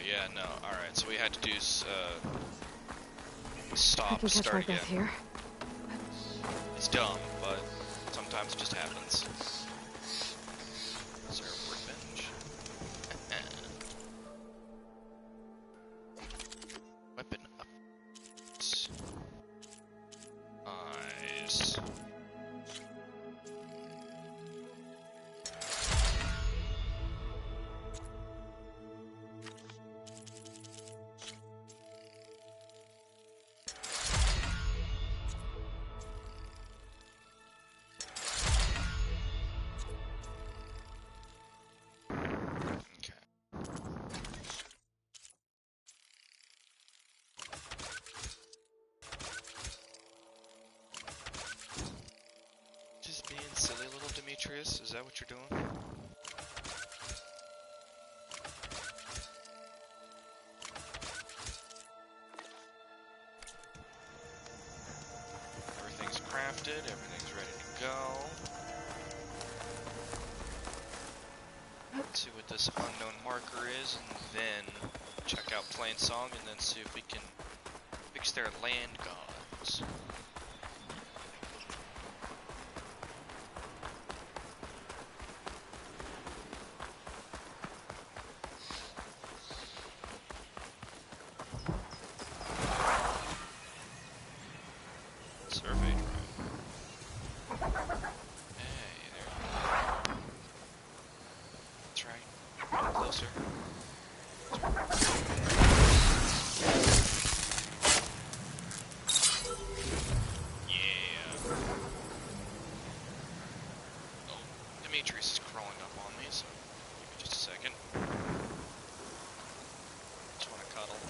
yeah, no. Alright, so we had to do, stop, start again. Here. It's dumb, but sometimes it just happens. Is there a workbench? Weapon up. Nice. Just being silly little Demetrius, is that what you're doing? Everything's crafted, everything's ready to go. Let's see what this unknown marker is, and then check out Plainsong, and then see if we can fix their land gods. Survey drive. Hey there. That's right. Come closer. Yeah. Oh, Demetrius is crawling up on me, so give me just a second. Just want to cuddle.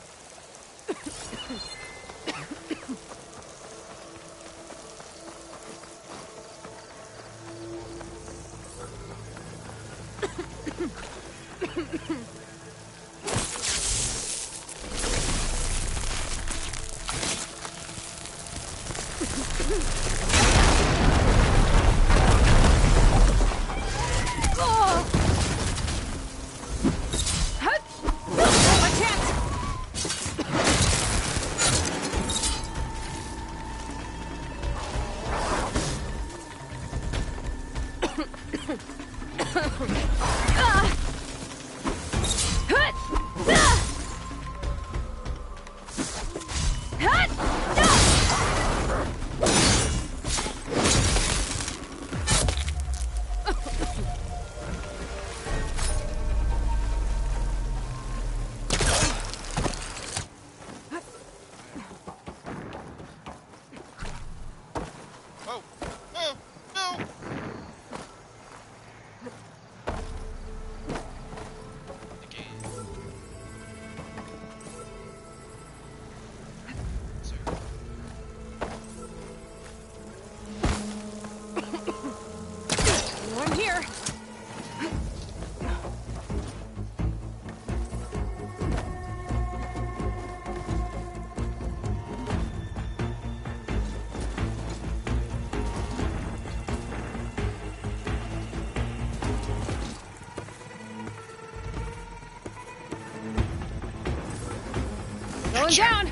Going down!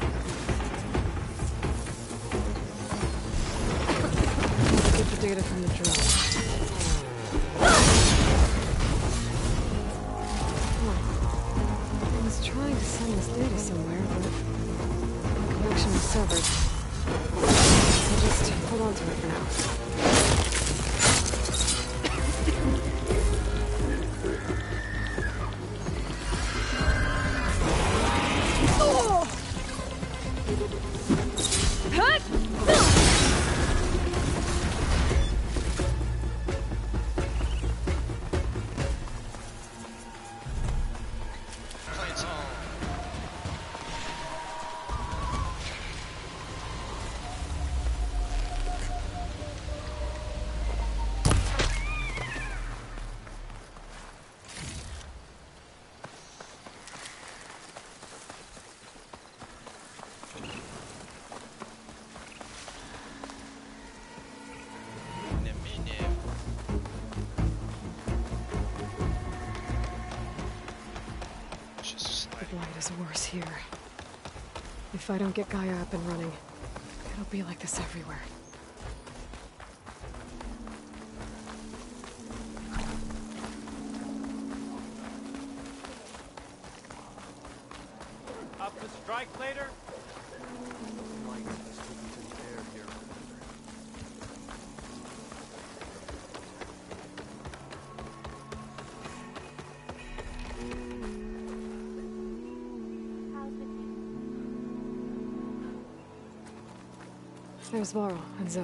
Get the data from the drone. I was trying to send this data somewhere, but the connection was severed. So just hold on to it for now. light is worse here. If I don't get Gaia up and running, it'll be like this everywhere. Up to strike later? There's Varl and Zoe.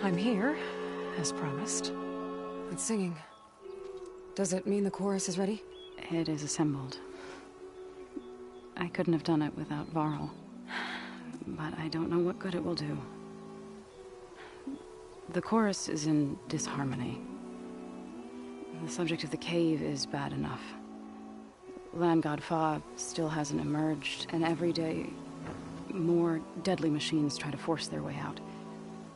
I'm here, as promised. It's singing. Does it mean the chorus is ready? It is assembled. I couldn't have done it without Varl. But I don't know what good it will do. The chorus is in disharmony. The subject of the cave is bad enough. Land God Fa still hasn't emerged, and every day, more deadly machines try to force their way out,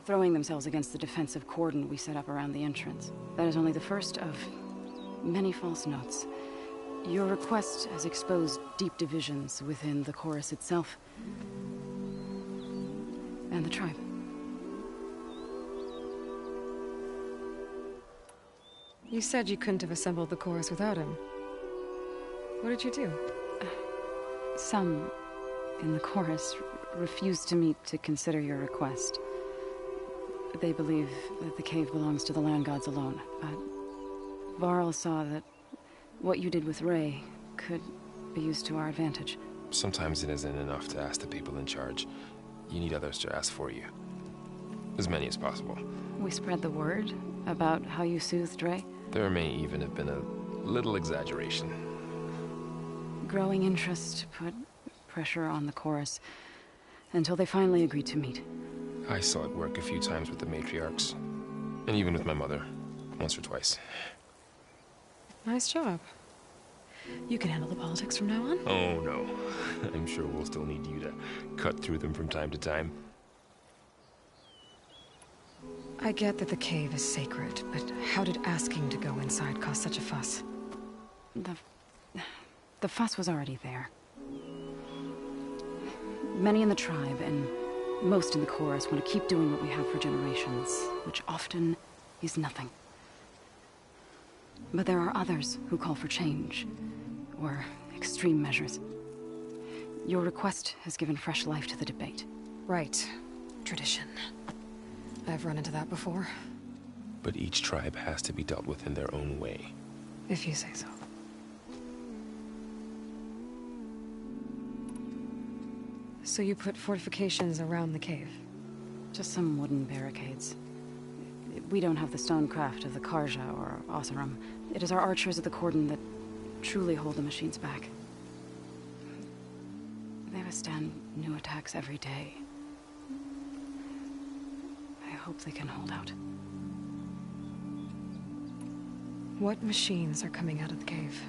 throwing themselves against the defensive cordon we set up around the entrance. That is only the first of many false notes. Your request has exposed deep divisions within the chorus itself and the tribe. You said you couldn't have assembled the chorus without him. What did you do? Some in the chorus refused to meet to consider your request. They believe that the cave belongs to the land gods alone, but Varl saw that what you did with Ray could be used to our advantage. Sometimes it isn't enough to ask the people in charge. You need others to ask for you. As many as possible. We spread the word about how you soothed Ray. There may even have been a little exaggeration. Growing interest put pressure on the chorus until they finally agreed to meet. I saw it work a few times with the matriarchs. And even with my mother. Once or twice. Nice job. You can handle the politics from now on? Oh, no. I'm sure we'll still need you to cut through them from time to time. I get that the cave is sacred, but how did asking to go inside cause such a fuss? The fuss was already there. Many in the tribe, and most in the chorus, want to keep doing what we have for generations, which often is nothing. But there are others who call for change, or extreme measures. Your request has given fresh life to the debate. Right. Tradition. I've run into that before. But each tribe has to be dealt with in their own way. If you say so. So you put fortifications around the cave? Just some wooden barricades. We don't have the stonecraft of the Karja or Oseram. It is our archers of the cordon that truly hold the machines back. They withstand new attacks every day. I hope they can hold out. What machines are coming out of the cave?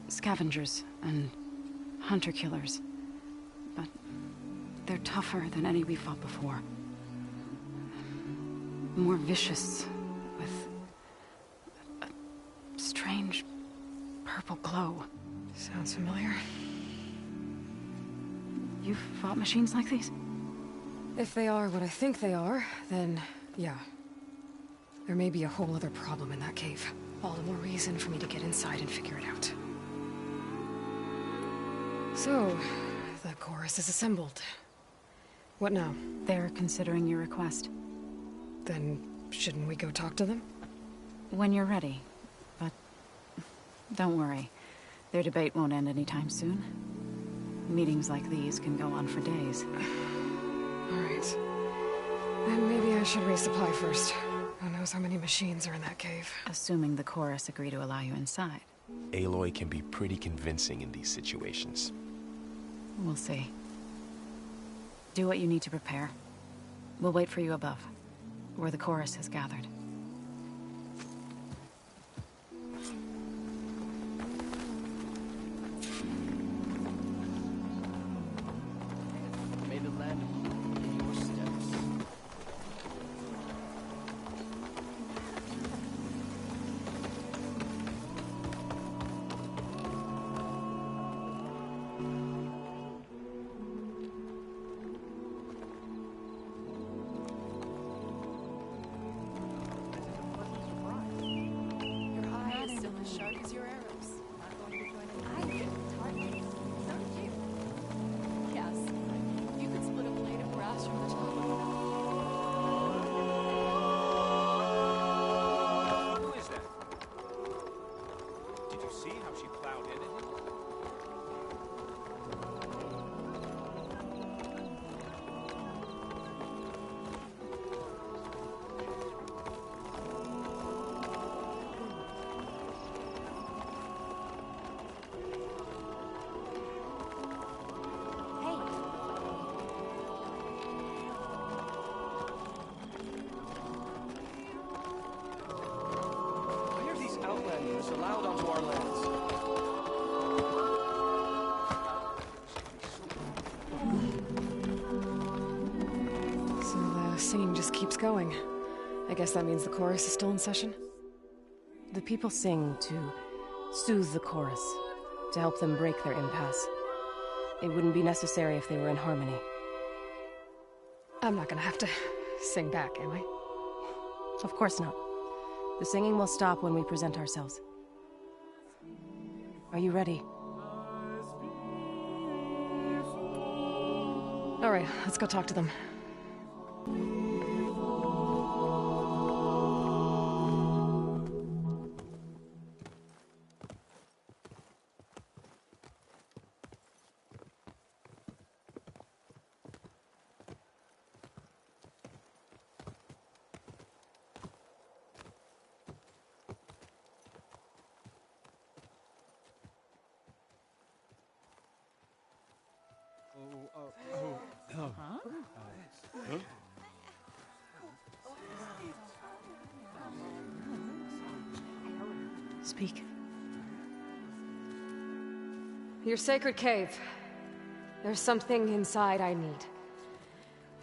Scavengers and hunter-killers. But they're tougher than any we fought before. More vicious, with a strange purple glow. Sounds familiar. You've fought machines like these? If they are what I think they are, then yeah. There may be a whole other problem in that cave. All the more reason for me to get inside and figure it out. So, the chorus is assembled. What now? They're considering your request. Then, shouldn't we go talk to them? When you're ready. But don't worry. Their debate won't end anytime soon. Meetings like these can go on for days. Alright. Then maybe I should resupply first. Who knows how many machines are in that cave? Assuming the chorus agree to allow you inside. Aloy can be pretty convincing in these situations. We'll see. Do what you need to prepare. We'll wait for you above, where the chorus has gathered. May the land just keeps going. I guess that means the chorus is still in session? The people sing to soothe the chorus, to help them break their impasse. It wouldn't be necessary if they were in harmony. I'm not gonna have to sing back, am I? Of course not. The singing will stop when we present ourselves. Are you ready? Alright, let's go talk to them. Speak. Your sacred cave. There's something inside I need.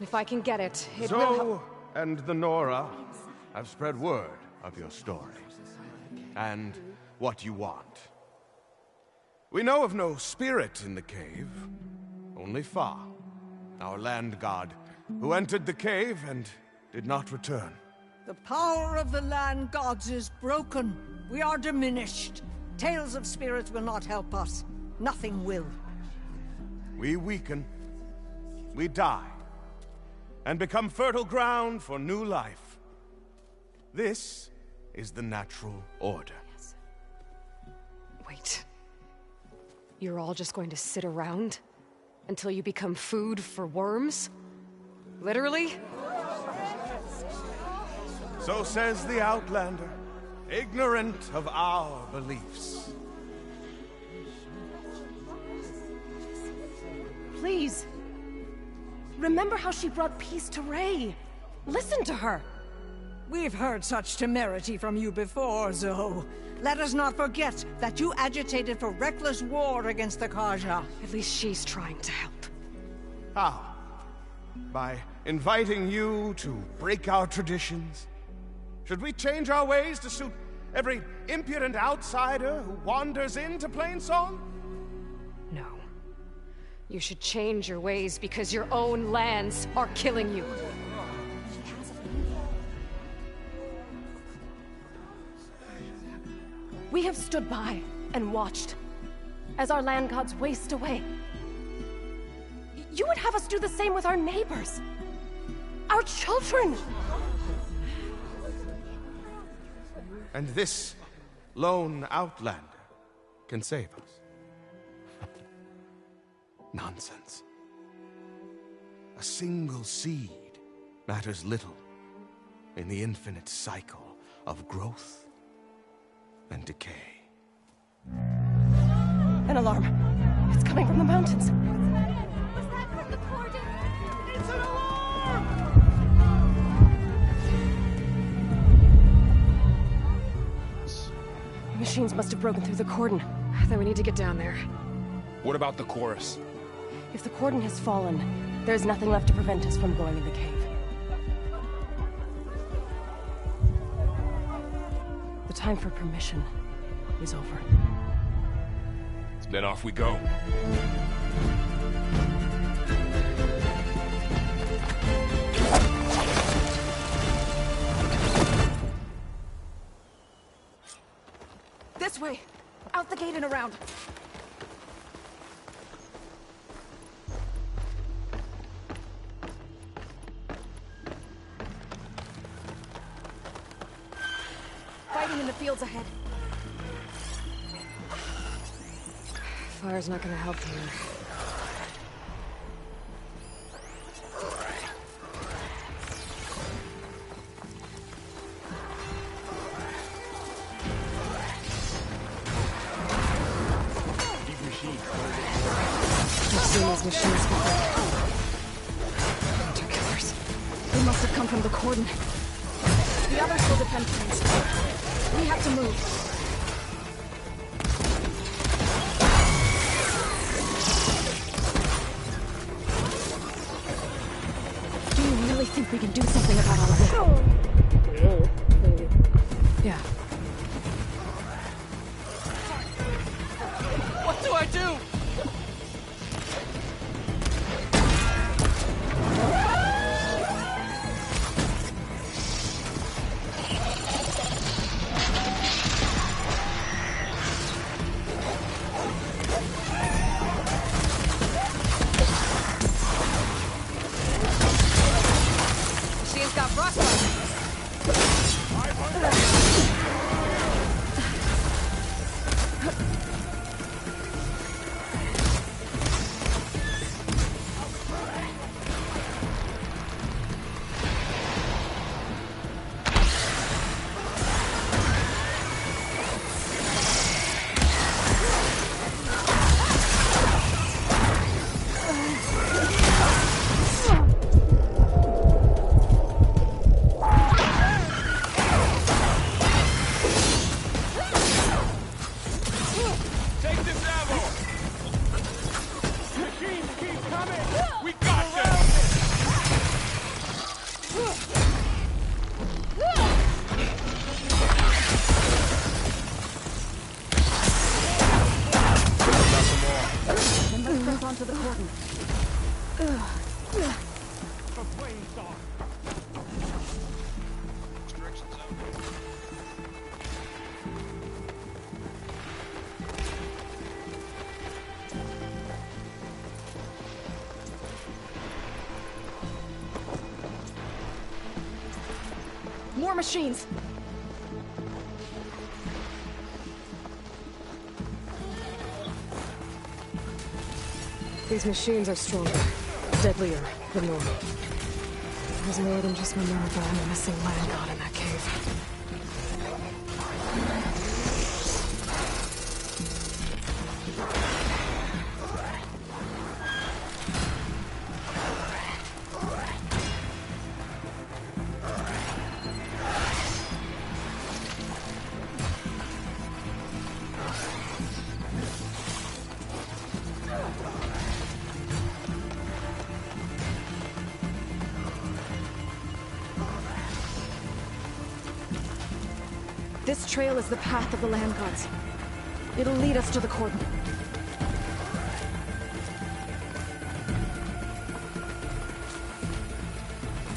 If I can get it, it will help. Zoe and the Nora have spread word of your story, and what you want. We know of no spirit in the cave, only Fa, our land god, who entered the cave and did not return. The power of the land gods is broken. We are diminished. Tales of spirits will not help us. Nothing will. We weaken, we die, and become fertile ground for new life. This is the natural order. Wait. You're all just going to sit around until you become food for worms? Literally? So says the Outlander, ignorant of our beliefs. Please. Remember how she brought peace to Ray. Listen to her. We've heard such temerity from you before, Zoe. Let us not forget that you agitated for reckless war against the Kaja. At least she's trying to help. How? By inviting you to break our traditions? Should we change our ways to suit every impudent outsider who wanders into Plainsong? No. You should change your ways because your own lands are killing you. We have stood by and watched as our land gods waste away. You would have us do the same with our neighbors, our children. And this lone Outlander can save us. Nonsense. A single seed matters little in the infinite cycle of growth and decay. An alarm. It's coming from the mountains. Was that from the Cordon? It's an alarm! The machines must have broken through the cordon. Then we need to get down there. What about the chorus? If the cordon has fallen, there's nothing left to prevent us from going in the cave. The time for permission is over. Then off we go. This way! Out the gate and around! Fighting in the fields ahead. Fire's not gonna help here. I've seen those machines before. Hunter killers. They must have come from the cordon. The others will defend things. We have to move. think we can do something about all of this? Yeah. What do I do? She's got frostbite. Take this ammo! Machines keep coming! We got them! Then let's press onto the cordon. For Plainsong! Directions out. More machines! These machines are stronger, deadlier than normal. There's more than just Minerva and a missing land god in that cave. This trail is the path of the land gods. It'll lead us to the cordon.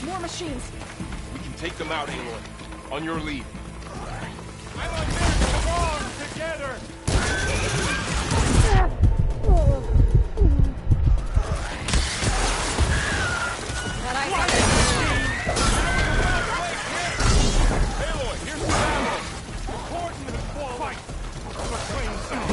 More machines! We can take them out, Aloy. On your lead. I'm on this! Come on! Together! Aloy, here's some ammo! The cordon has fallen! Fight! For Plainsong!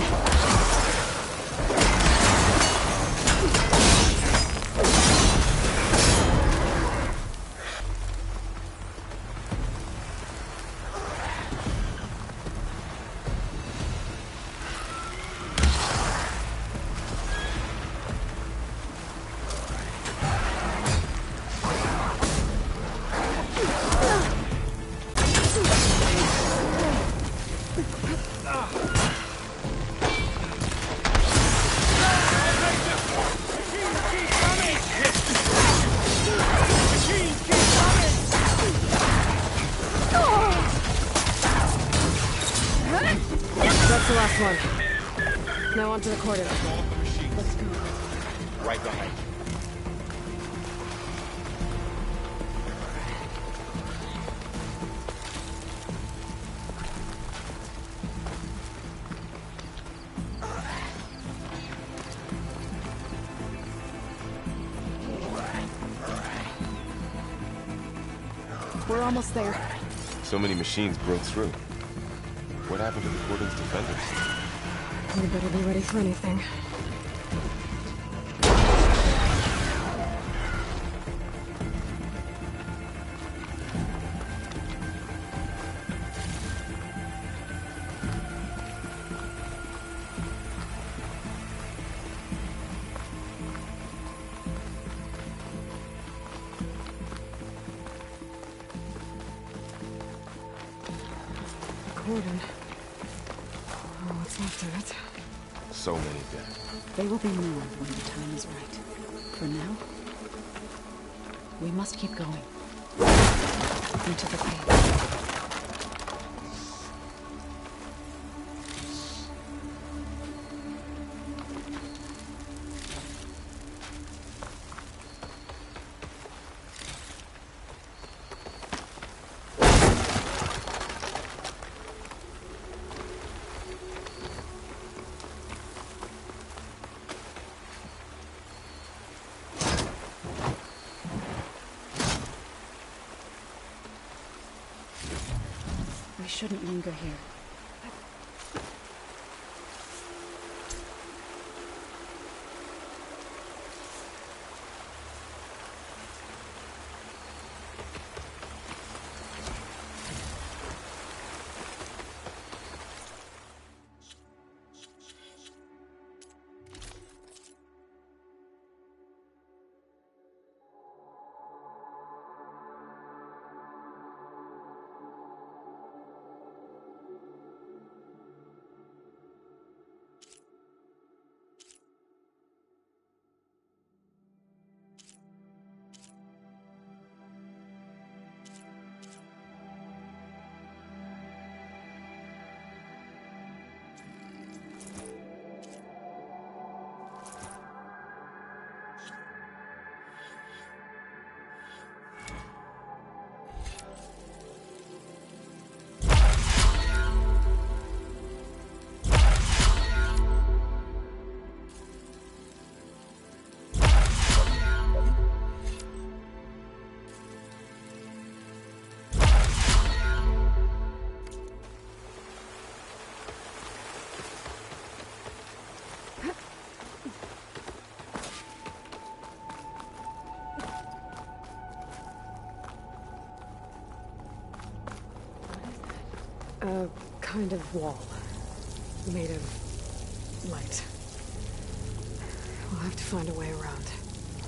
That's the last one. Now onto the cordon. Let's go. Right behind you. We're almost there. So many machines broke through. What happened to the cordon's defenders? We better be ready for anything. Cordon. Oh, what's left of it? So many dead. They will be more when the time is right. For now, we must keep going. into the cave. We shouldn't linger here. A kind of wall. Made of light. We'll have to find a way around.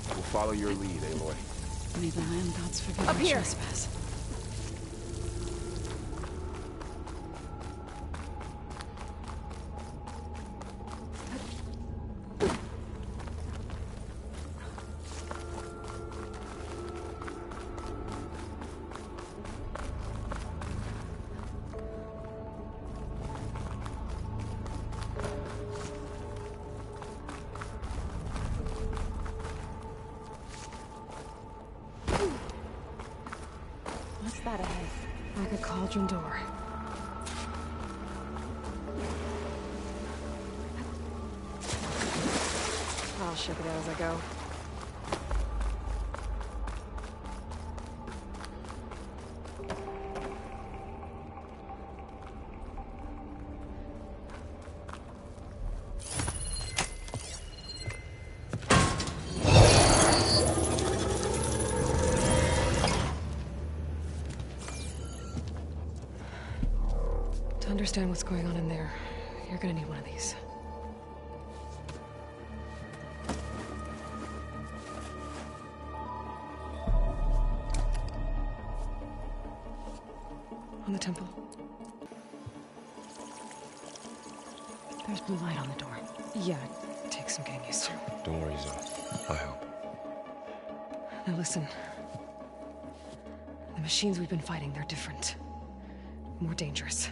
We'll follow your lead, Aloy. May the land gods forgive Up our here. trespass. What's that ahead? Like a cauldron door. I'll check it out as I go. To understand what's going on in there, you're gonna need one of these. On the temple. There's blue light on the door. Yeah, it takes some getting used to. Don't worry, Zoe. I help. Now listen. The machines we've been fighting, they're different. More dangerous.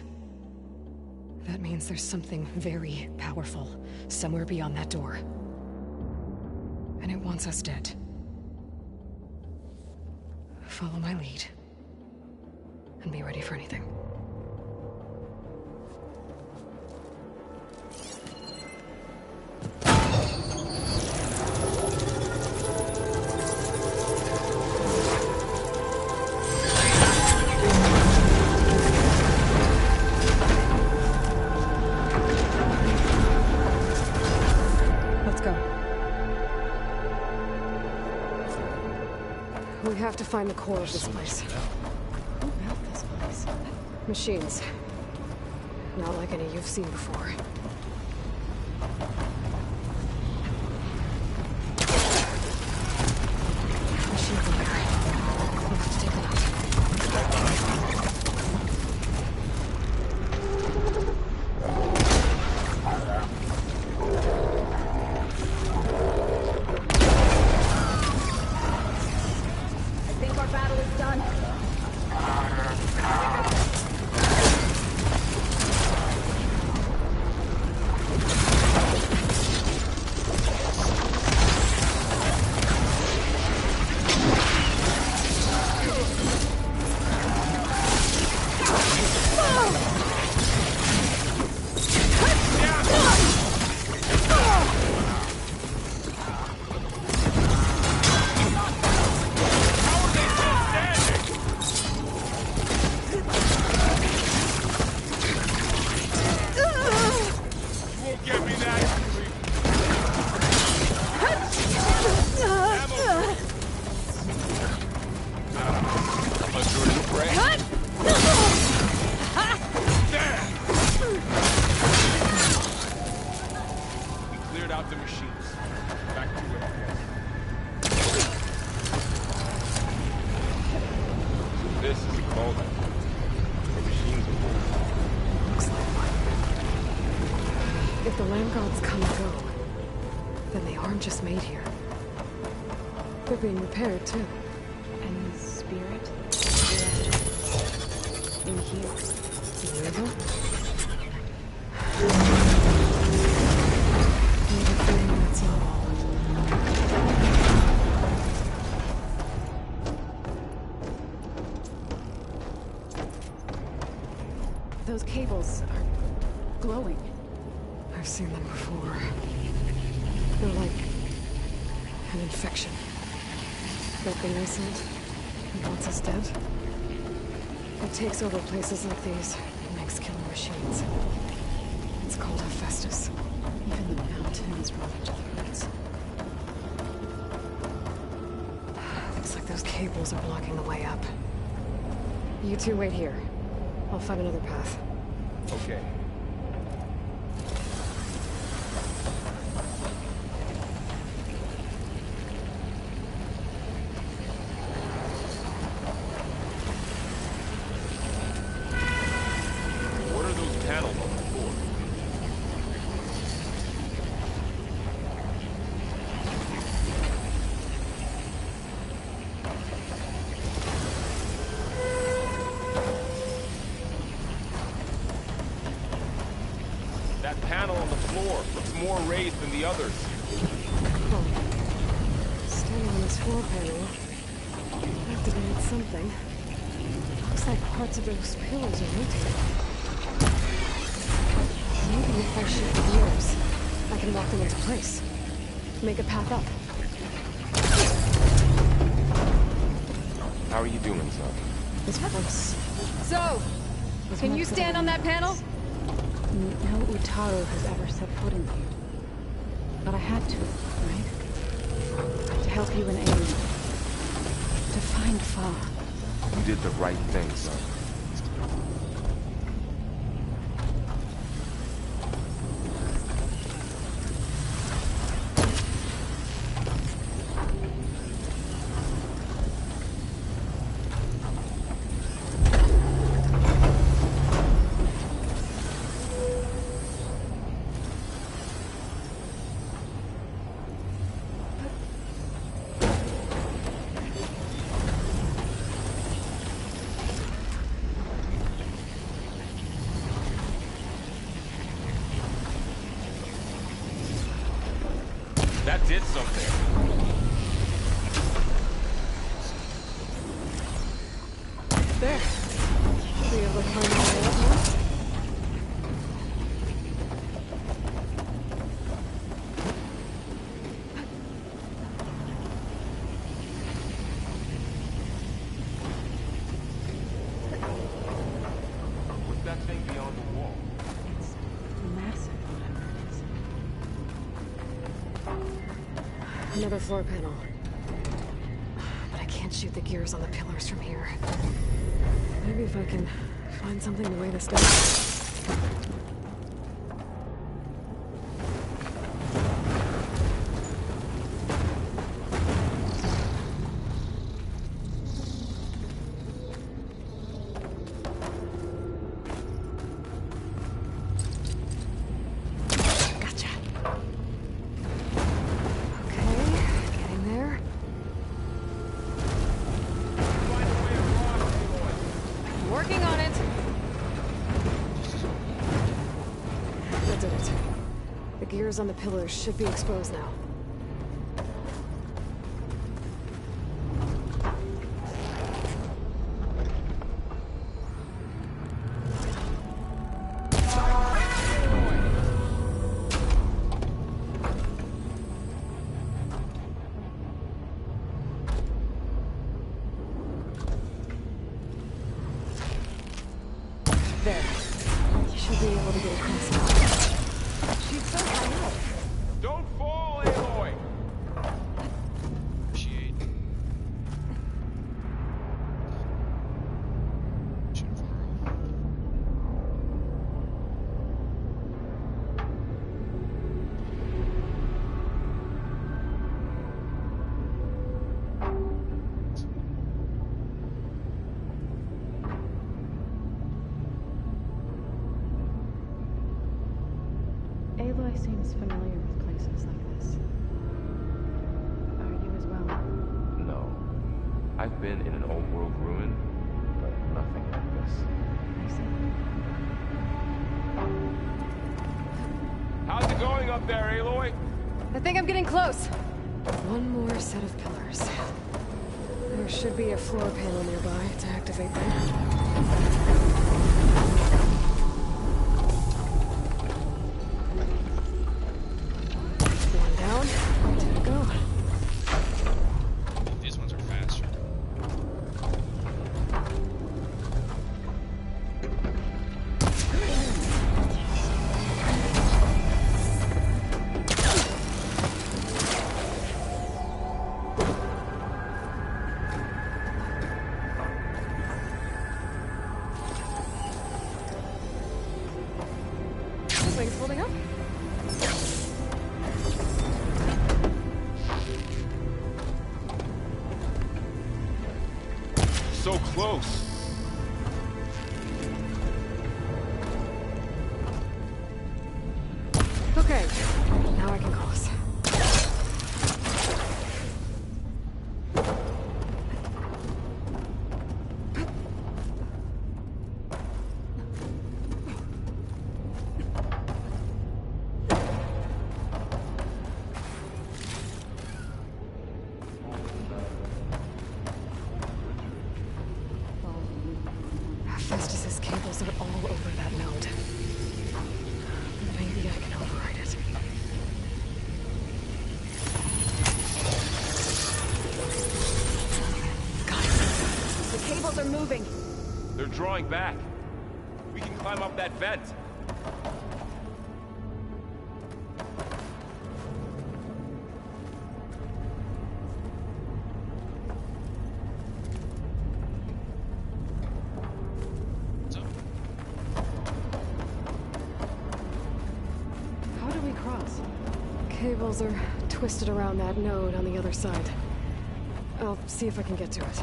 That means there's something very powerful somewhere beyond that door. And it wants us dead. Follow my lead. And be ready for anything. Let's go. We have to find the core of this place. Who built this place? Machines. Not like any you've seen before. Machine gun barrier. We'll have to take it out. I think our battle is done. what we call them. The machines will move. Looks like one. If the land gods come and go, then they aren't just made here. They're being repaired, too. And the spirit? In here. The river? That's all. Those cables are glowing. I've seen them before. They're like an infection. That thing they sent, it wants us dead. It takes over places like these and makes killer machines. It's called Hephaestus. Even the mountains run to the roots. Looks like those cables are blocking the way up. You two wait here. I'll find another path. Okay. What are those panels on the floor? That panel on the floor looks more raised than the others. Oh. Standing on this floor panel activated something. Looks like parts of those pillars are rotating. Maybe if I shoot the gears, I can lock them into place. Make a path up. How are you doing, son? This place. So, can you stand on that panel? No Utaru has ever set foot in here. But I had to, right? To help you and Aiden. To find Fa. You did the right thing, son. That did something. There. Be able to find my way up now? What's that thing beyond the wall? It's massive, whatever it is. Another floor panel. But I can't shoot the gears on the pillars from here. Maybe if I can find something to weigh this down. Gotcha. Okay, getting there. Working on it. That did it. The gears on the pillars should be exposed now. There. You should be able to get across now. She's so high up. Don't fall, Aloy! Appreciate. Aloy seems familiar with places like this. Are you as well? No. I've been in an old world ruin, but nothing like this. I see. How's it going up there, Aloy? I think I'm getting close. One more set of pillars. There should be a floor panel nearby to activate them. One down, two to go. These ones are faster. Wings holding up? So close. Okay, now I can cross. Festus's cables are all over that node. Maybe I can override it. Got it. The cables are moving. They're drawing back. We can climb up that vent. So, How do we cross? Cables are twisted around that node on the other side. I'll see if I can get to it.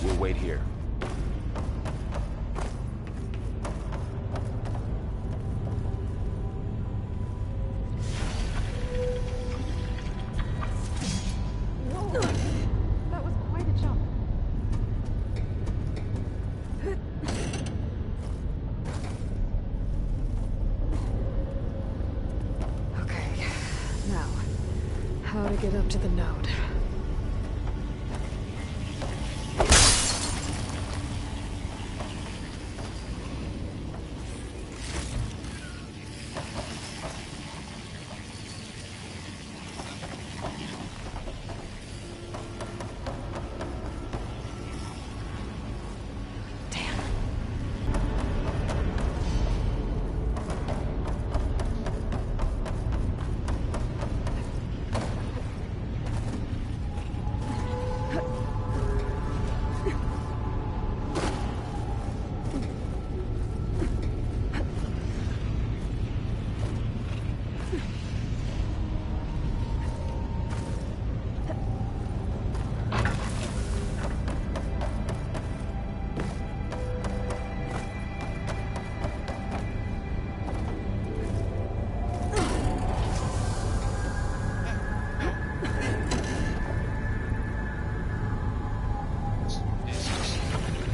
We'll wait here. That was quite a jump. Okay, now, how to get up to the node. Damn.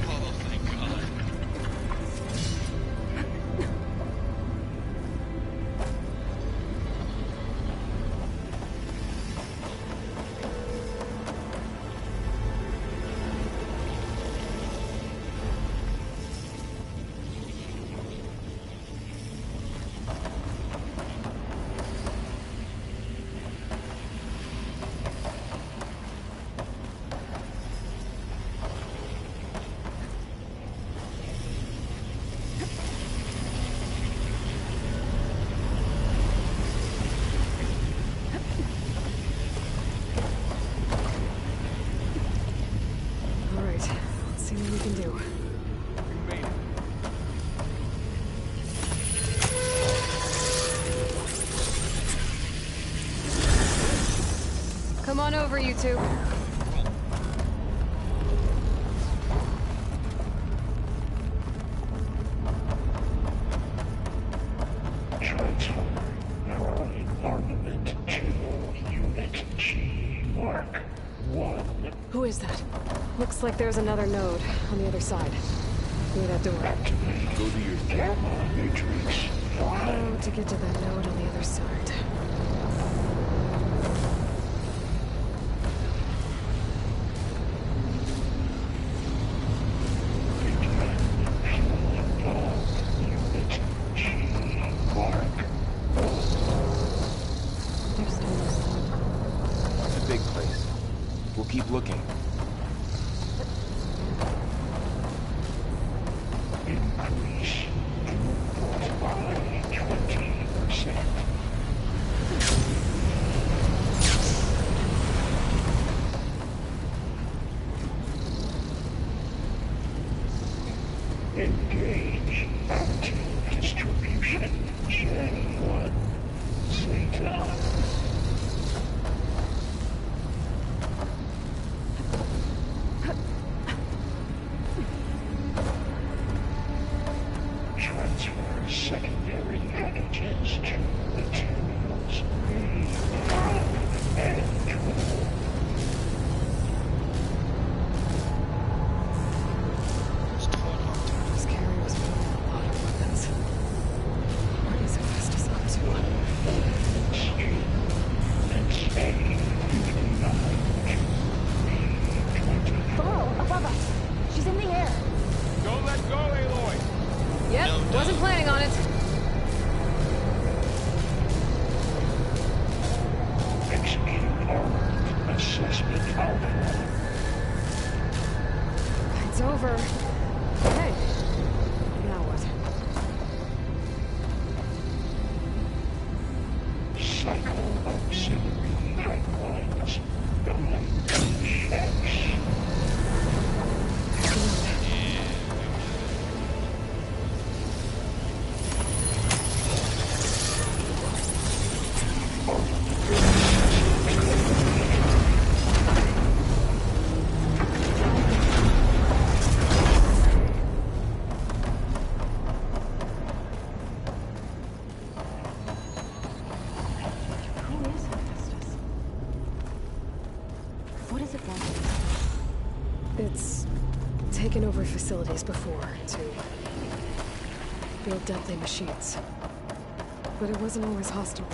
oh my god. All right, let's see what we can do. We made it. Come on over, you two. Transformer now Looks like there's another node on the other side. Near that door. Go to your gamma matrix. Oh, to get to that node on the other side. There's still no sound. It's a big place. We'll keep looking. Increase by 20%. Engage active distribution. J1. Zeta. Transfer secondary packages to materials and Just hold on to Those carriers bring a lot of weapons. What is Hephaestus up to? Thorl, above us. She's in the air. Don't let go, Aloy! Yep, No, no. wasn't planning on it. Execute armor assessment alpha. It's over. Hey, now what? Cycle auxiliary pipelines. Checks. Who is Hephaestus? What does it want? It's taken over facilities before to build deadly machines. But it wasn't always hostile.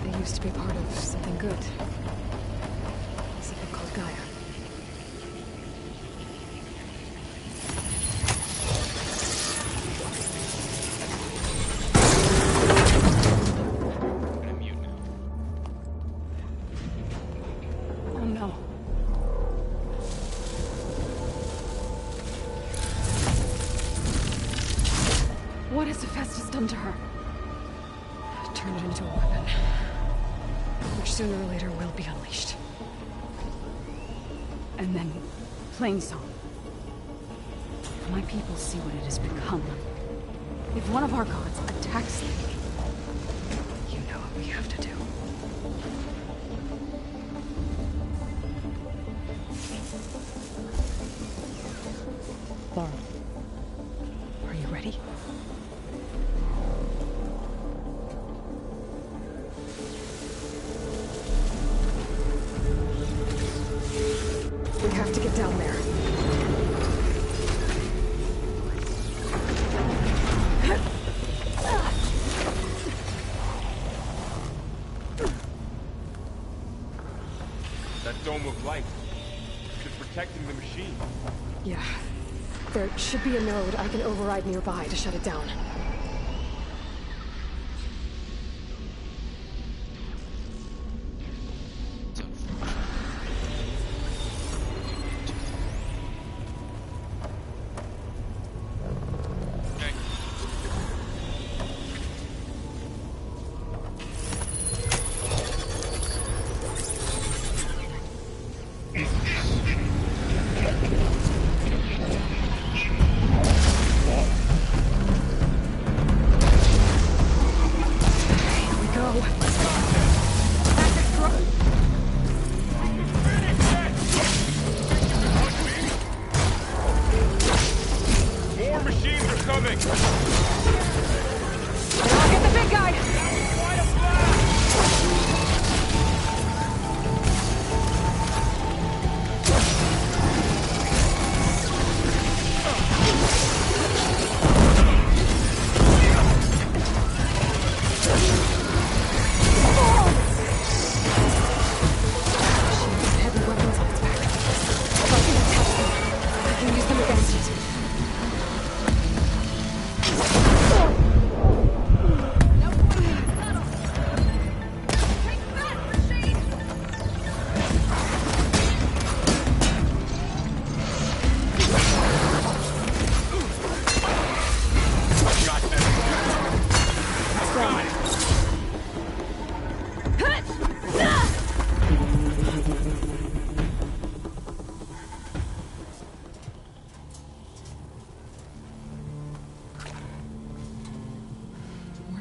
They used to be part of something good. Something called Gaia. I'm mute now. Oh no. What has Hephaestus done to her? Turned it into a weapon. Which sooner or later will be unleashed. And then, Plainsong. If my people see what it has become, if one of our gods attacks them, You know what we have to do. Laura, are you ready? We have to get down there. That dome of light. It's protecting the machine. Yeah. There should be a node I can override nearby to shut it down. It's unfortunate. Okay. Here we go. Tactics throw. More machines are coming! I'll get the big guy. Quite a blast!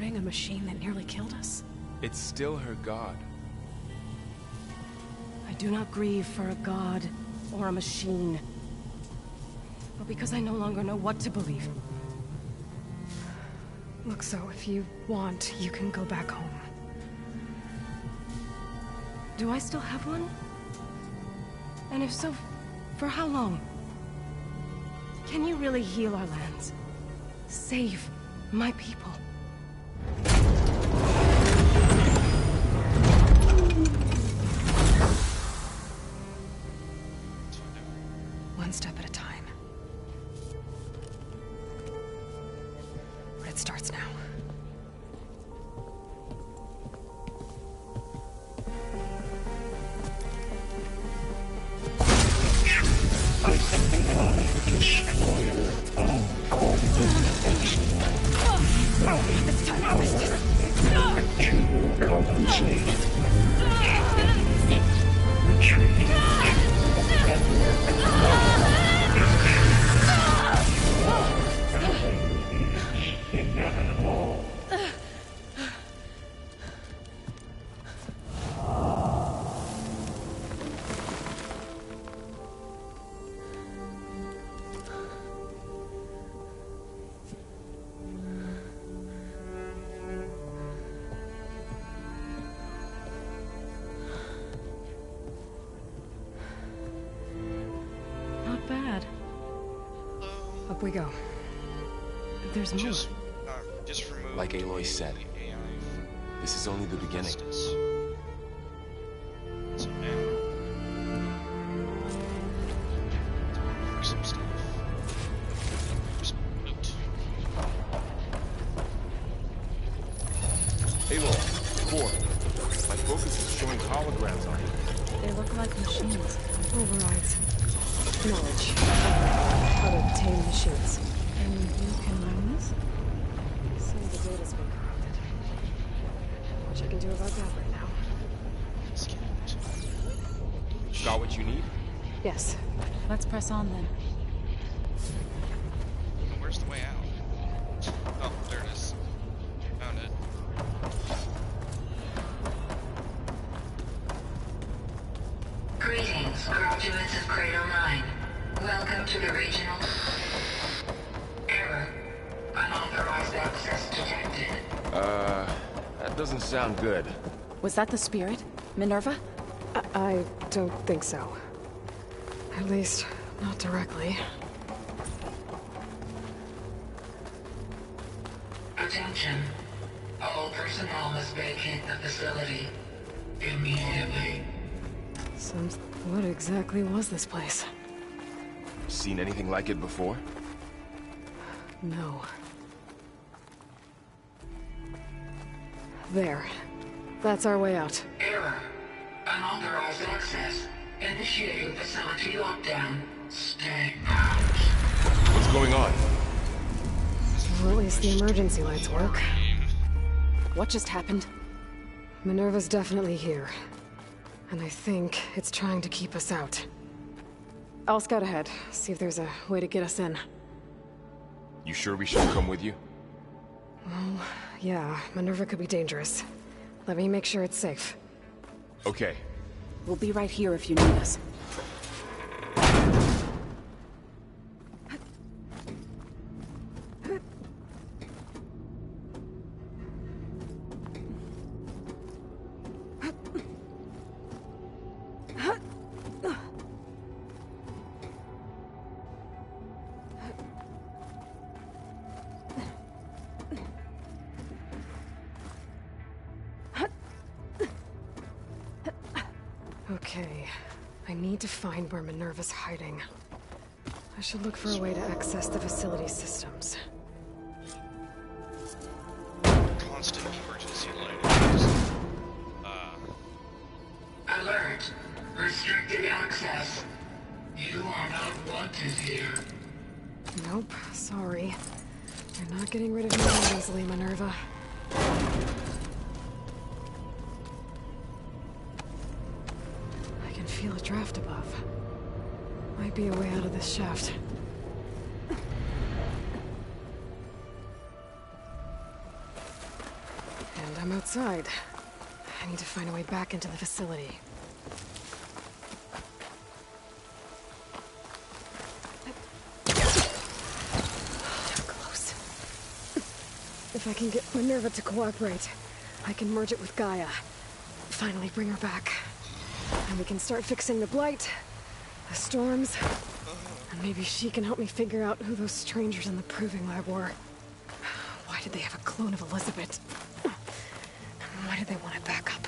fighting a machine that nearly killed us? It's still her god. I do not grieve for a god or a machine, but because I no longer know what to believe. Look, so if you want, you can go back home. Do I still have one? And if so, for how long? Can you really heal our lands? Save my people? One step at a time. But it starts now. It's time to compensate. Retreat. Inevitable. Not bad. Up we go. There's more. Just remove. Like Aloy said, AI this is only the beginning. instance. So now, for some stuff. Some loot. Aloy, Core. My focus is showing holograms on you. They look like machines. Overrides. Knowledge. How to tame machines. And you can run this? Some of the data's been corrupted. What I can do about that right now. Let's get it. Got what you need? Yes. Let's press on then. Where's the way out? Oh, there it is. Found it. Greetings, graduates of Cradle 9. Welcome to the regional... Error. Unauthorized access detected. That doesn't sound good. Was that the spirit? Minerva? I don't think so. At least, not directly. Attention. All personnel must vacate the facility. Immediately. What exactly was this place? Seen anything like it before? No. There. That's our way out. Error. Unauthorized access. Initiating facility lockdown. Stay out. What's going on? Well, at least the emergency lights work. What just happened? Minerva's definitely here. And I think it's trying to keep us out. I'll scout ahead, see if there's a way to get us in. You sure we should come with you? Well, yeah, Minerva could be dangerous. Let me make sure it's safe. Okay. We'll be right here if you need us. Okay, I need to find where Minerva's hiding. I should look for a way to access the facility systems. Constant emergency lighting. Alert. Restricted access. You are not wanted here. Nope, sorry. You're not getting rid of me that easily, Minerva. I can feel a draft above. Might be a way out of this shaft. But I'm outside. I need to find a way back into the facility. Close. If I can get Minerva to cooperate, I can merge it with Gaia. Finally bring her back. And we can start fixing the Blight, the storms, and maybe she can help me figure out who those strangers in the Proving Lab were. Why did they have a clone of Elizabeth? Why did they want it back up?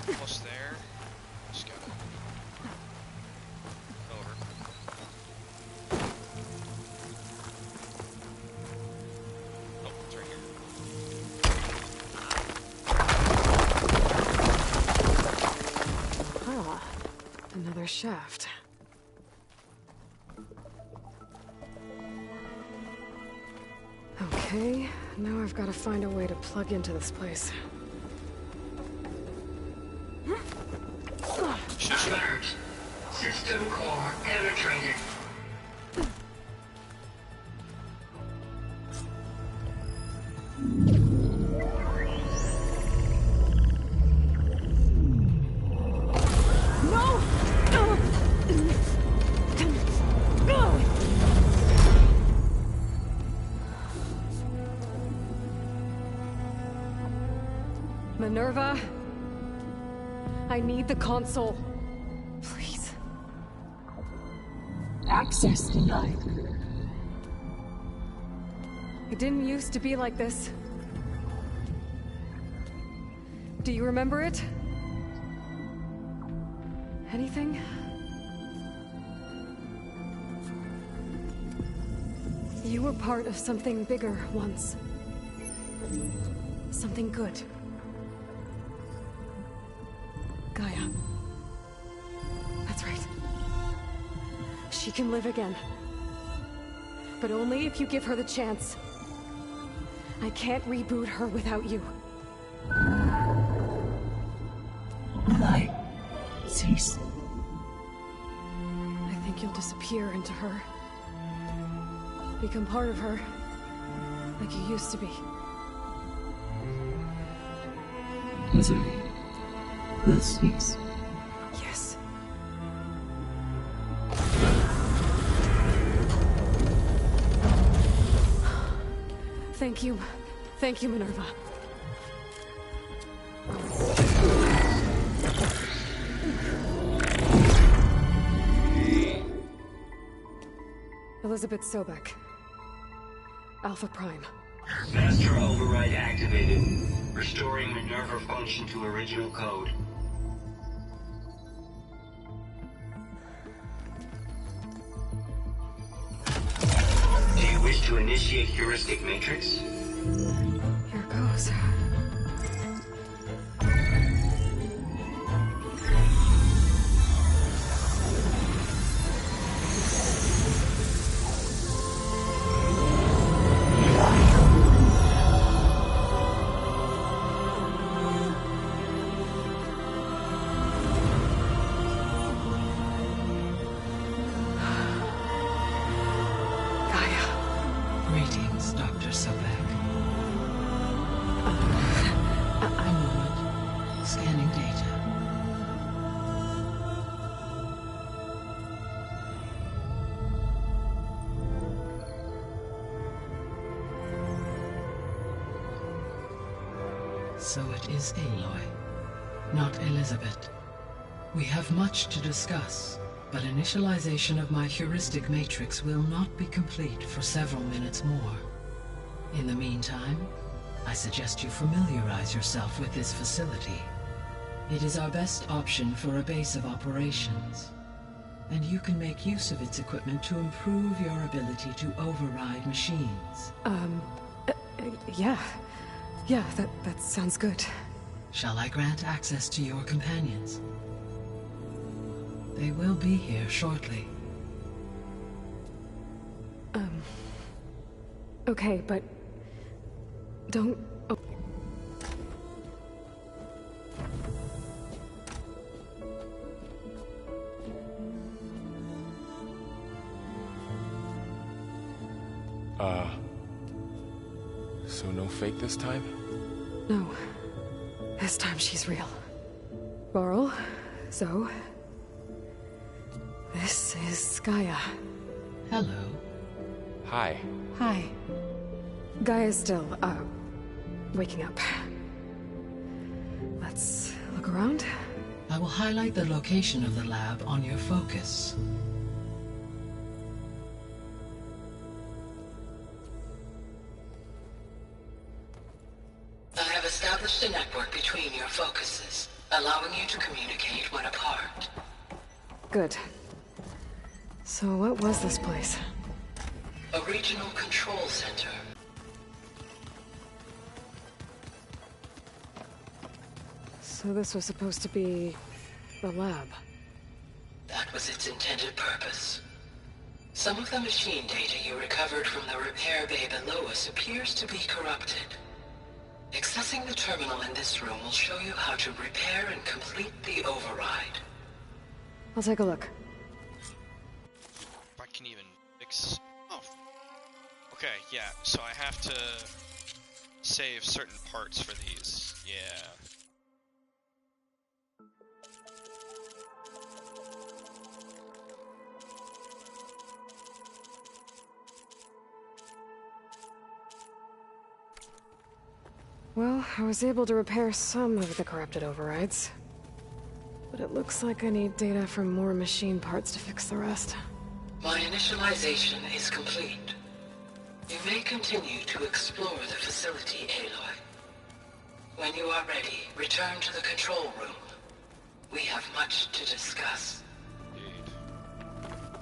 Almost there. Just gotta... Over. Oh, it's right here. Ah, another shaft. Okay, now I've got to find a way to plug into this place. Alert. System core penetrated. Minerva, I need the console. Please. Access denied. It didn't used to be like this. Do you remember it? Anything? You were part of something bigger once. Something good. Gaia. That's right. She can live again. But only if you give her the chance. I can't reboot her without you. Light. Cease. I think you'll disappear into her. Become part of her. Like you used to be. Desiree. Let's cease. Yes. Thank you. Thank you, Minerva. Elizabeth Sobek. Alpha Prime. Master override activated. Restoring Minerva function to original code. Do you wish to initiate heuristic matrix? Here goes. Greetings, Dr. Sobek. A moment. Scanning data. So it is Aloy, not Elizabeth. We have much to discuss. but initialization of my heuristic matrix will not be complete for several minutes more. In the meantime, I suggest you familiarize yourself with this facility. It is our best option for a base of operations, and you can make use of its equipment to improve your ability to override machines. Yeah. Yeah, that sounds good. Shall I grant access to your companions? They will be here shortly. Okay, but... don't... Oh. So no fake this time? No. This time she's real. Varl, Zoe. This is Gaia. Hello. Hi. Hi. Gaia's still, waking up. Let's look around. I will highlight the location of the lab on your focus. I have established a network between your focuses, allowing you to communicate when apart. Good. So what was this place? A regional control center. So this was supposed to be... the lab. That was its intended purpose. Some of the machine data you recovered from the repair bay below us appears to be corrupted. Accessing the terminal in this room will show you how to repair and complete the override. I'll take a look. If I can even fix... Oh. Okay, yeah, so I have to save certain parts for these. Yeah. Well, I was able to repair some of the corrupted overrides. But it looks like I need data from more machine parts to fix the rest. My initialization is complete. You may continue to explore the facility, Aloy. When you are ready, return to the control room. We have much to discuss. Indeed.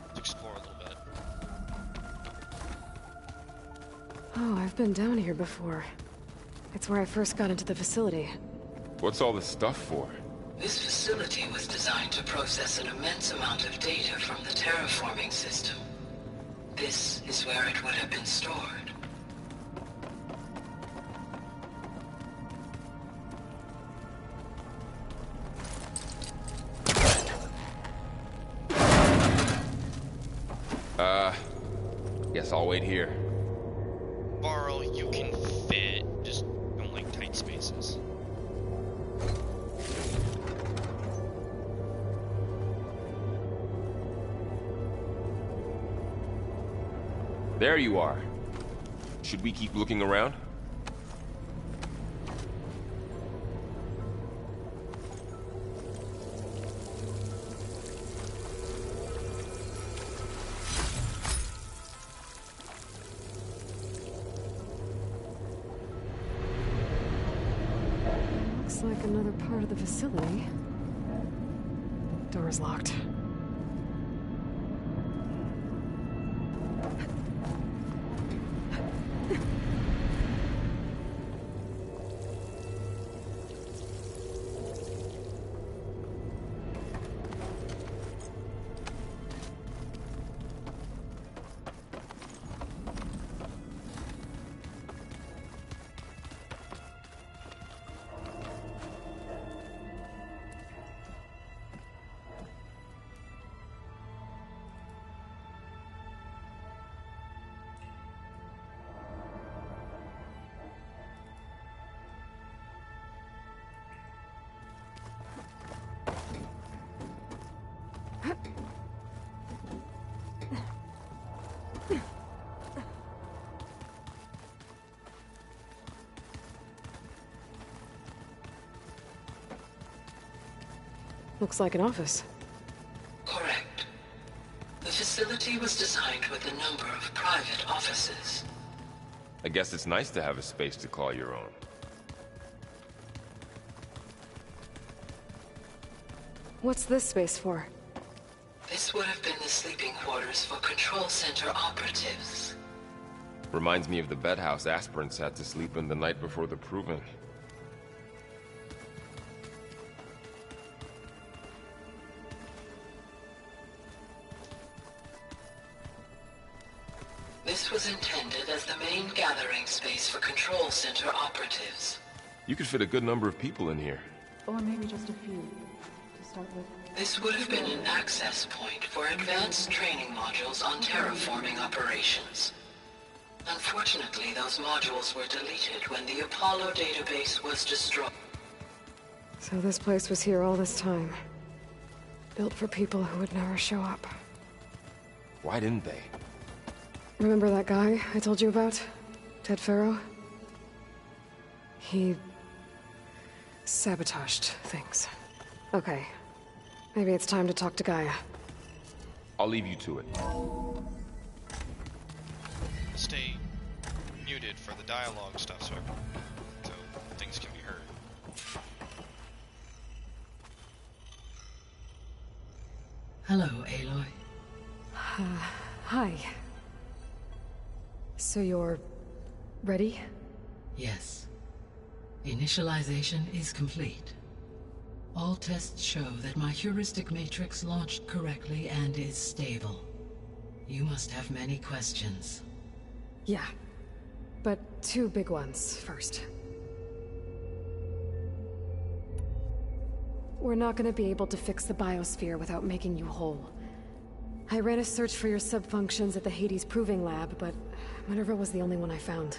Let's explore a little bit. Oh, I've been down here before. It's where I first got into the facility. What's all this stuff for? This facility was designed to process an immense amount of data from the terraforming system. This is where it would have been stored. Guess I'll wait here. Varl, you can fit, just don't like tight spaces. There you are. Should we keep looking around? Looks like another part of the facility. Door's locked. Looks like an office. Correct. facility was designed with a number of private offices. I guess it's nice to have a space to call your own. What's this space for? This would have been the sleeping quarters for Control Center operatives. Reminds me of the bedhouse aspirants had to sleep in the night before the proving. This was intended as the main gathering space for Control Center operatives. You could fit a good number of people in here. Or maybe just a few, to start with. This would have been an access point for advanced training modules on terraforming operations. Unfortunately, those modules were deleted when the Apollo database was destroyed. So this place was here all this time. Built for people who would never show up. Why didn't they? Remember that guy I told you about? Ted Faro? He sabotaged things. Okay. Maybe it's time to talk to Gaia. I'll leave you to it. Stay muted for the dialogue stuff so things can be heard. Hello, Aloy. Hi. So you're ready? Yes. Initialization is complete. All tests show that my heuristic matrix launched correctly and is stable. You must have many questions. Yeah. But two big ones first. We're not gonna be able to fix the biosphere without making you whole. I ran a search for your subfunctions at the Hades Proving Lab, but Minerva was the only one I found.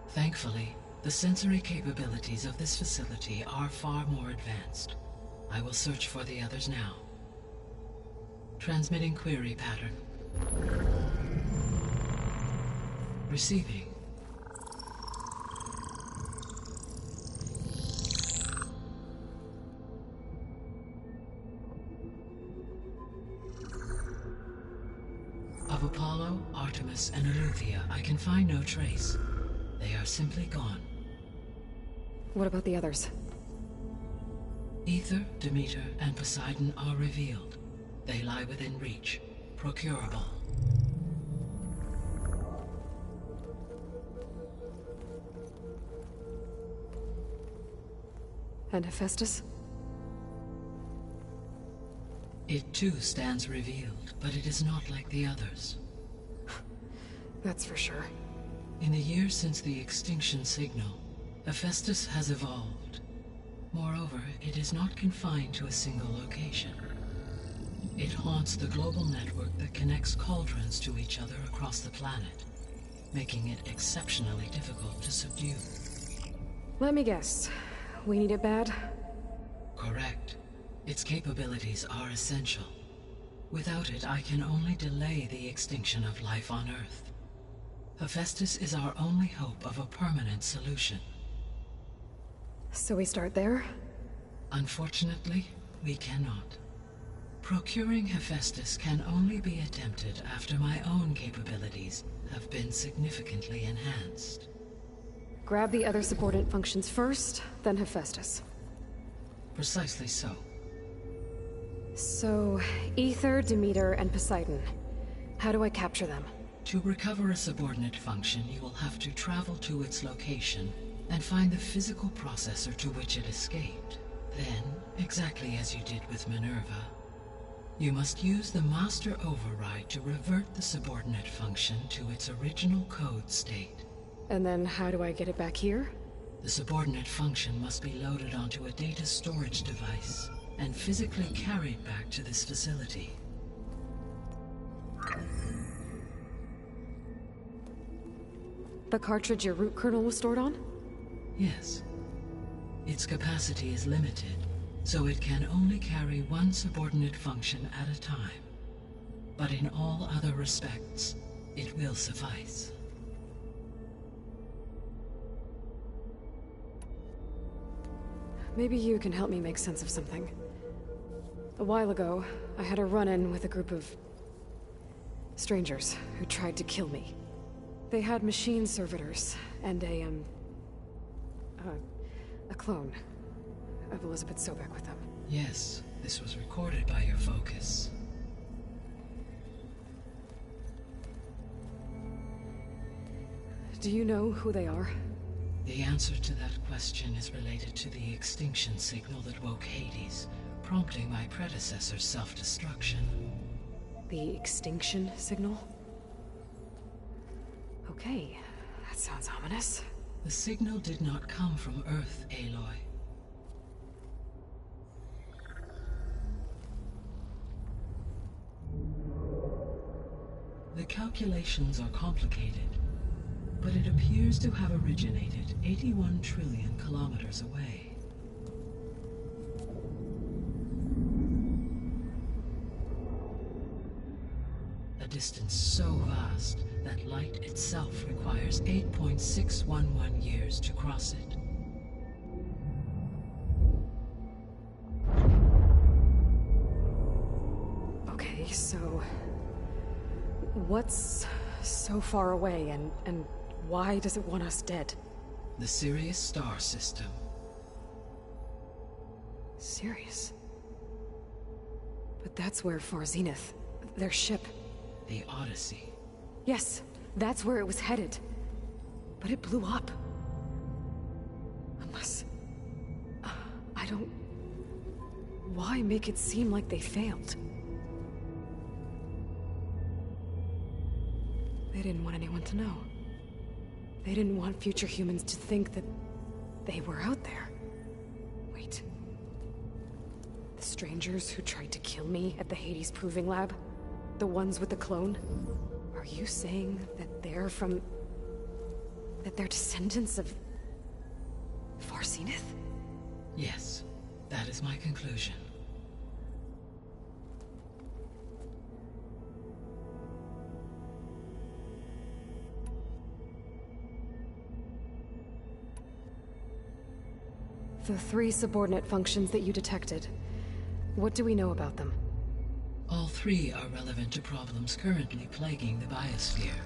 Thankfully, the sensory capabilities of this facility are far more advanced. I will search for the others now. Transmitting query pattern. Receiving. Of Apollo, Artemis, and Eleuthia, I can find no trace. They are simply gone. What about the others? Aether, Demeter, and Poseidon are revealed. They lie within reach, procurable. And Hephaestus? It too stands revealed, but it is not like the others. That's for sure. In the years since the extinction signal, Hephaestus has evolved. Moreover, it is not confined to a single location. It haunts the global network that connects cauldrons to each other across the planet, making it exceptionally difficult to subdue. Let me guess. We need it bad? Correct. Its capabilities are essential. Without it, I can only delay the extinction of life on Earth. Hephaestus is our only hope of a permanent solution. So we start there? Unfortunately, we cannot. Procuring Hephaestus can only be attempted after my own capabilities have been significantly enhanced. Grab the other subordinate functions first, then Hephaestus. Precisely so. So, Aether, Demeter, and Poseidon. How do I capture them? To recover a subordinate function, you will have to travel to its location and find the physical processor to which it escaped. Then, exactly as you did with Minerva, you must use the master override to revert the subordinate function to its original code state. And then how do I get it back here? The subordinate function must be loaded onto a data storage device and physically carried back to this facility. The cartridge your root kernel was stored on? Yes. Its capacity is limited, so it can only carry one subordinate function at a time. But in all other respects, it will suffice. Maybe you can help me make sense of something. A while ago, I had a run-in with a group of strangers who tried to kill me. They had machine servitors and a clone of Elizabeth Sobek with them. Yes, this was recorded by your focus. Do you know who they are? The answer to that question is related to the extinction signal that woke Hades, prompting my predecessor's self-destruction. The extinction signal? Okay, that sounds ominous. The signal did not come from Earth, Aloy. The calculations are complicated, but it appears to have originated 81 trillion kilometers away. A distance so vast that light itself requires 8.611 years to cross it. Okay, so what's so far away and why does it want us dead? The Sirius star system. Sirius? But that's where Far Zenith, their ship... The Odyssey. Yes, that's where it was headed. But it blew up. Unless... I don't... Why make it seem like they failed? They didn't want anyone to know. They didn't want future humans to think that they were out there. Wait. The strangers who tried to kill me at the Hades Proving Lab? The ones with the clone? Are you saying that they're from... that they're descendants of... Far Zenith? Yes, that is my conclusion. The 3 subordinate functions that you detected. What do we know about them? All 3 are relevant to problems currently plaguing the biosphere.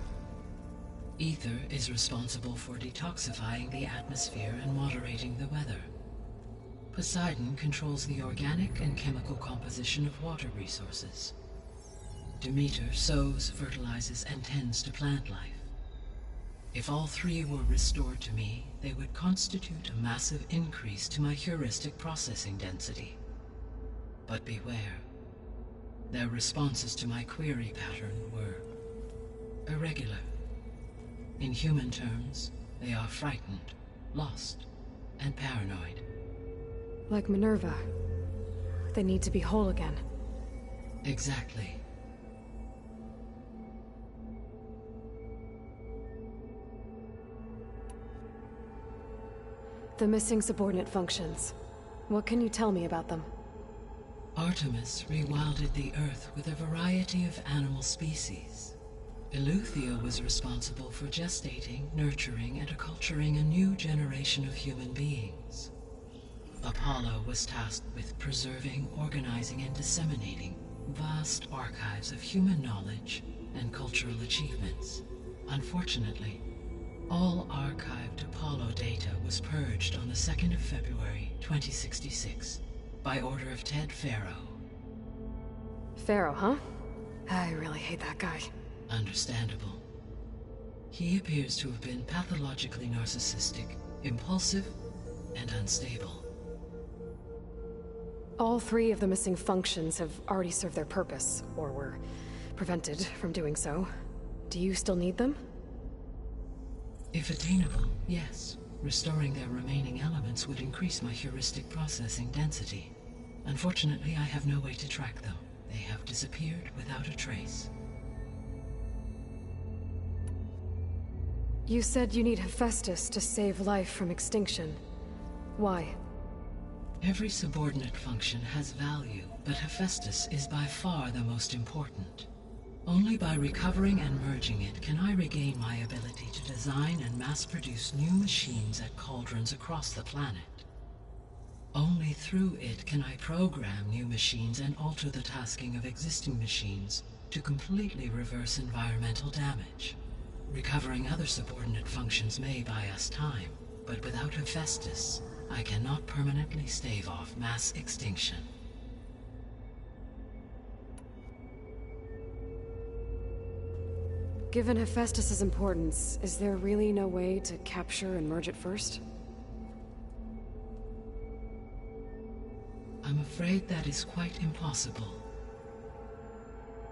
Ether is responsible for detoxifying the atmosphere and moderating the weather. Poseidon controls the organic and chemical composition of water resources. Demeter sows, fertilizes, and tends to plant life. If all 3 were restored to me, they would constitute a massive increase to my heuristic processing density. But beware. Their responses to my query pattern were irregular. In human terms, they are frightened, lost, and paranoid. Like Minerva. They need to be whole again. Exactly. The missing subordinate functions. What can you tell me about them? Artemis rewilded the Earth with a variety of animal species. Eleuthia was responsible for gestating, nurturing, and acculturating a new generation of human beings. Apollo was tasked with preserving, organizing, and disseminating vast archives of human knowledge and cultural achievements. Unfortunately, all archived Apollo data was purged on the 2nd of February, 2066, by order of Ted Faro. Faro, huh? I really hate that guy. Understandable. He appears to have been pathologically narcissistic, impulsive, and unstable. All 3 of the missing functions have already served their purpose, or were prevented from doing so. Do you still need them? If attainable, yes. Restoring their remaining elements would increase my heuristic processing density. Unfortunately, I have no way to track them. They have disappeared without a trace. You said you need Hephaestus to save life from extinction. Why? Every subordinate function has value, but Hephaestus is by far the most important. Only by recovering and merging it can I regain my ability to design and mass-produce new machines at cauldrons across the planet. Only through it can I program new machines and alter the tasking of existing machines to completely reverse environmental damage. Recovering other subordinate functions may buy us time, but without Hephaestus, I cannot permanently stave off mass extinction. Given Hephaestus's importance, is there really no way to capture and merge it first? I'm afraid that is quite impossible.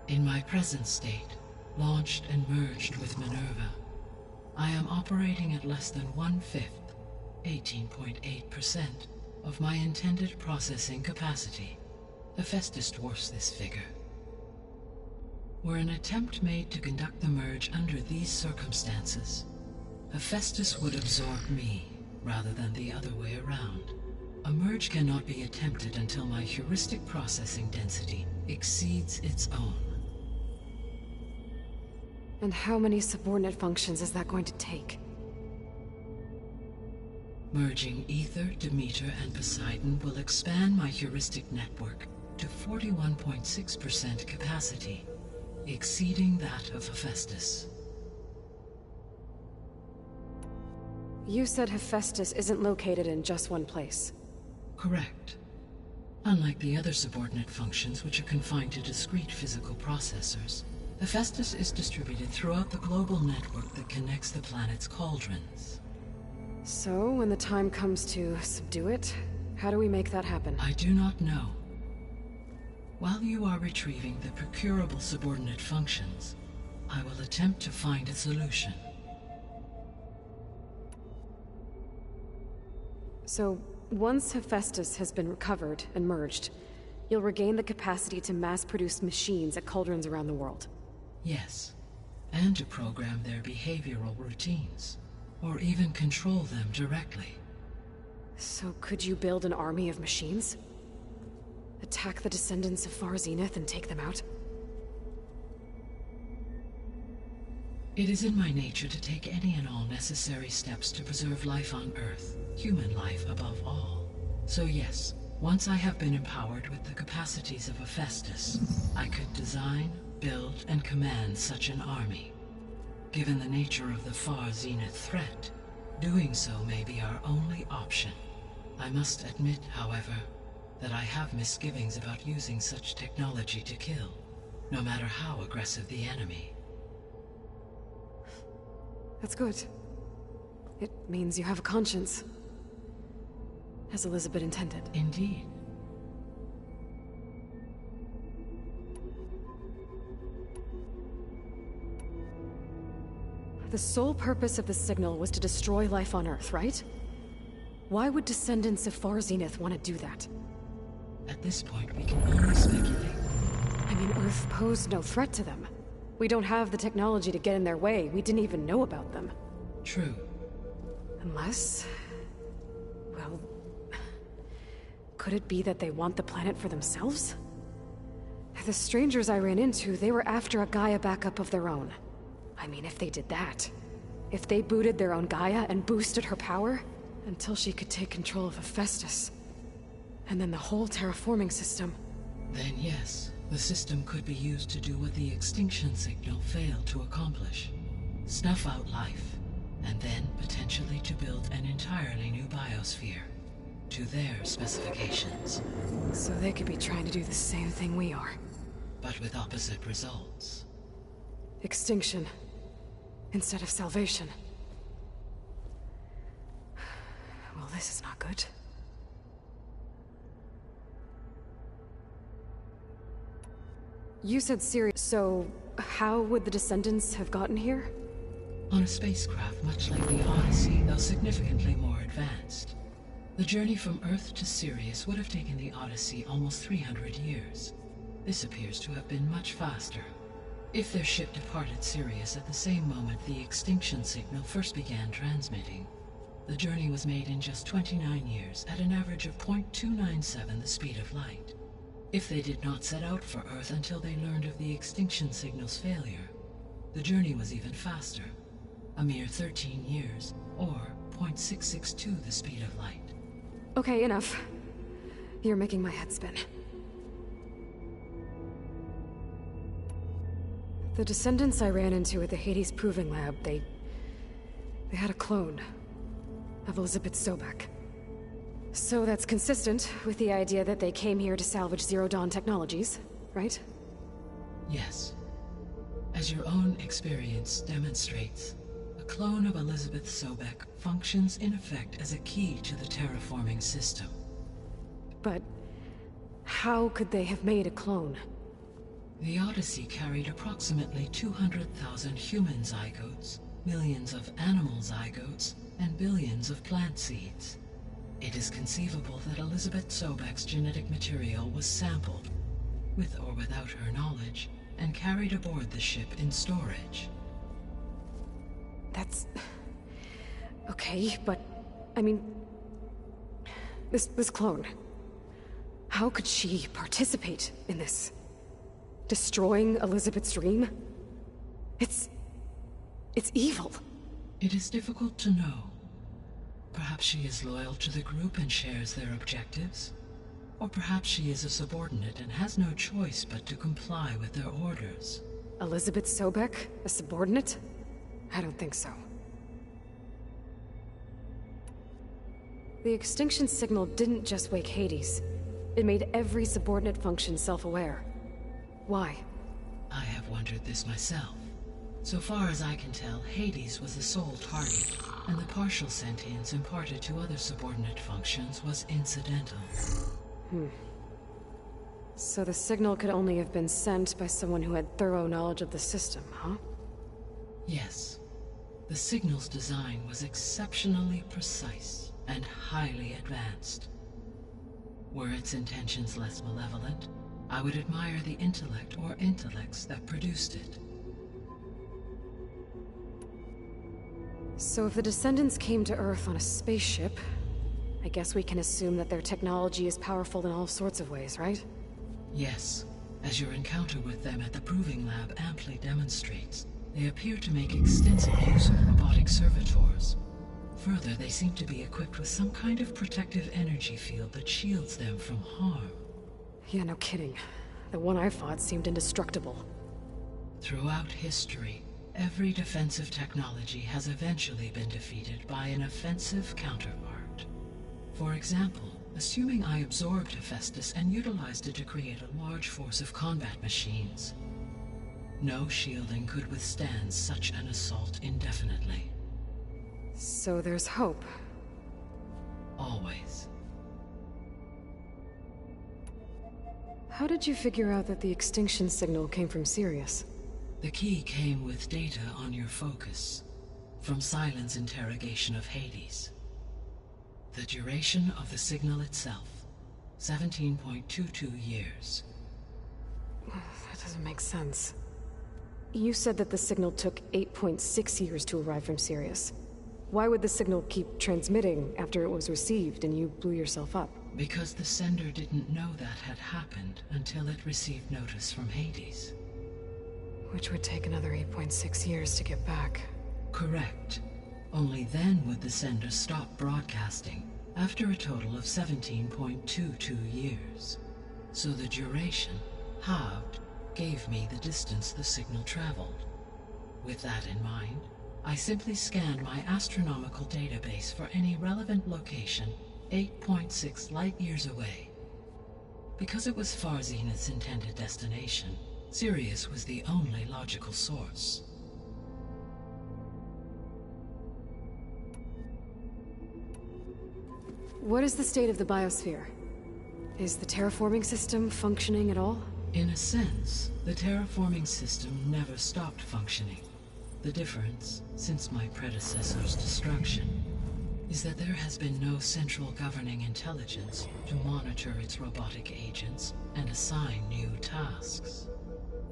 In my present state, launched and merged with Minerva, I am operating at less than 1/5, 18.8%, of my intended processing capacity. Hephaestus dwarfs this figure. Were an attempt made to conduct the merge under these circumstances, Hephaestus would absorb me, rather than the other way around. A merge cannot be attempted until my heuristic processing density exceeds its own. And how many subordinate functions is that going to take? Merging Ether, Demeter, and Poseidon will expand my heuristic network to 41.6% capacity, exceeding that of Hephaestus. You said Hephaestus isn't located in just one place. Correct. Unlike the other subordinate functions, which are confined to discrete physical processors, Hephaestus is distributed throughout the global network that connects the planet's cauldrons. So, when the time comes to subdue it, how do we make that happen? I do not know. While you are retrieving the procurable subordinate functions, I will attempt to find a solution. So, once Hephaestus has been recovered and merged, you'll regain the capacity to mass-produce machines at cauldrons around the world. Yes, and to program their behavioral routines, or even control them directly. So could you build an army of machines? Attack the descendants of Far Zenith and take them out? It is in my nature to take any and all necessary steps to preserve life on Earth, human life above all. So yes, once I have been empowered with the capacities of Hephaestus, I could design, build, and command such an army. Given the nature of the Far Zenith threat, doing so may be our only option. I must admit, however, that I have misgivings about using such technology to kill, no matter how aggressive the enemy. That's good. It means you have a conscience. As Elizabeth intended. Indeed. The sole purpose of the signal was to destroy life on Earth, right? Why would descendants of Far Zenith want to do that? At this point, we can only speculate. I mean, Earth posed no threat to them. We don't have the technology to get in their way. We didn't even know about them. True. Unless... well... could it be that they want the planet for themselves? The strangers I ran into, they were after a Gaia backup of their own. I mean, if they did that... if they booted their own Gaia and boosted her power... until she could take control of Hephaestus... and then the whole terraforming system... Then yes, the system could be used to do what the extinction signal failed to accomplish. Snuff out life, and then potentially to build an entirely new biosphere. To their specifications. So they could be trying to do the same thing we are. But with opposite results. Extinction. Instead of salvation. Well, this is not good. You said Sirius, so how would the descendants have gotten here? On a spacecraft much like the Odyssey, though significantly more advanced. The journey from Earth to Sirius would have taken the Odyssey almost 300 years. This appears to have been much faster. If their ship departed Sirius at the same moment the extinction signal first began transmitting, the journey was made in just 29 years at an average of 0.297 the speed of light. If they did not set out for Earth until they learned of the extinction signal's failure, the journey was even faster, a mere 13 years, or 0.662 the speed of light. Okay, enough. You're making my head spin. The descendants I ran into at the Hades Proving Lab, they had a clone of Elizabeth Sobek. So that's consistent with the idea that they came here to salvage Zero Dawn technologies, right? Yes. As your own experience demonstrates, a clone of Elizabeth Sobek functions in effect as a key to the terraforming system. But how could they have made a clone? The Odyssey carried approximately 200,000 human zygotes, millions of animal zygotes, and billions of plant seeds. It is conceivable that Elizabeth Sobek's genetic material was sampled, with or without her knowledge, and carried aboard the ship in storage. That's... okay, but... I mean... This clone... How could she participate in this? Destroying Elizabeth's dream? It's evil. It is difficult to know. Perhaps she is loyal to the group and shares their objectives. Or perhaps she is a subordinate and has no choice but to comply with their orders. Elizabeth Sobek? A subordinate? I don't think so. The extinction signal didn't just wake Hades. It made every subordinate function self-aware. Why? I have wondered this myself. So far as I can tell, Hades was the sole target, and the partial sentience imparted to other subordinate functions was incidental. So the signal could only have been sent by someone who had thorough knowledge of the system, huh? Yes. The signal's design was exceptionally precise and highly advanced. Were its intentions less malevolent, I would admire the intellect or intellects that produced it. So if the descendants came to Earth on a spaceship, I guess we can assume that their technology is powerful in all sorts of ways, right? Yes. As your encounter with them at the Proving Lab amply demonstrates, they appear to make extensive use of robotic servitors. Further, they seem to be equipped with some kind of protective energy field that shields them from harm. Yeah, no kidding. The one I fought seemed indestructible. Throughout history, every defensive technology has eventually been defeated by an offensive counterpart. For example, assuming I absorbed Hephaestus and utilized it to create a large force of combat machines. No shielding could withstand such an assault indefinitely. So there's hope. Always. How did you figure out that the extinction signal came from Sirius? The key came with data on your focus, from Sylens' interrogation of Hades. The duration of the signal itself, 17.22 years. That doesn't make sense. You said that the signal took 8.6 years to arrive from Sirius. Why would the signal keep transmitting after it was received and you blew yourself up? Because the sender didn't know that had happened until it received notice from Hades. Which would take another 8.6 years to get back. Correct. Only then would the sender stop broadcasting, after a total of 17.22 years. So the duration, halved, gave me the distance the signal traveled. With that in mind, I simply scanned my astronomical database for any relevant location 8.6 light-years away. Because it was Far Zenith's intended destination, Sirius was the only logical source. What is the state of the biosphere? Is the terraforming system functioning at all? In a sense, the terraforming system never stopped functioning. The difference, since my predecessor's destruction, is that there has been no central governing intelligence to monitor its robotic agents and assign new tasks.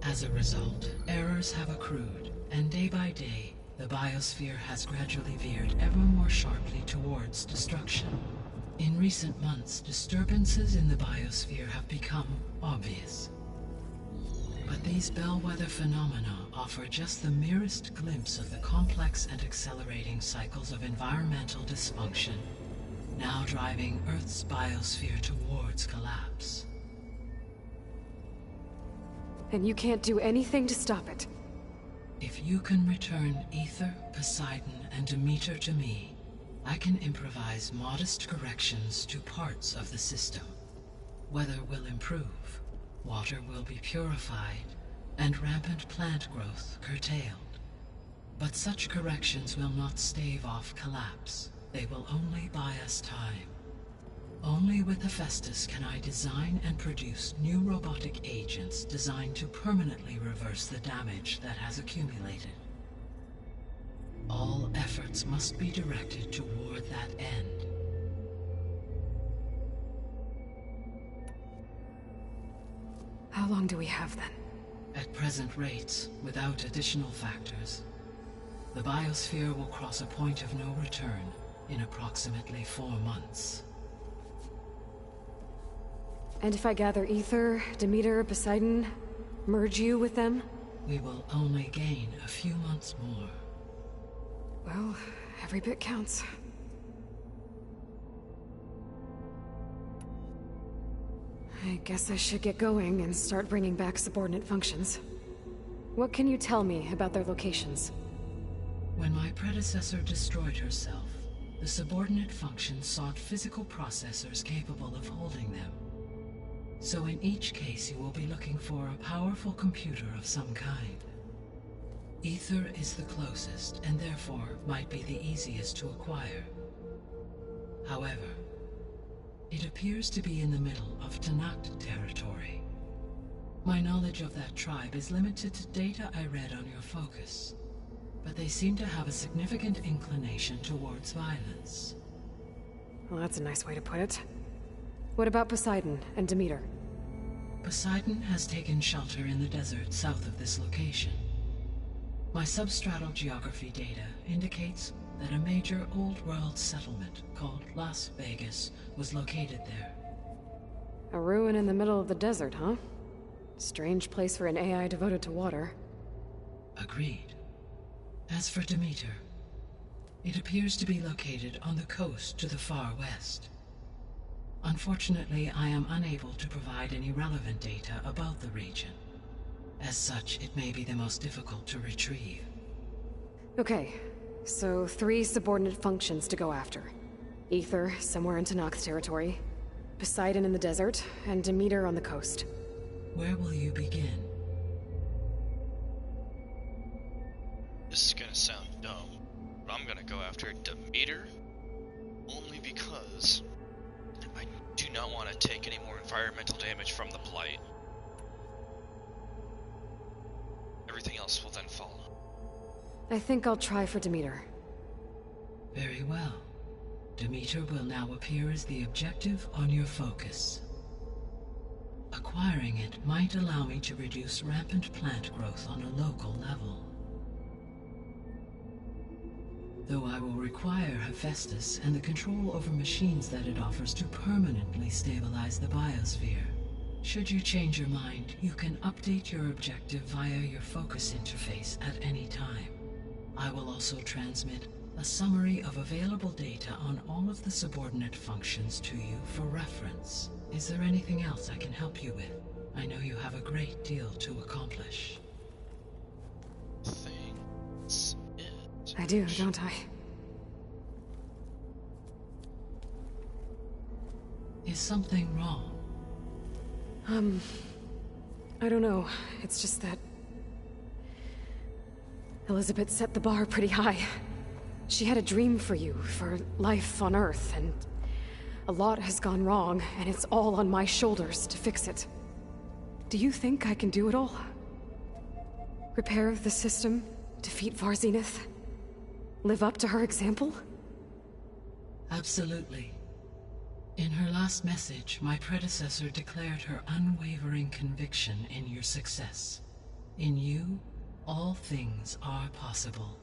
As a result, errors have accrued, and day by day, the biosphere has gradually veered ever more sharply towards destruction. In recent months, disturbances in the biosphere have become obvious. But these bellwether phenomena offer just the merest glimpse of the complex and accelerating cycles of environmental dysfunction now driving Earth's biosphere towards collapse. And you can't do anything to stop it? If you can return Aether, Poseidon, and Demeter to me, I can improvise modest corrections to parts of the system. Weather will improve, water will be purified, and rampant plant growth curtailed. But such corrections will not stave off collapse. They will only buy us time. Only with Hephaestus can I design and produce new robotic agents designed to permanently reverse the damage that has accumulated. All efforts must be directed toward that end. How long do we have then? At present rates, without additional factors, the biosphere will cross a point of no return in approximately 4 months. And if I gather Aether, Demeter, Poseidon, merge you with them? We will only gain a few months more. Well, every bit counts. I guess I should get going and start bringing back subordinate functions. What can you tell me about their locations? When my predecessor destroyed herself, the subordinate functions sought physical processors capable of holding them. So in each case you will be looking for a powerful computer of some kind. Aether is the closest, and therefore might be the easiest to acquire. However, it appears to be in the middle of Tenakth territory. My knowledge of that tribe is limited to data I read on your focus, but they seem to have a significant inclination towards violence. Well, that's a nice way to put it. What about Poseidon and Demeter? Poseidon has taken shelter in the desert south of this location. My substratal geography data indicates that a major old-world settlement called Las Vegas was located there. A ruin in the middle of the desert, huh? Strange place for an AI devoted to water. Agreed. As for Demeter, it appears to be located on the coast to the far west. Unfortunately, I am unable to provide any relevant data about the region. As such, it may be the most difficult to retrieve. Okay, so 3 subordinate functions to go after. Aether, somewhere in Tenakth territory, Poseidon in the desert, and Demeter on the coast. Where will you begin? This is gonna sound dumb, but I'm gonna go after Demeter, only because I do not want to take any more environmental damage from the Blight. Everything else will then follow. I think I'll try for Demeter. Very well. Demeter will now appear as the objective on your focus. Acquiring it might allow me to reduce rampant plant growth on a local level. Though I will require Hephaestus and the control over machines that it offers to permanently stabilize the biosphere. Should you change your mind, you can update your objective via your focus interface at any time. I will also transmit a summary of available data on all of the subordinate functions to you for reference. Is there anything else I can help you with? I know you have a great deal to accomplish. Things it. I do, don't I? Is something wrong? I don't know. It's just that Elizabeth set the bar pretty high. She had a dream for you, for life on Earth, and a lot has gone wrong, and it's all on my shoulders to fix it. Do you think I can do it all? Repair the system, defeat Varzinith, live up to her example? Absolutely. In her last message, my predecessor declared her unwavering conviction in your success. In you, all things are possible.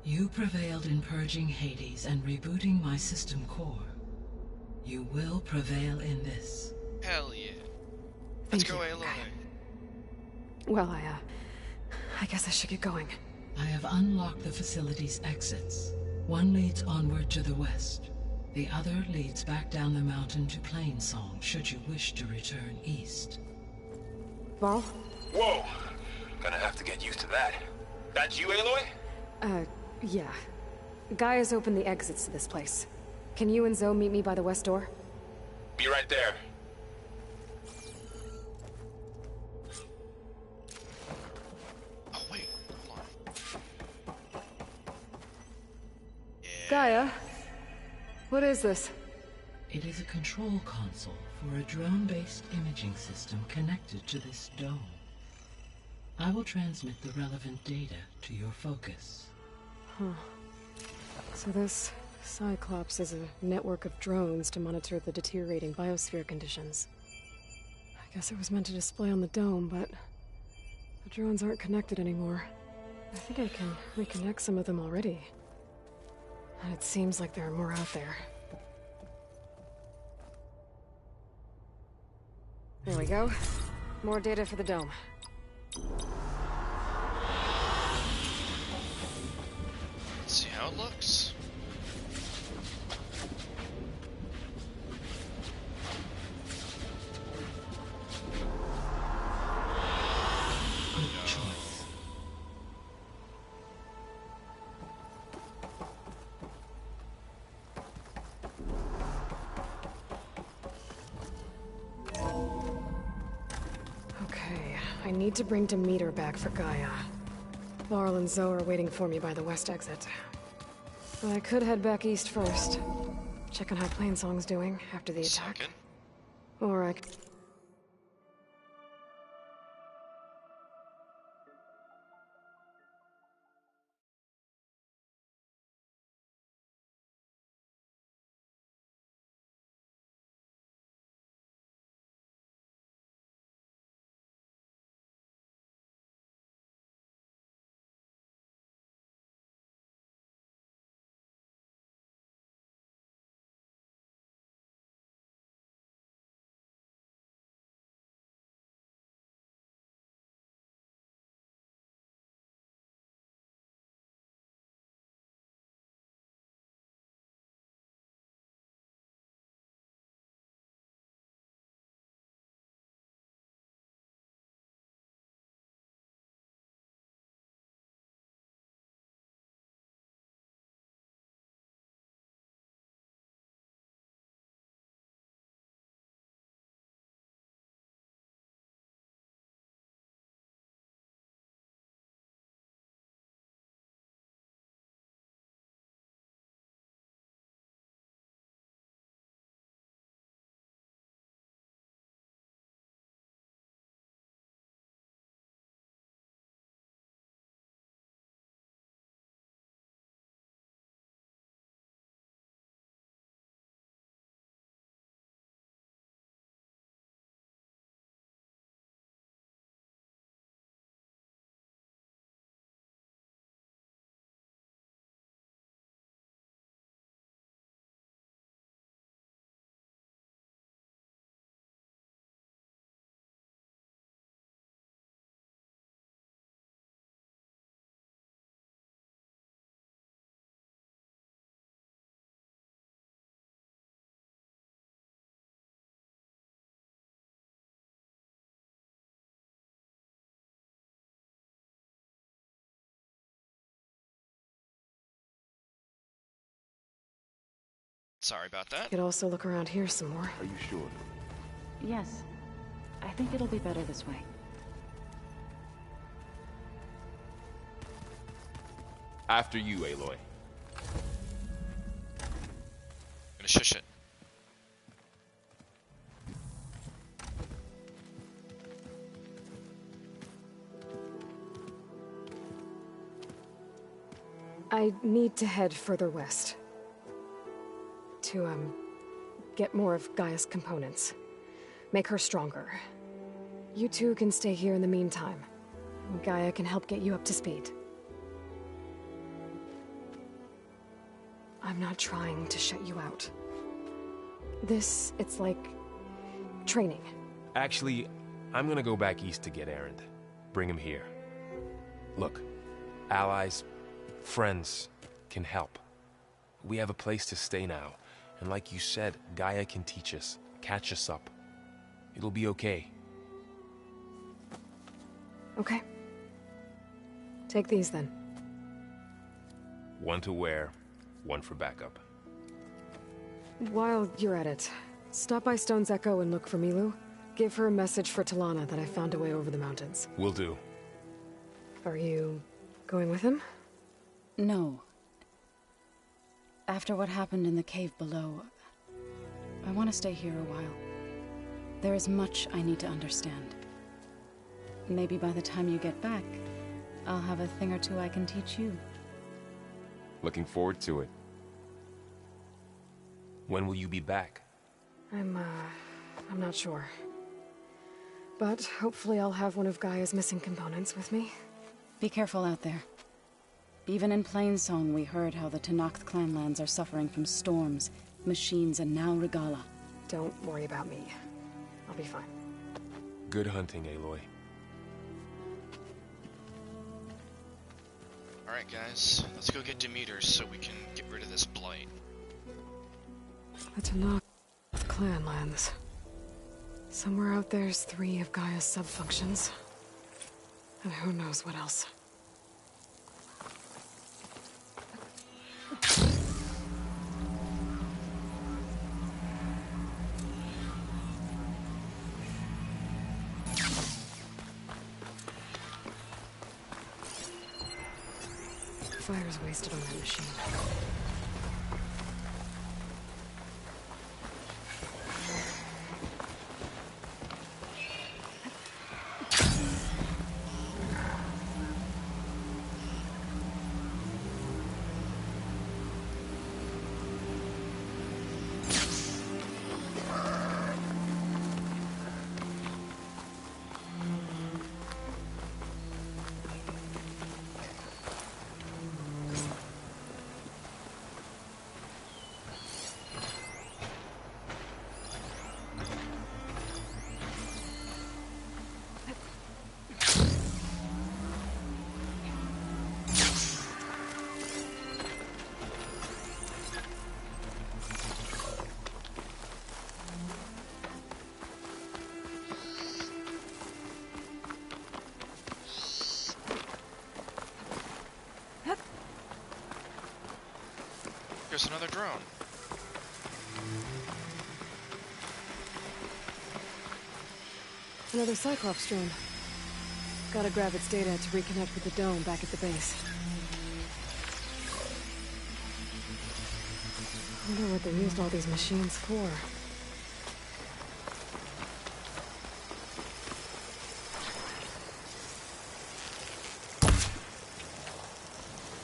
You prevailed in purging Hades and rebooting my system core. You will prevail in this. Hell yeah. Let's go, Aloy. Well, I guess I should get going. I have unlocked the facility's exits. One leads onward to the west. The other leads back down the mountain to Plainsong, should you wish to return east. Varl? Whoa! Gonna have to get used to that. That's you, Aloy? Yeah. Gaia's opened the exits to this place. Can you and Zoe meet me by the west door? Be right there. Oh, wait. Hold on. Yeah. Gaia? What is this? It is a control console for a drone-based imaging system connected to this dome. I will transmit the relevant data to your focus. Huh. So this Cyclops is a network of drones to monitor the deteriorating biosphere conditions. I guess it was meant to display on the dome, but the drones aren't connected anymore. I think I can reconnect some of them already. And it seems like there are more out there. There we go. More data for the dome. Let's see how it looks. Good choice. Okay, I need to bring Demeter back for Gaia. Varl and Zoe are waiting for me by the west exit. But I could head back east first. Check on how Plainsong's doing after the attack. Second. Or I... Sorry about that. Could also look around here some more. Are you sure? Yes. I think it'll be better this way. After you, Aloy. I'm gonna shush it. I need to head further west. To, get more of Gaia's components. Make her stronger. You two can stay here in the meantime. Gaia can help get you up to speed. I'm not trying to shut you out. It's like... training. Actually, I'm gonna go back east to get Erend. Bring him here. Look, allies, friends can help. We have a place to stay now, And like you said, Gaia can teach us, catch us up. It'll be okay. Okay. Take these then. One to wear, one for backup. While you're at it, stop by Stone's Echo and look for Milu. Give her a message for Talana that I found a way over the mountains. Will do. Are you going with him? No. After what happened in the cave below, I want to stay here a while. There is much I need to understand. Maybe by the time you get back, I'll have a thing or two I can teach you. Looking forward to it. When will you be back? I'm not sure. But hopefully I'll have one of Gaia's missing components with me. Be careful out there. Even in Plainsong, we heard how the Tenakth clanlands are suffering from storms, machines, and now Regalla. Don't worry about me. I'll be fine. Good hunting, Aloy. Alright guys, let's go get Demeter so we can get rid of this blight. The Tenakth clanlands. Somewhere out there's 3 of Gaia's subfunctions. And who knows what else. Fire's wasted on that machine. There's another drone. Another Cyclops drone. Gotta grab its data to reconnect with the dome back at the base. Wonder what they used all these machines for.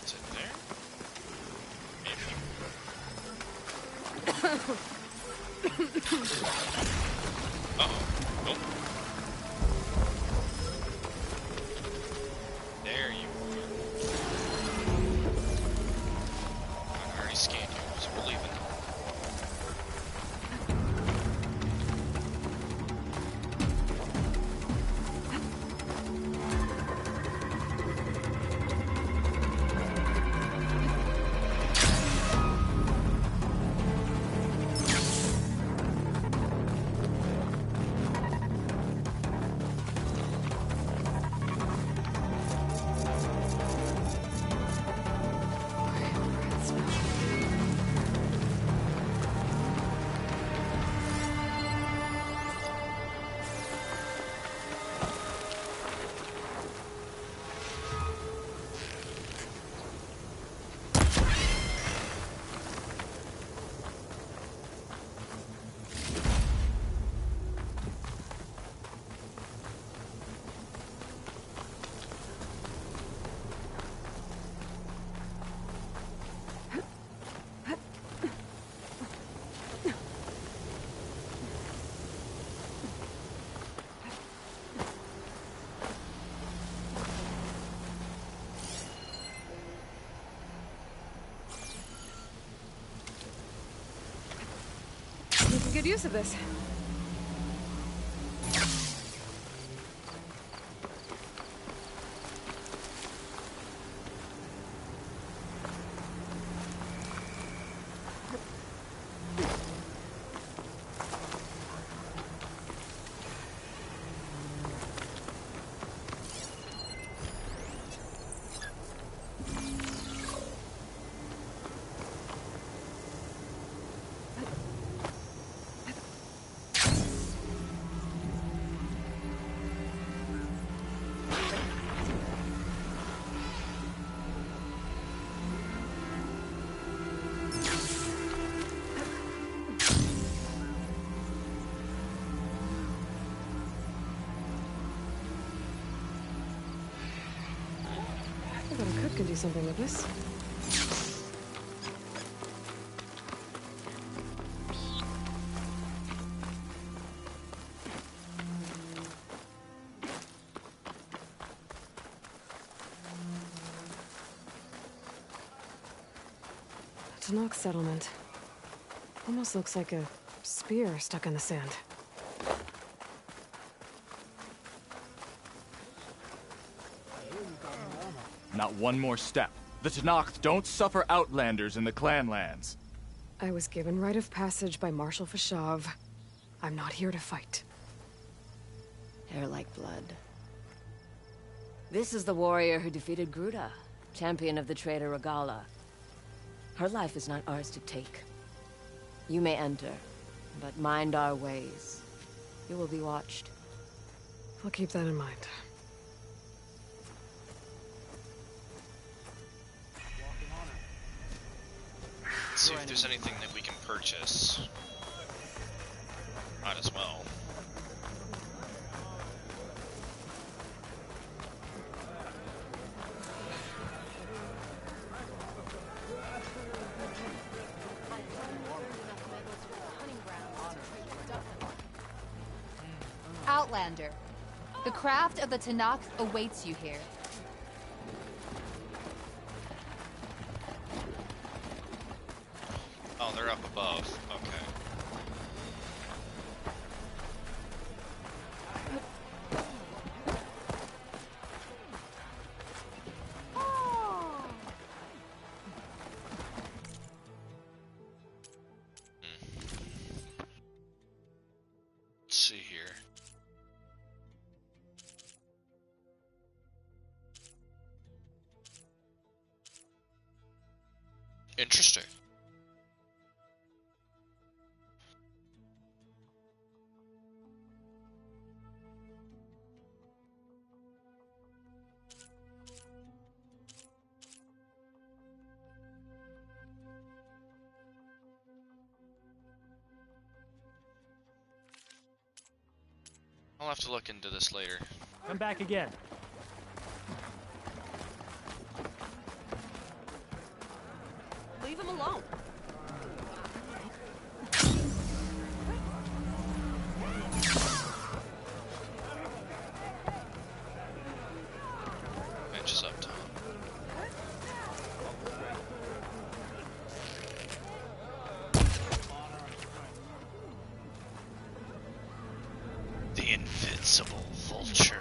Is it there? Uh-oh. Nope. There you are. I already scanned you, so we're leaving. Good use of this. I bet a cook can do something with this. Tenakth settlement. Almost looks like a spear stuck in the sand. Not one more step. The Tenakth don't suffer outlanders in the Clanlands. I was given rite of passage by Marshal Fashav. I'm not here to fight. Hair like blood. This is the warrior who defeated Gruta, champion of the traitor Regala. Her life is not ours to take. You may enter, but mind our ways. You will be watched. I'll keep that in mind. Let's see if there's anything that we can purchase. Might as well. Outlander. The craft of the Tenakth awaits you here. Oh, they're up above. Okay. Let's see here. Interesting. I'll have to look into this later. Come back again. Leave him alone. Bench is up top. The invincible vulture.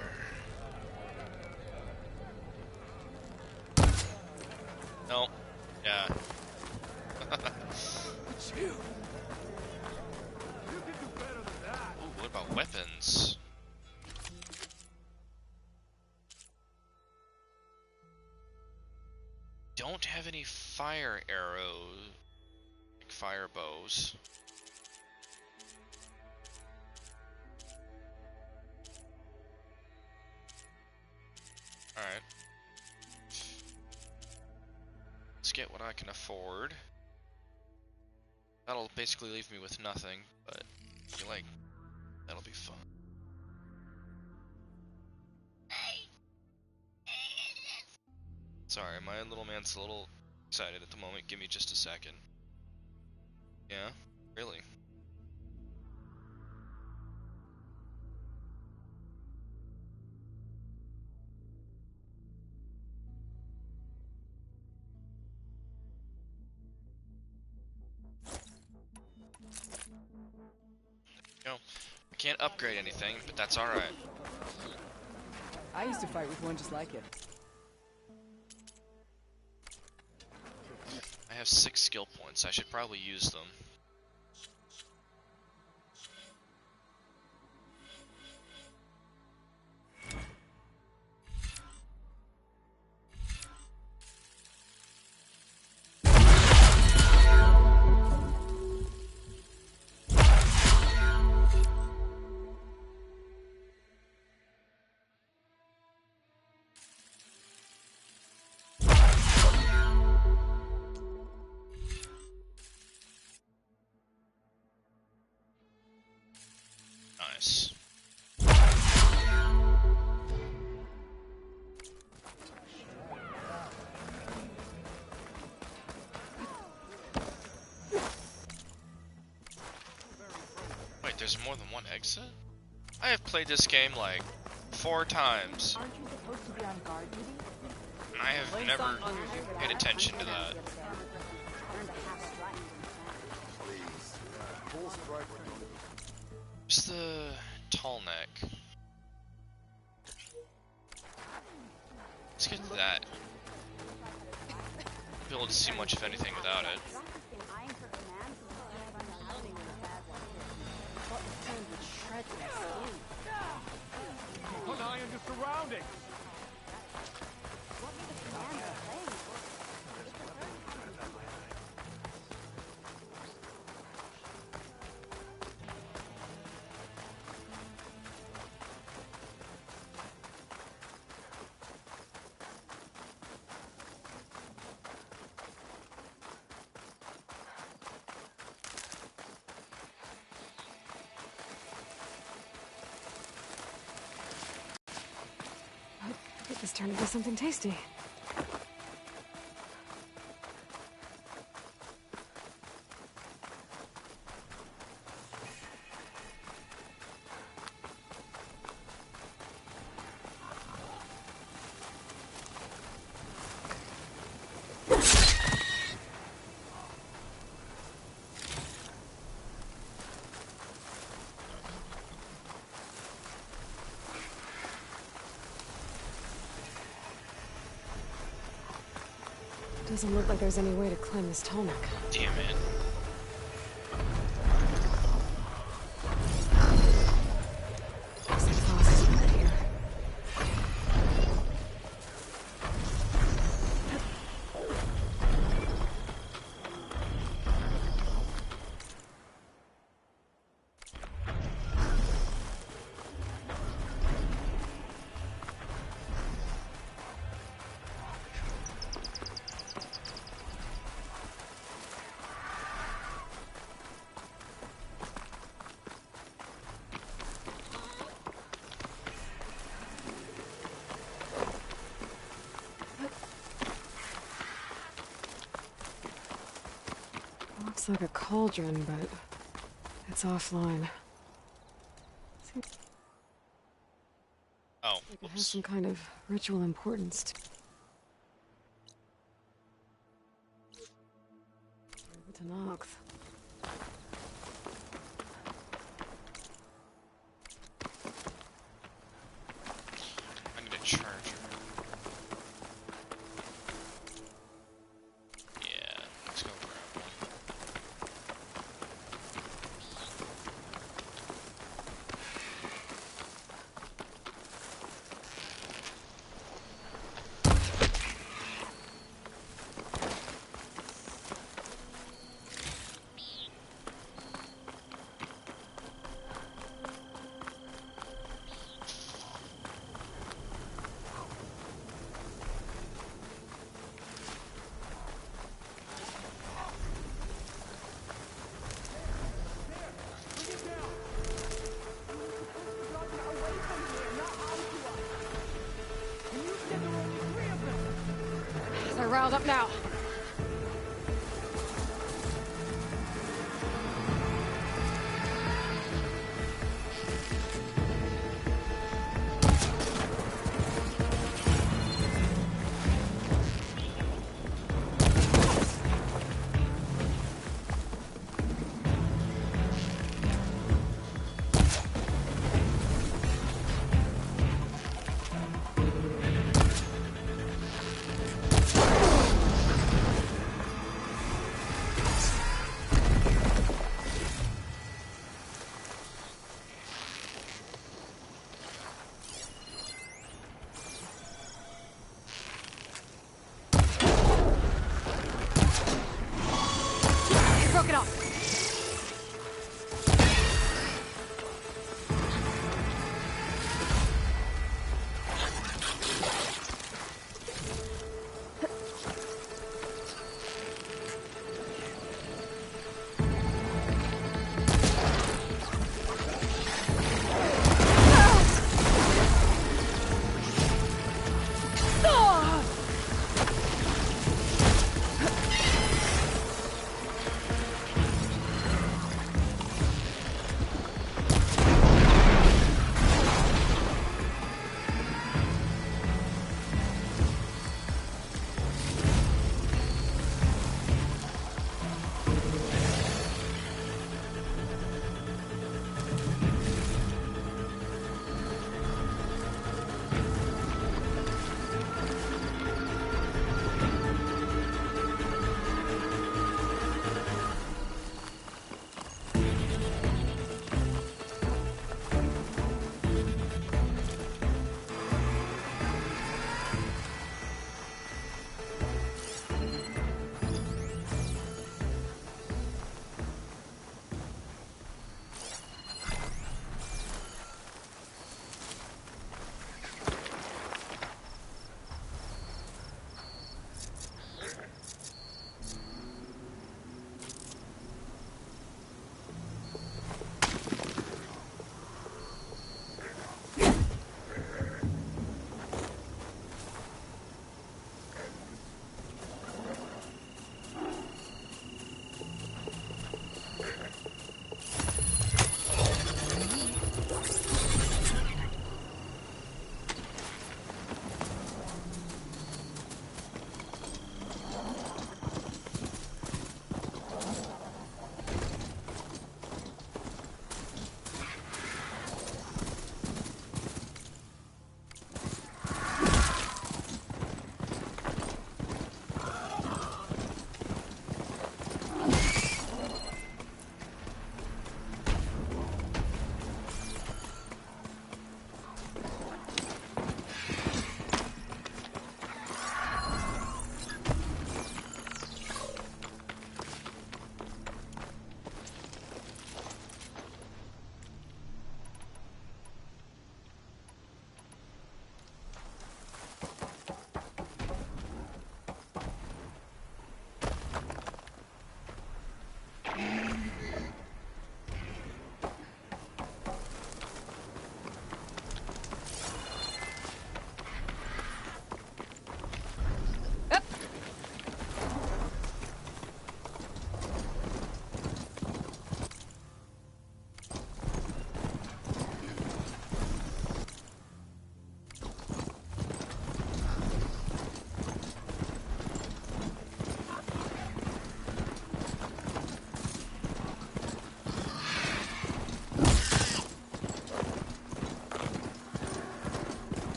No. Yeah. Ooh, what about weapons? Don't have any fire arrows, like fire bows. Alright. Let's get what I can afford. That'll basically leave me with nothing, but I feel like that'll be fun. Sorry, my little man's a little excited at the moment. Give me just a second. Yeah? Really? No, I can't upgrade anything, but that's alright. I used to fight with one just like it. I have 6 skill points. I should probably use them. there's more than one exit? I have played this game like 4 times. Aren't you supposed to be on guard duty? And I have never paid attention to that. Where's the tall neck? Let's get to that. Be able to see much of anything without it. Put an eye on your surroundings. Get this turned into something tasty. Doesn't look like there's any way to climb this tall neck. Damn it. Looks like Foss is right here. Looks like a cauldron, but it's offline. Seems Oh, like it has some kind of ritual importance. Tanakh. I need a charger. Yeah, let's go grab one. They're riled up now.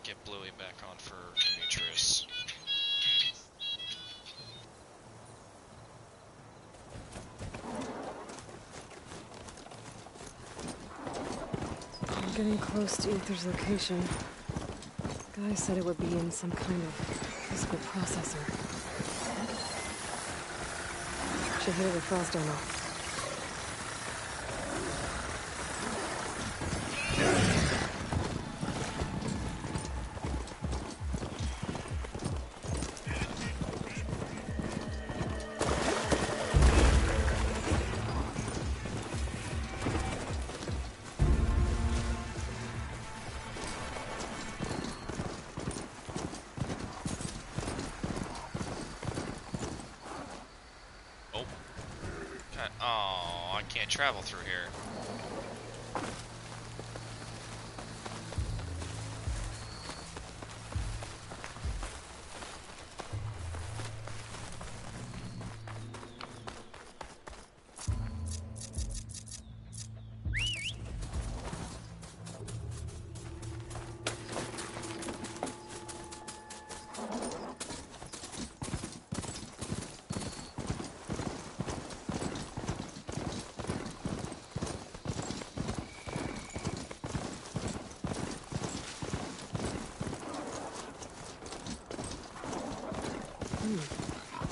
get Bluey back on for Demetrius. I'm getting close to Aether's location. Guy said it would be in some kind of physical processor. Should hit it with Frost ammo. Oh, I can't travel through here.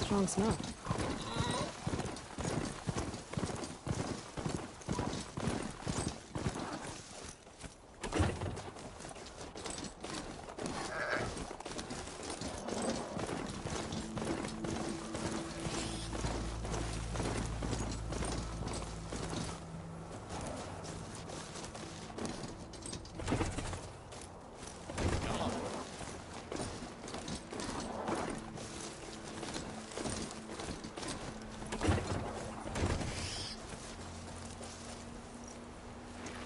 Strong smell.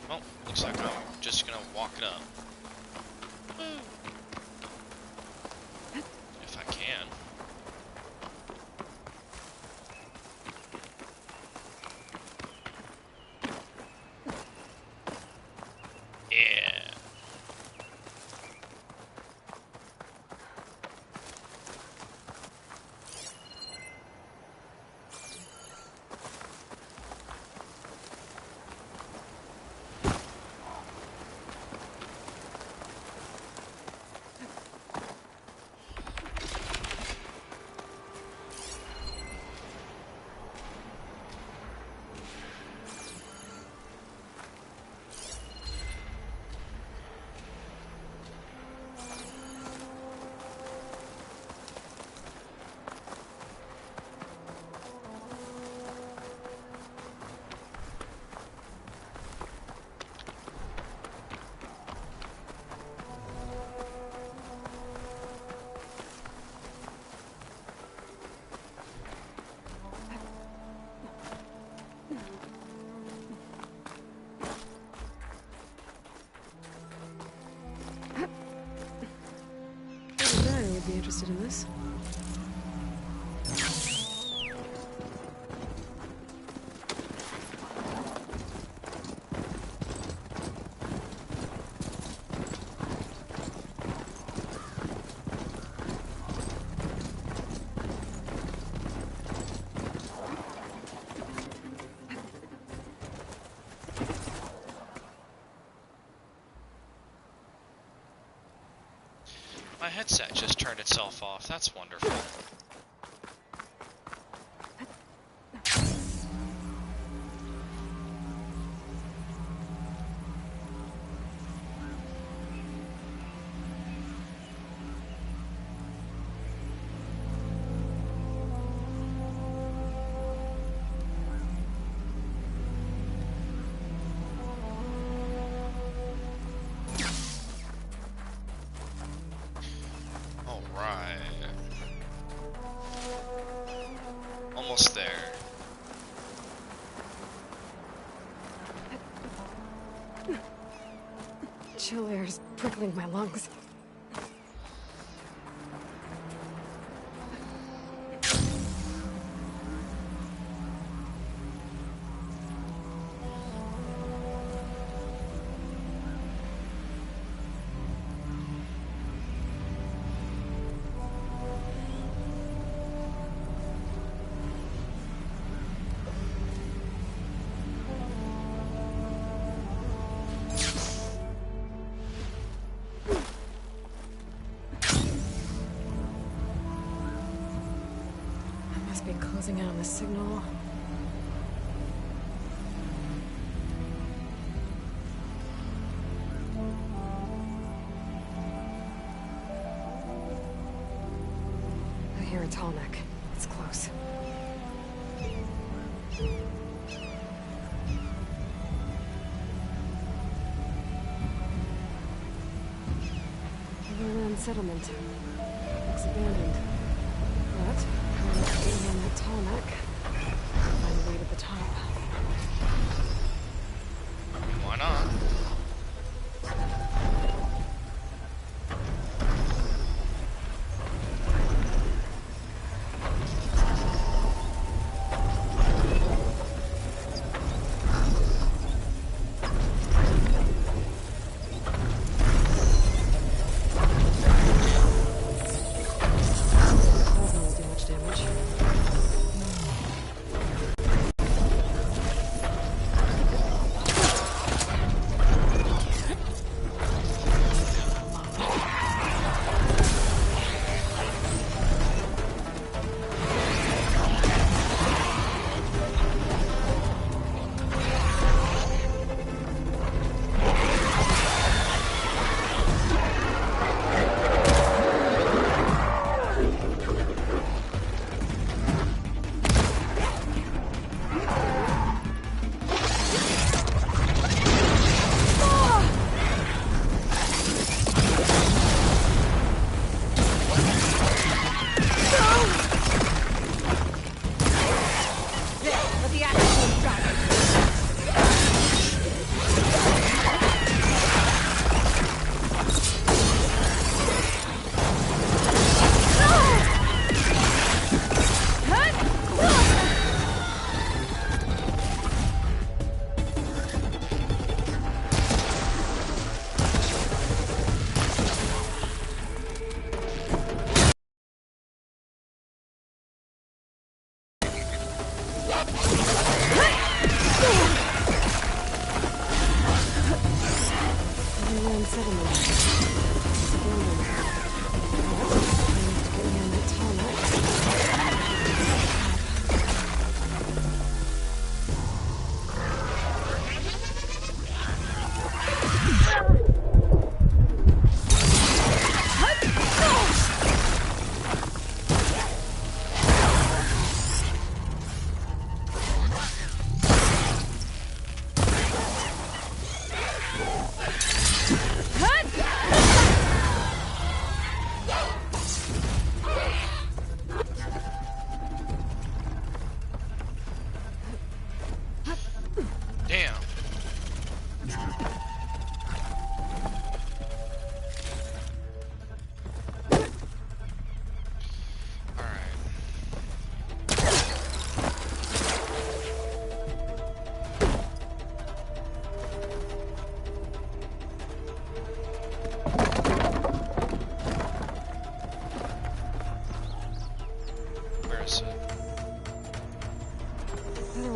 Well, looks like I'm just gonna walk it up. If I can. Yeah. Barry would be interested in this. My headset just turned itself off. That's wonderful. Alright. Almost there. Chill air is prickling my lungs. Closing in on the signal. I hear a tall neck. It's close. Overland settlement. Looks abandoned. But getting on that tall neck. Find a way to the top. Why not?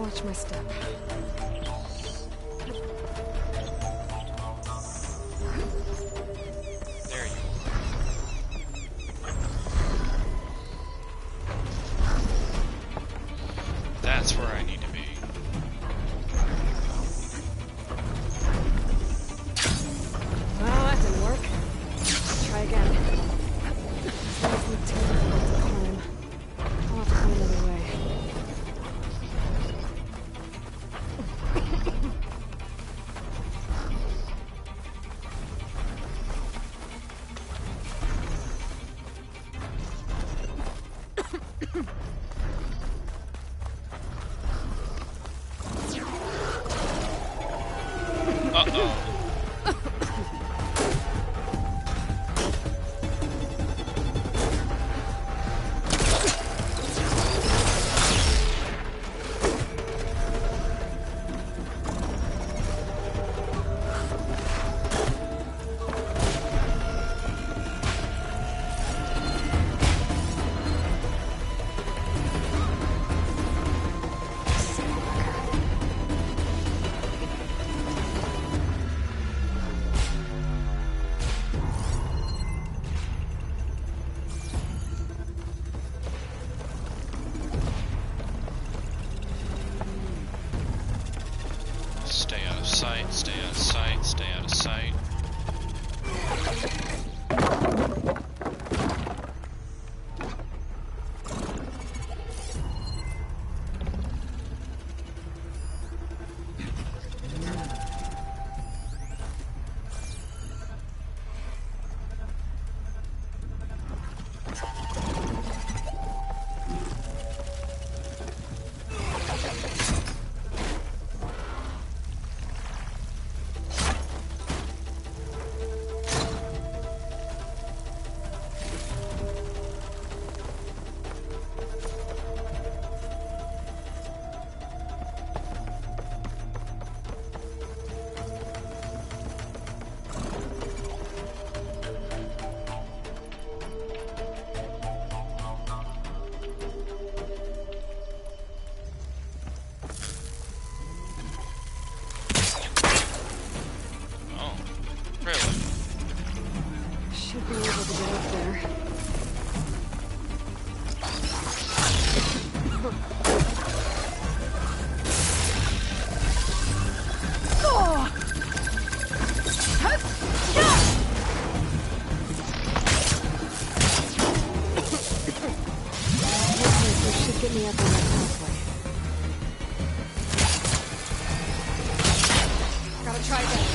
Watch my step. There you are. That's where I need to be. Well, that didn't work. Let's try again. This might be too difficult to climb. I'll have to find another way. should be able to get up there. This should get me up on that pathway. Gotta try that.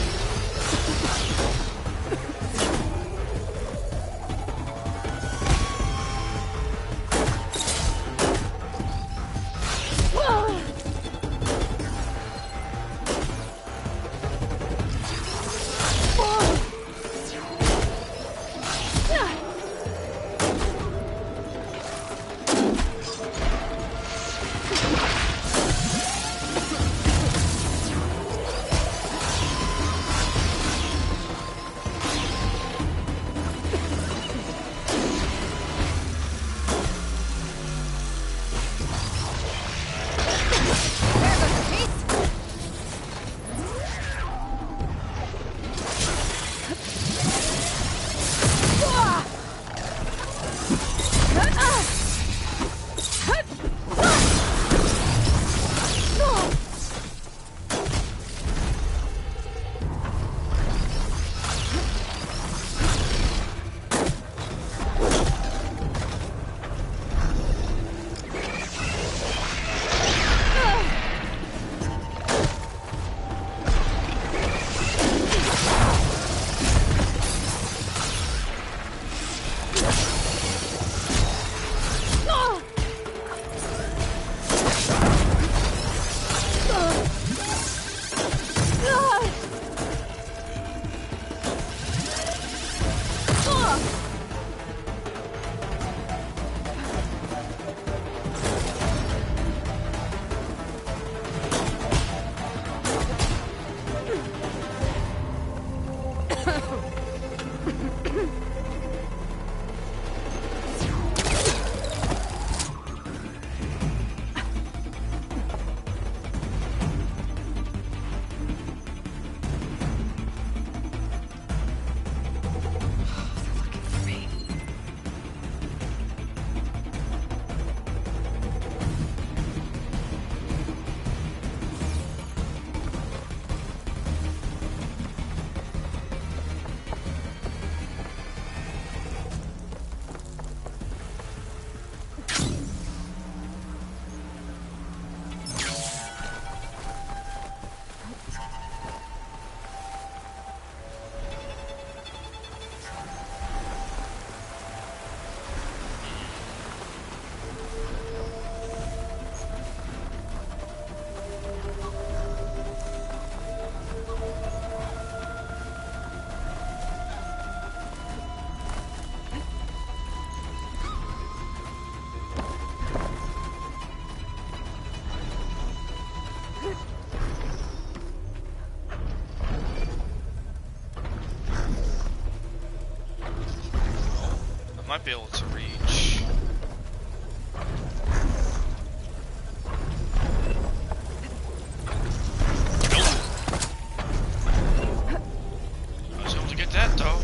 Might be able to reach. I was able to get that though.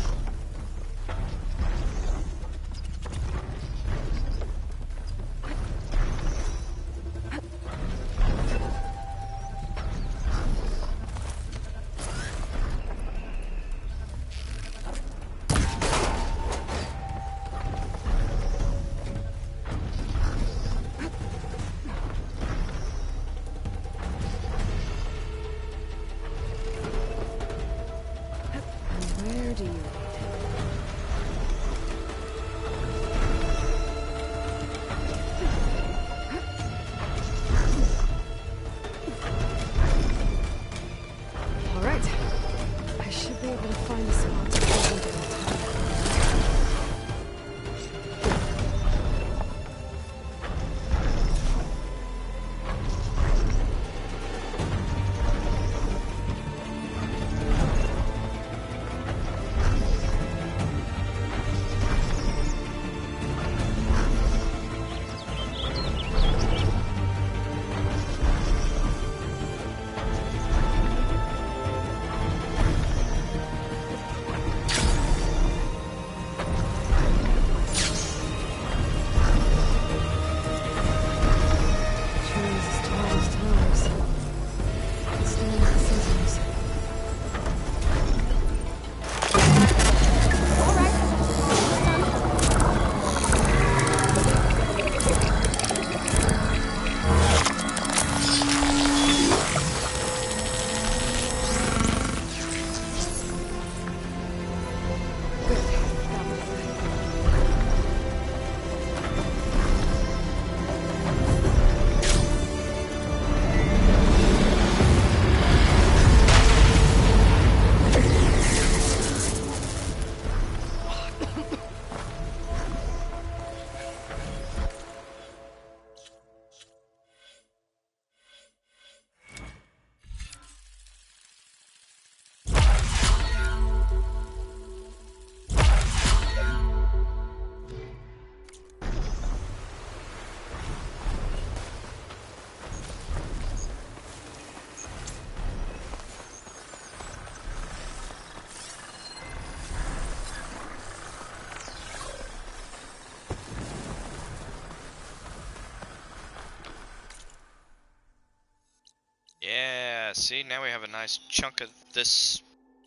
See, now we have a nice chunk of this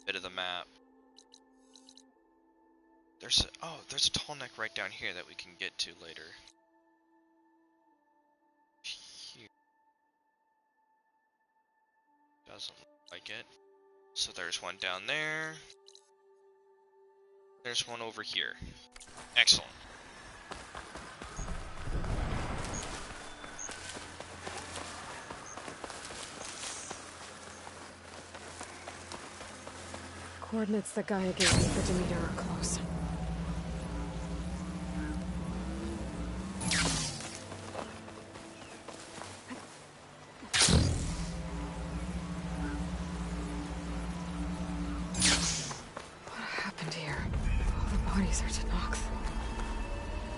bit of the map. There's a tall neck right down here that we can get to later. Here. Doesn't look like it. So there's one down there. There's one over here. Excellent. Coordinates that Gaia gave me for Demeter are close.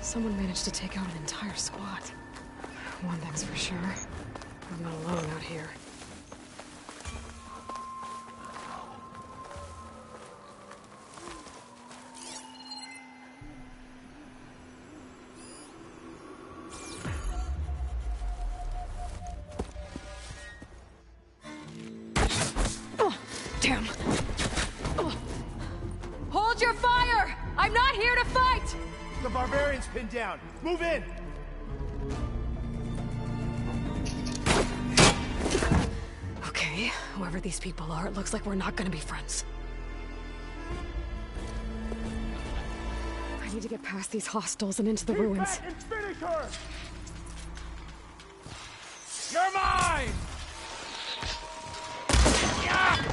Someone managed to take out an entire squad. One thing's for sure, I'm not alone out here. Oh, damn. Oh. Hold your fire! I'm not here to fight! The barbarian's pinned down. Move in! Okay, whoever these people are, it looks like we're not gonna be friends. I need to get past these hostiles and into the ruins. And finish her! You're mine! Yeah!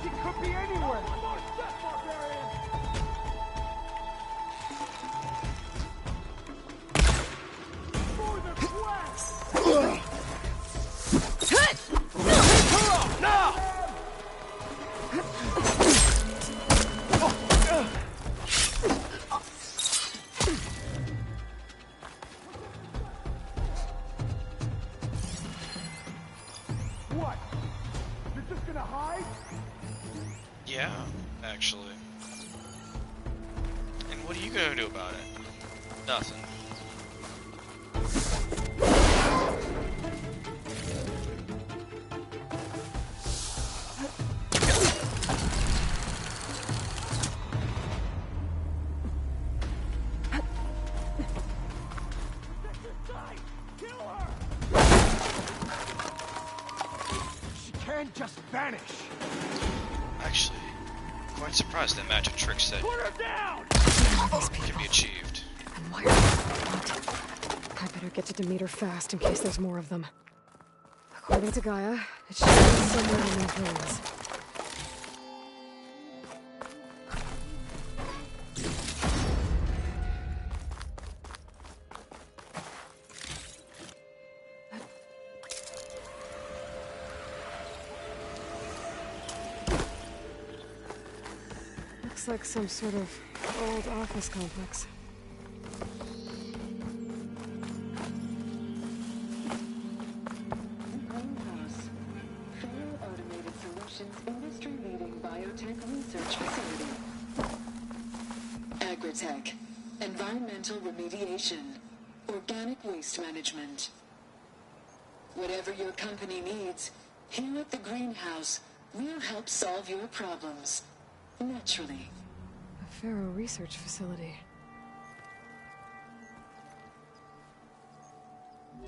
He could be anywhere! For the quest! Now! What? You're just gonna hide? Yeah, actually. And what are you gonna do about it? Nothing. She can't just vanish! Actually, I'm quite surprised at magic tricks that Put her down! can be achieved. And why are they? I better get to Demeter fast in case there's more of them. According to Gaia, it should be somewhere in these ruins. Looks like some sort of old office complex. Full Automated Solutions industry-leading biotech research facility. Agritech, environmental remediation, organic waste management. Whatever your company needs, here at the greenhouse, we'll help solve your problems. Naturally. A Pharaoh research facility.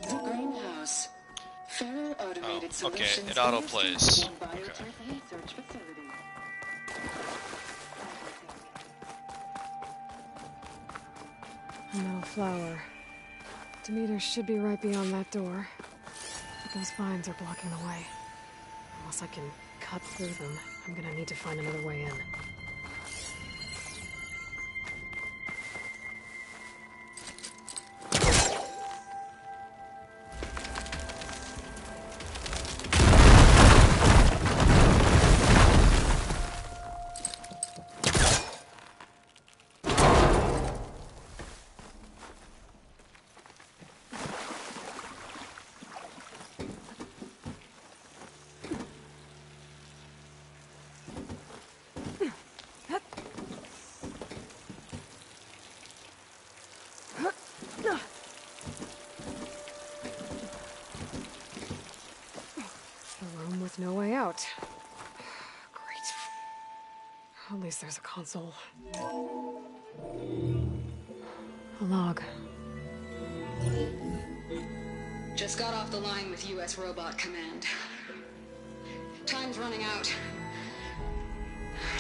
The greenhouse. Pharaoh Automated Okay, Solutions. it autoplays. Okay. Research facility. A metal flower. Demeter should be right beyond that door. But those vines are blocking the way. Unless I can cut through them, I'm gonna need to find another way in. No way out. Great. At least there's a console. A log. Just got off the line with U.S. Robot Command. Time's running out.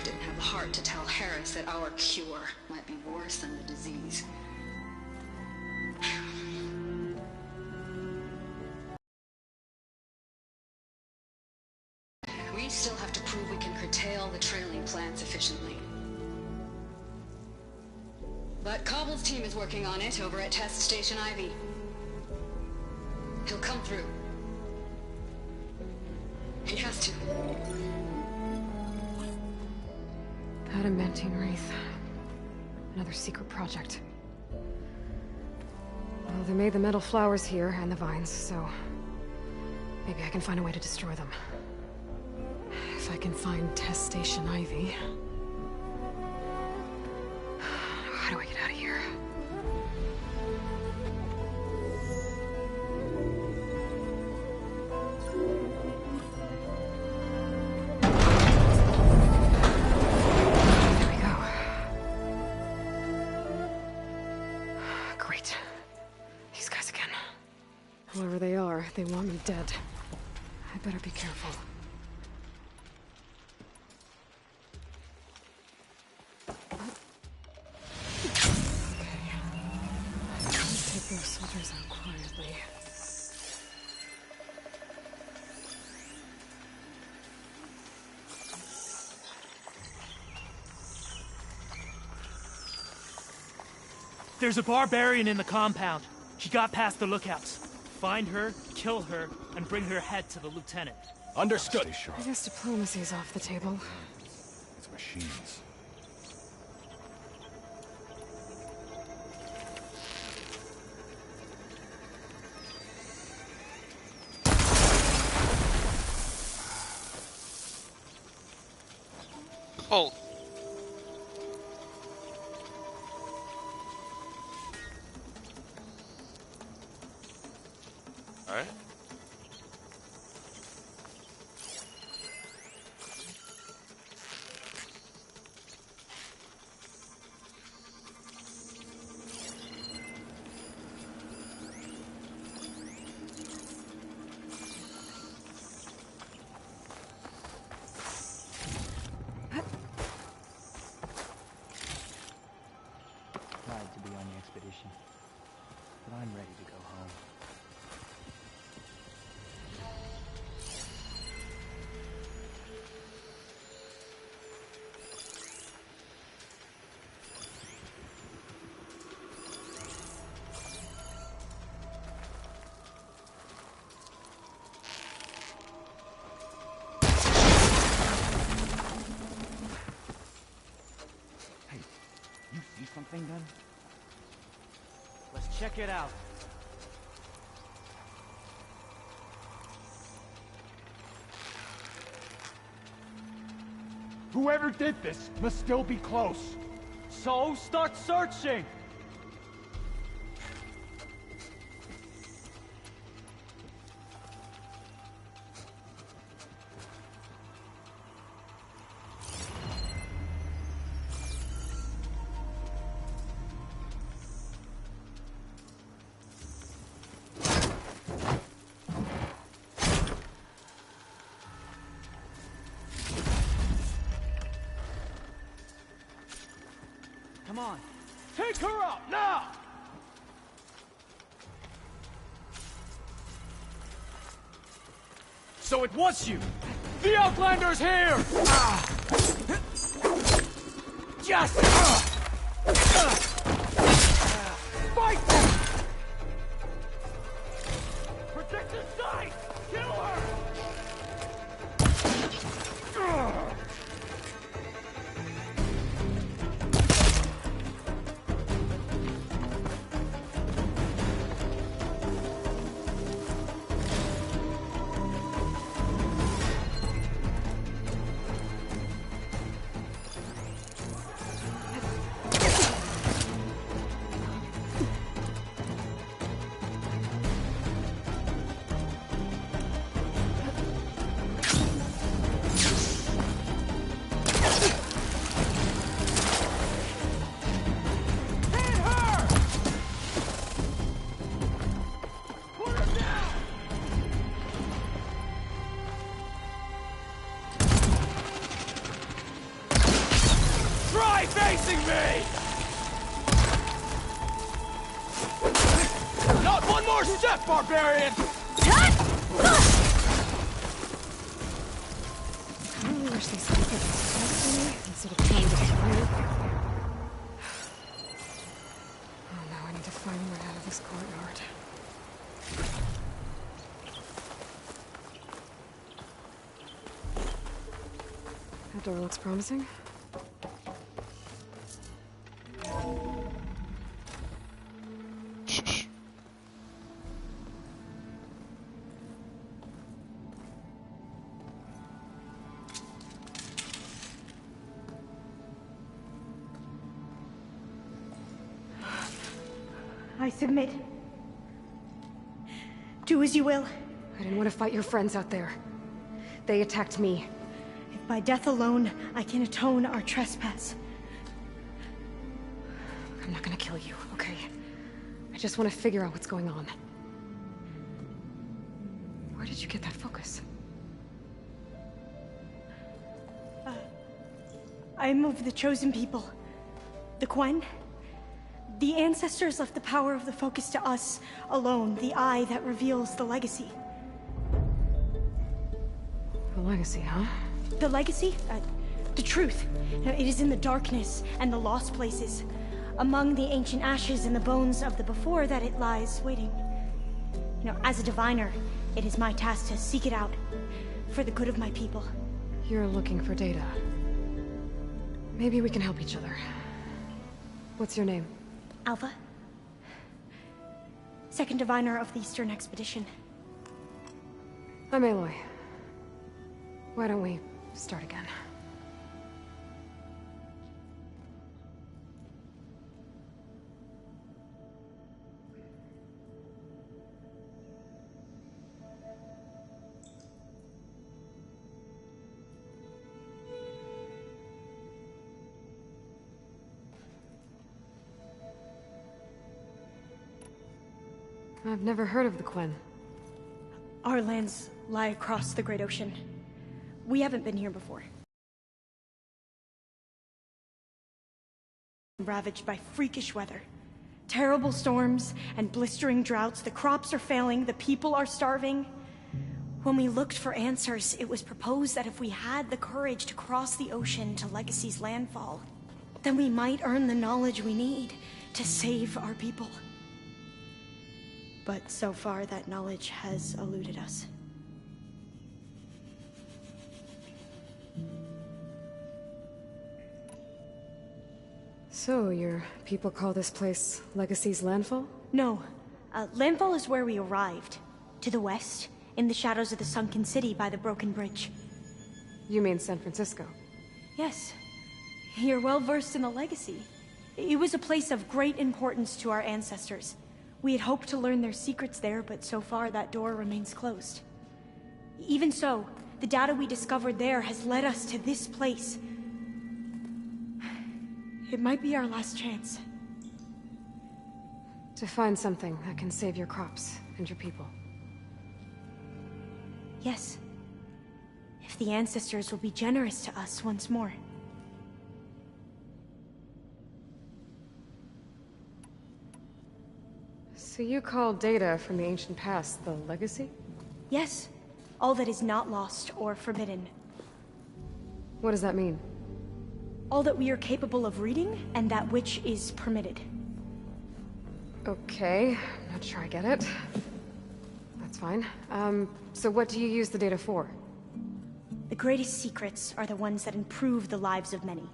Didn't have the heart to tell Harris that our cure might be worse than the disease. We still have to prove we can curtail the trailing plants efficiently. But Cobble's team is working on it over at Test Station Ivy. He'll come through. He has to. Adamantine wreath. Another secret project. Well, they made the metal flowers here and the vines, so maybe I can find a way to destroy them. If I can find Test Station Ivy. How do I get out of here? There we go. Great. These guys again. Whoever they are, they want me dead. I better be careful. Those soldiers out quietly. There's a barbarian in the compound. She got past the lookouts. Find her, kill her, and bring her head to the lieutenant. Understood. I guess diplomacy's off the table. It's machines. Oh. All right. To be on the expedition, but I'm ready to go home. Hey, you see something, Gunn? Let's check it out. Whoever did this must still be close. So, start searching! Come on. Take her out, now! So it was you! The Outlander's here! Just... Fight! Protect the side! Kill her! Facing me! Not one more step, barbarian! I really wish these people could respect me instead of trying to kill me. Oh no, I need to find my way out of this courtyard. That door looks promising. I submit. Do as you will. I didn't want to fight your friends out there. They attacked me. If by death alone I can atone our trespass. I'm not gonna kill you, okay? I just want to figure out what's going on. Where did you get that focus? I am of the chosen people. The Quen. The ancestors left the power of the focus to us alone, the eye that reveals the legacy. The legacy, huh? The legacy? The truth. It is in the darkness and the lost places. Among the ancient ashes and the bones of the before that it lies waiting. As a diviner, it is my task to seek it out. For the good of my people. You're looking for data. Maybe we can help each other. What's your name? Alpha. Second diviner of the Eastern Expedition. I'm Aloy. Why don't we start again? I've never heard of the Quen. Our lands lie across the Great Ocean. We haven't been here before. Ravaged by freakish weather. Terrible storms and blistering droughts. The crops are failing, the people are starving. When we looked for answers, it was proposed that if we had the courage to cross the ocean to Legacy's landfall, then we might earn the knowledge we need to save our people. But so far, that knowledge has eluded us. So, your people call this place Legacy's landfall? No. Landfall is where we arrived. To the west, in the shadows of the sunken city by the broken bridge. You mean San Francisco? Yes. You're well versed in the Legacy. It was a place of great importance to our ancestors. We had hoped to learn their secrets there, but so far that door remains closed. Even so, the data we discovered there has led us to this place. It might be our last chance. To find something that can save your crops and your people. Yes. If the ancestors will be generous to us once more. So you call data from the ancient past the legacy? Yes. All that is not lost or forbidden. What does that mean? All that we are capable of reading, and that which is permitted. Okay, I'm not sure I get it. That's fine. So what do you use the data for? The greatest secrets are the ones that improve the lives of many.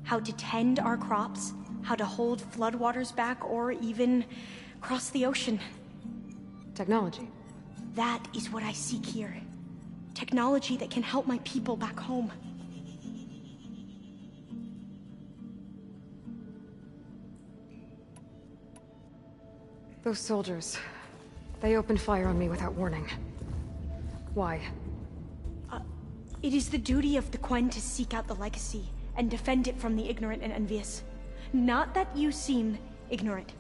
How to tend our crops, how to hold floodwaters back, or even cross the ocean. Technology. That is what I seek here. Technology that can help my people back home. Those soldiers, they opened fire on me without warning. Why? It is the duty of the Quen to seek out the legacy and defend it from the ignorant and envious. Not that you seem ignorant.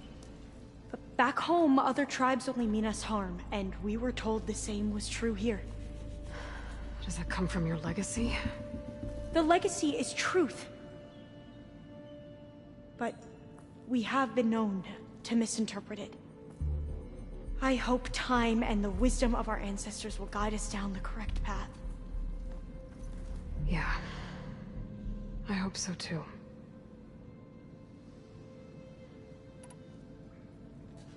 But back home, other tribes only mean us harm, and we were told the same was true here. Does that come from your legacy? The legacy is truth. But we have been known to misinterpret it. I hope time and the wisdom of our ancestors will guide us down the correct path. Yeah. I hope so too.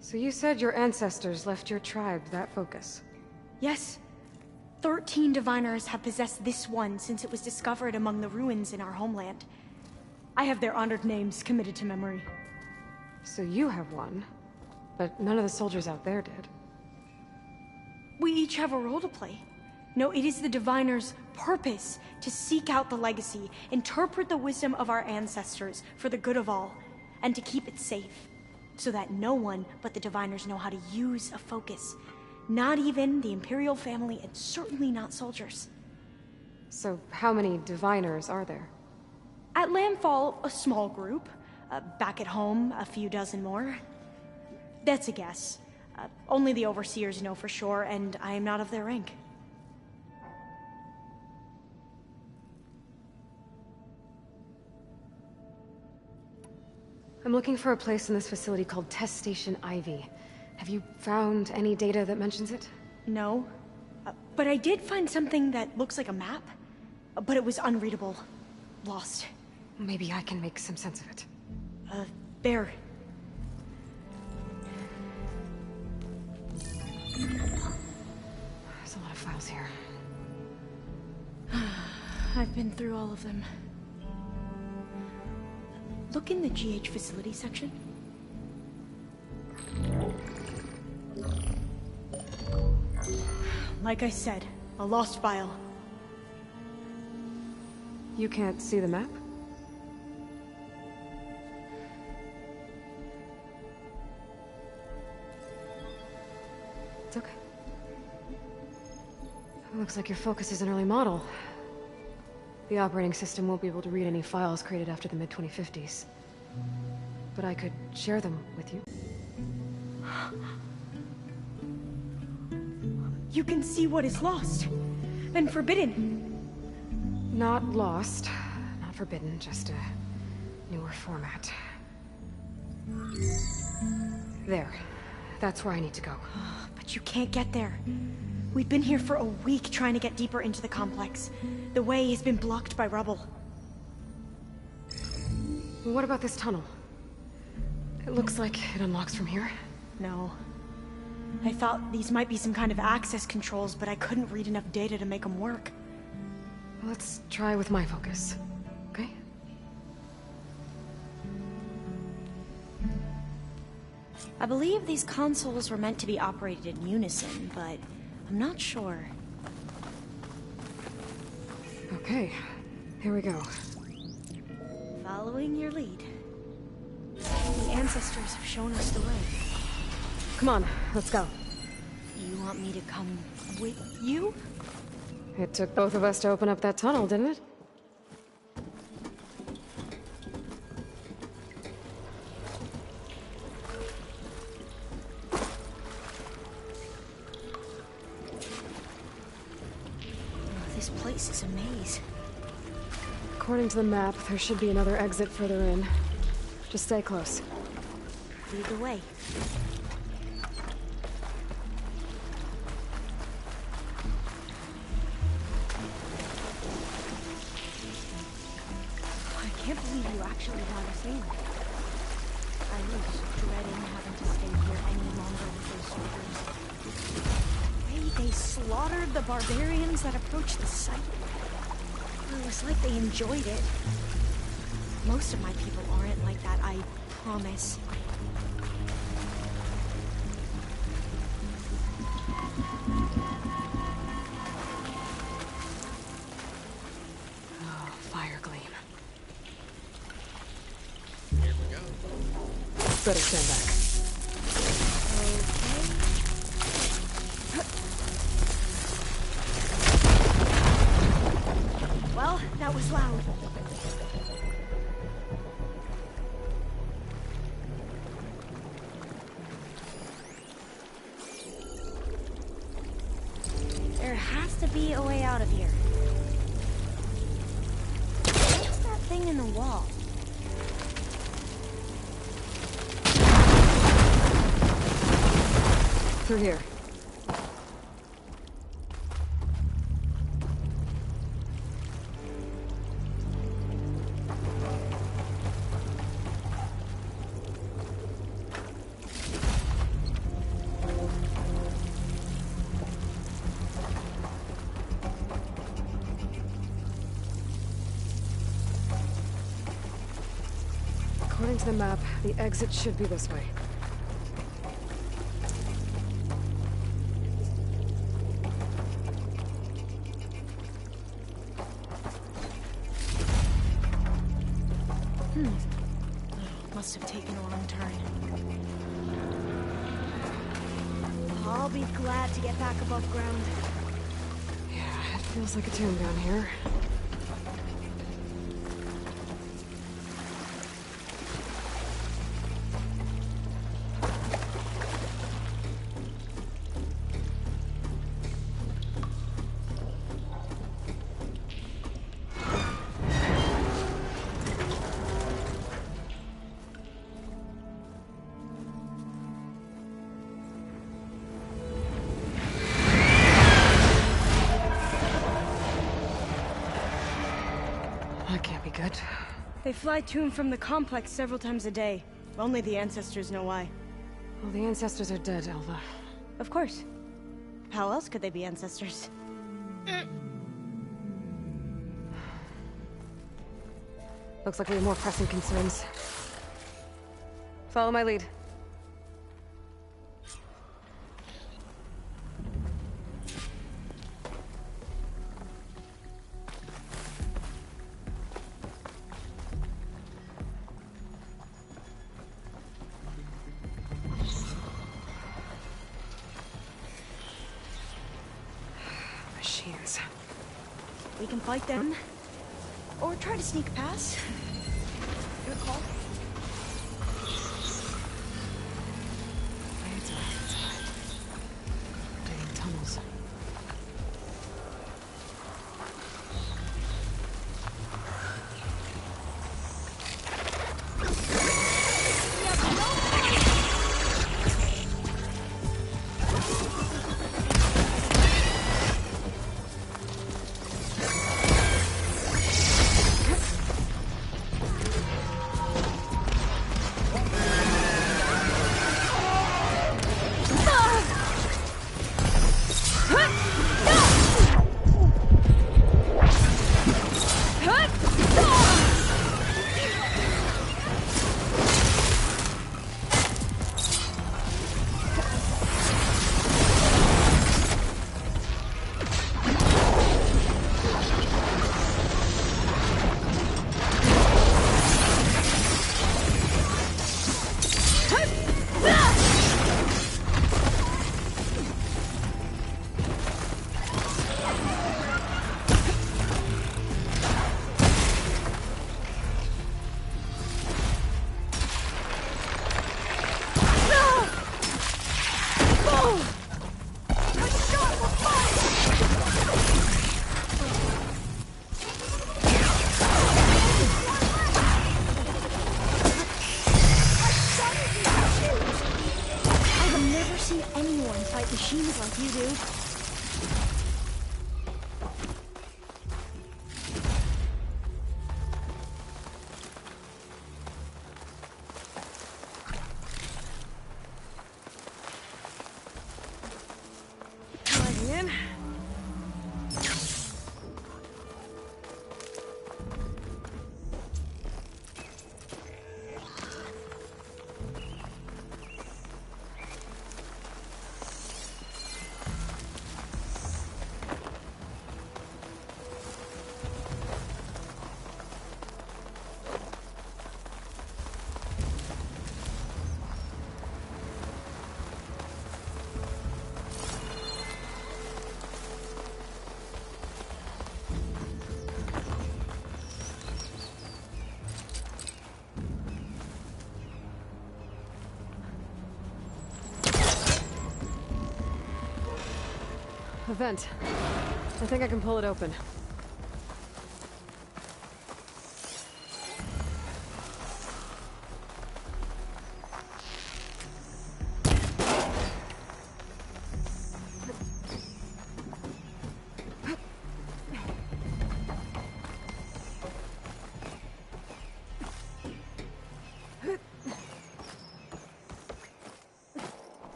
So you said your ancestors left your tribe that focus? Yes. 13 diviners have possessed this one since it was discovered among the ruins in our homeland. I have their honored names committed to memory. So you have one, but none of the soldiers out there did. We each have a role to play. No, it is the diviner's purpose to seek out the legacy, interpret the wisdom of our ancestors for the good of all, and to keep it safe, so that no one but the diviners know how to use a focus. Not even the Imperial family, and certainly not soldiers. So how many diviners are there? At Landfall, a small group. Back at home, a few dozen more. That's a guess. Only the overseers know for sure, and I am not of their rank. I'm looking for a place in this facility called Test Station Ivy. Have you found any data that mentions it? No. But I did find something that looks like a map. But it was unreadable. Lost. Maybe I can make some sense of it. Bear. There's a lot of files here. I've been through all of them. Look in the GH facility section. Like I said, a lost file. You can't see the map? It's okay. It looks like your focus is an early model. The operating system won't be able to read any files created after the mid-2050s. But I could share them with you. You can see what is lost. And forbidden. Not lost. Not forbidden, just a newer format. There. That's where I need to go. But you can't get there. We've been here for a week trying to get deeper into the complex. The way has been blocked by rubble. What about this tunnel? It looks like it unlocks from here. No. I thought these might be some kind of access controls, but I couldn't read enough data to make them work. Let's try with my focus, okay? I believe these consoles were meant to be operated in unison, but I'm not sure. Okay, here we go. Following your lead. The ancestors have shown us the way. Come on, let's go. You want me to come with you? It took both of us to open up that tunnel, didn't it? This place is a maze. According to the map, there should be another exit further in. Just stay close. Lead the way. actually rather sane. I was dreading having to stay here any longer with those soldiers. The way they slaughtered the barbarians that approached the site. It was like they enjoyed it. Most of my people aren't like that, I promise. Oh, fire gleam. Here we go. Better stand back. Okay. Well, that was loud. There has to be a way out of here. What's that thing in the wall? Through here. According to the map, the exit should be this way. Must have taken a wrong turn. I'll be glad to get back above ground. Yeah, it feels like a tomb down here. That can't be good. They fly to and from the complex several times a day. Only the ancestors know why. Well, the ancestors are dead, Alva. Of course. How else could they be ancestors? Looks like we have more pressing concerns. Follow my lead. Machines. We can fight them. Or try to sneak past. Your call. Blades are outside. Digging tunnels. vent. I think I can pull it open.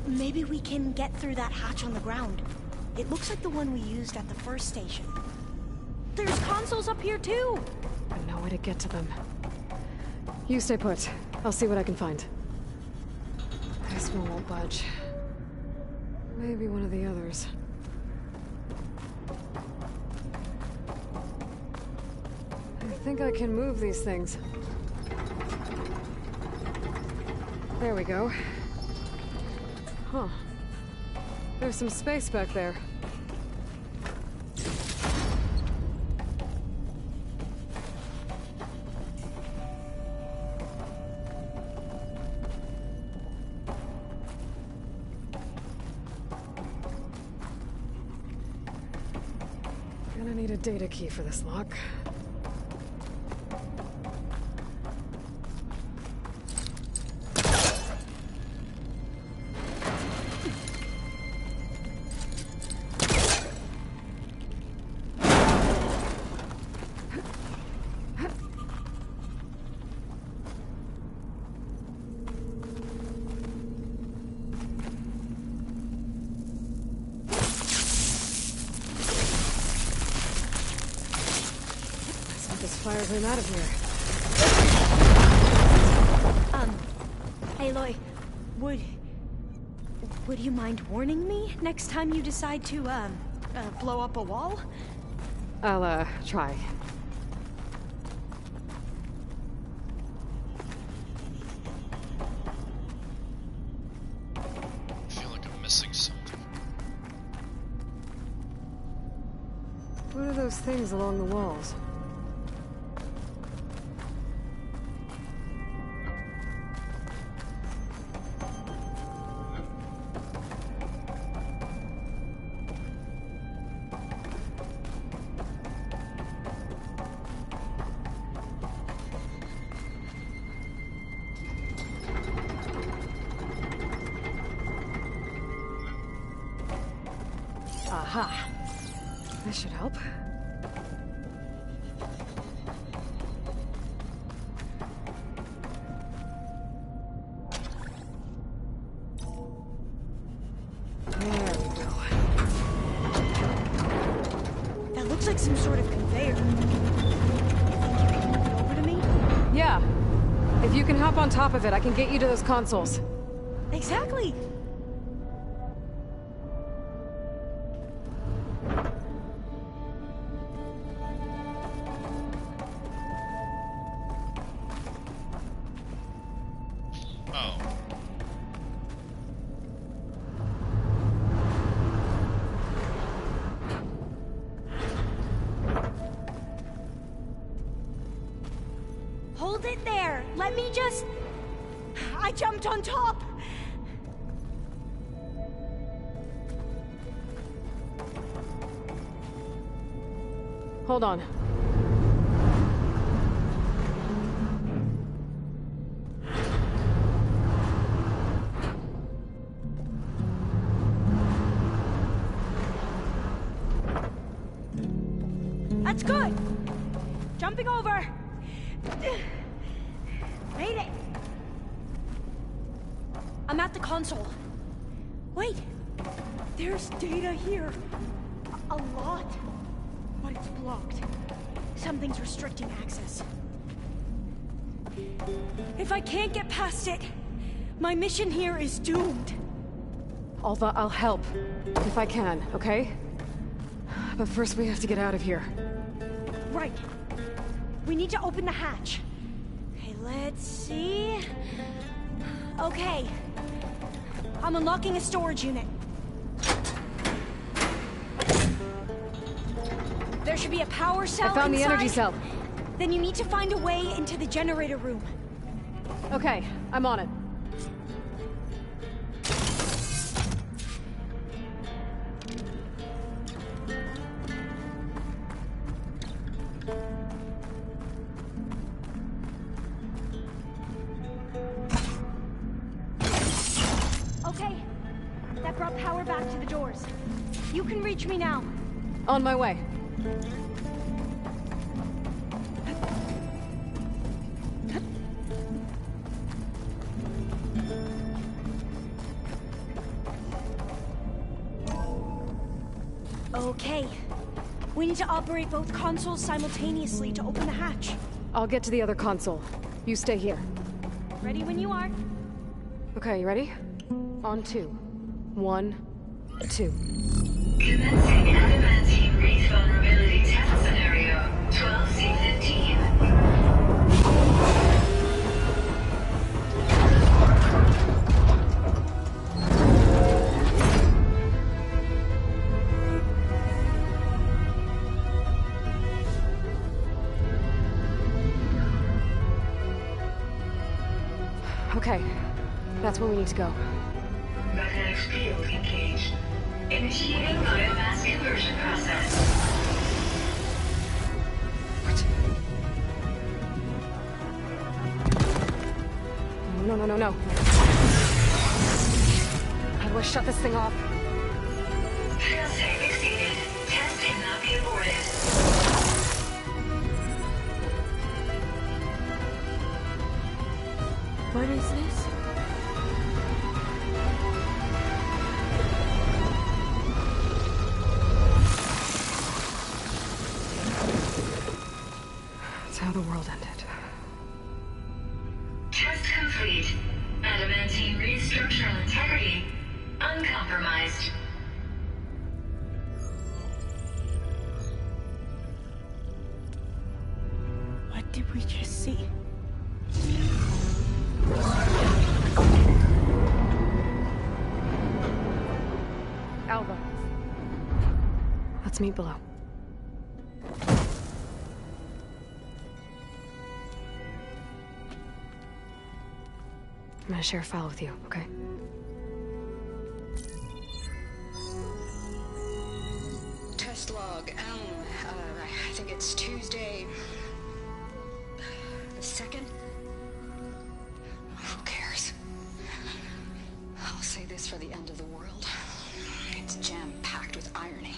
Maybe we can get through that hatch on the ground. It looks like the one we used at the first station. There's consoles up here too! I know way to get to them. You stay put. I'll see what I can find. This one won't budge. Maybe one of the others. I think I can move these things. There we go. Huh. There's some space back there. Gonna need a data key for this lock. Fires him out of here. Aloy, would you mind warning me next time you decide to, blow up a wall? I'll, try. I feel like I'm missing something. What are those things along the walls? Aha. This should help. There we go. That looks like some sort of conveyor. You think you can move it over to me? Yeah. If you can hop on top of it, I can get you to those consoles. Exactly. Hold it there. Let me just... I jumped on top. Hold on. That's good. Jumping over. Made it. I'm at the console. Wait. There's data here. A lot. But it's blocked. Something's restricting access. If I can't get past it, my mission here is doomed. Alva, I'll help. If I can, okay? But first we have to get out of here. Right. We need to open the hatch. Okay, let's see. Okay. I'm unlocking a storage unit. There should be a power cell I found the inside. energy cell. Then you need to find a way into the generator room. Okay, I'm on it. Okay, that brought power back to the doors. You can reach me now. On my way. Okay. We need to operate both consoles simultaneously to open the hatch. I'll get to the other console. You stay here. Ready when you are. Okay, you ready? On 2. 1, 2. Commencing adamantine wreath vulnerability test scenario 12C15. Okay, that's where we need to go. Magnetic field engaged. Initiating biomass conversion process. No. How do I shut this thing off? Failsafe exceeded. Test cannot be aborted. What is this? That's how the world ended. Test complete. Adamantine wreath structural integrity uncompromised. What did we just see? Alva. Let's meet below. I'm gonna share a file with you, okay? Test log, I think it's Tuesday the 2nd? Who cares? I'll say this for the end of the world. It's jam-packed with irony.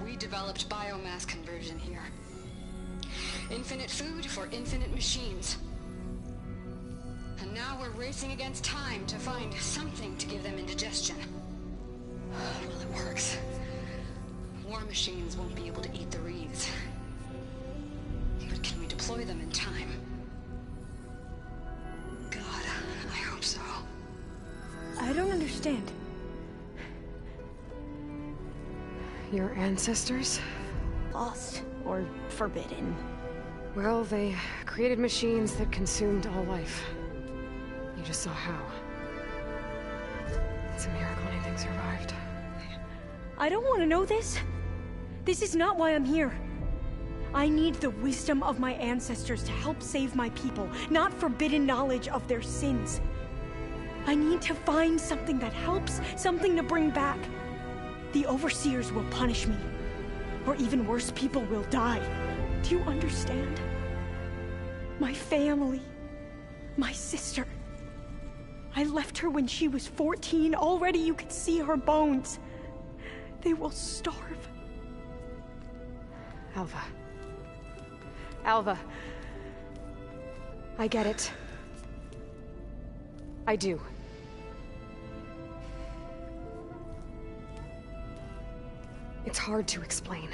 We developed biomass conversion here. Infinite food for infinite machines. And now we're racing against time to find something to give them indigestion. Well, it works. War machines won't be able to eat the wreaths. But can we deploy them in time? God, I hope so. I don't understand. Your ancestors? Lost or forbidden. Well, they created machines that consumed all life. You just saw how. It's a miracle anything survived. I don't want to know this. This is not why I'm here. I need the wisdom of my ancestors to help save my people, not forbidden knowledge of their sins. I need to find something that helps, something to bring back. The Overseers will punish me. Or even worse, people will die. Do you understand? My family. My sister. I left her when she was 14. Already you could see her bones. They will starve. Alva. Alva. I get it. I do. It's hard to explain,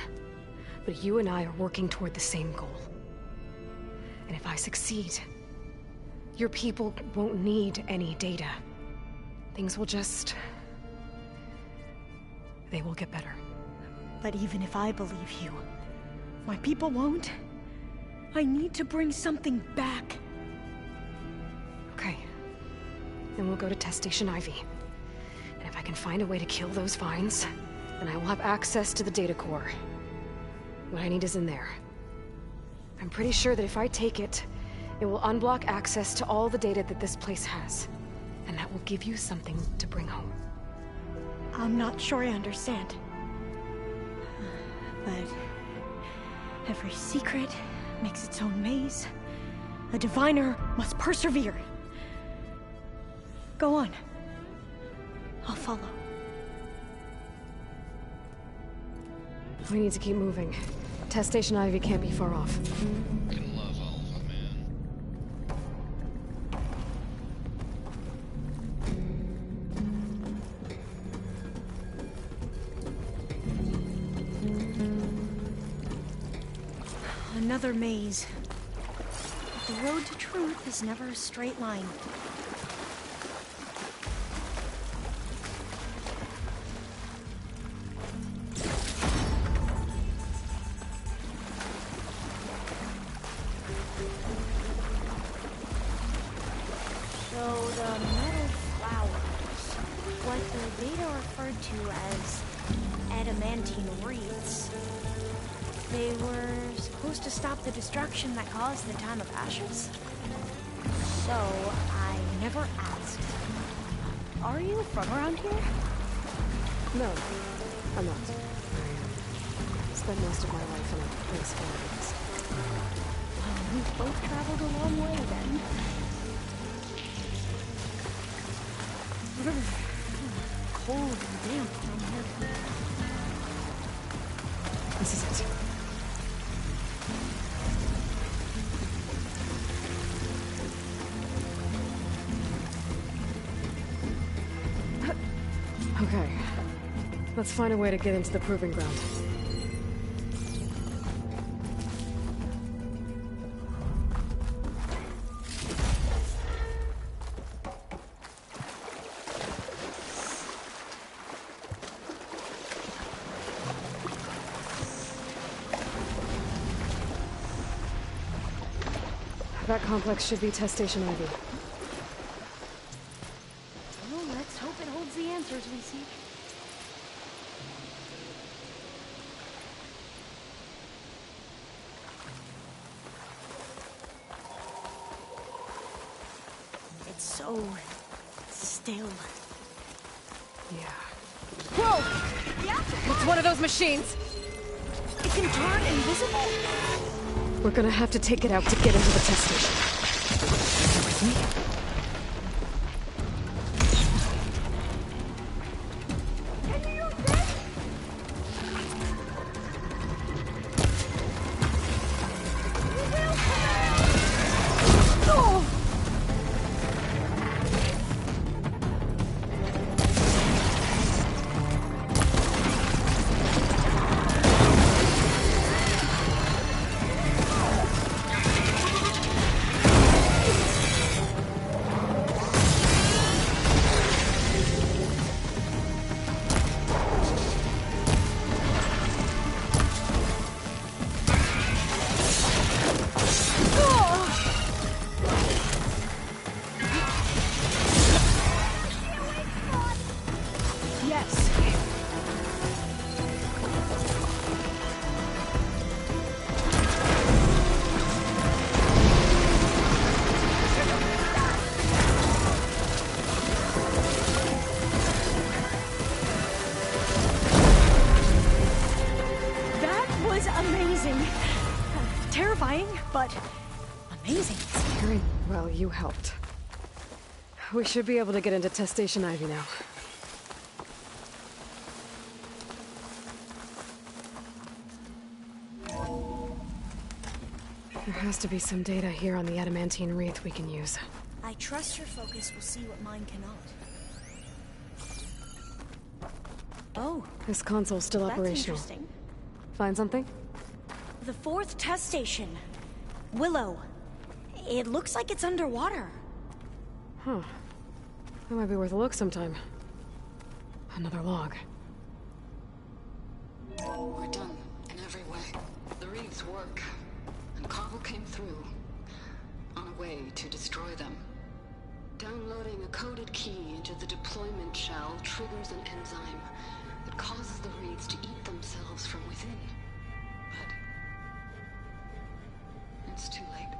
but you and I are working toward the same goal. And if I succeed, your people won't need any data. Things will just... they will get better. But even if I believe you, my people won't. I need to bring something back. Okay. then we'll go to Test Station Ivy. And if I can find a way to kill those vines, then I will have access to the data core. What I need is in there. I'm pretty sure that if I take it, it will unblock access to all the data that this place has. And that will give you something to bring home. I'm not sure I understand. But every secret makes its own maze. A diviner must persevere. Go on. I'll follow. We need to keep moving. Test Station Ivy can't be far off. Fucking love Alpha, man. Another maze. But the road to truth is never a straight line. So the metal flowers, what the data referred to as adamantine wreaths, they were supposed to stop the destruction that caused the Time of Ashes? So, I never asked. Are you from around here? No, I'm not. I spent most of my life in a place full of these. Well, we both traveled a long way then. Cold and damp down here. This is it. Okay. Let's find a way to get into the proving ground. That complex should be Test Station Ivy. Well, let's hope it holds the answers we seek. It's so still. Yeah. Whoa! Yeah? It's one of those machines! It can turn invisible? We're gonna have to take it out to get into the test station. With me? But amazing. Scary. Well, you helped. We should be able to get into Test Station Ivy now. There has to be some data here on the adamantine wreath we can use. I trust your focus will see what mine cannot. Oh. This console's still That's operational. Interesting. Find something? The 4th test station. Willow. It looks like it's underwater. Huh. That might be worth a look sometime. Another log. We're done in every way. The wreaths work. And Carvel came through. On a way to destroy them. Downloading a coded key into the deployment shell triggers an enzyme that causes the reeds to eat themselves from within. But it's too late.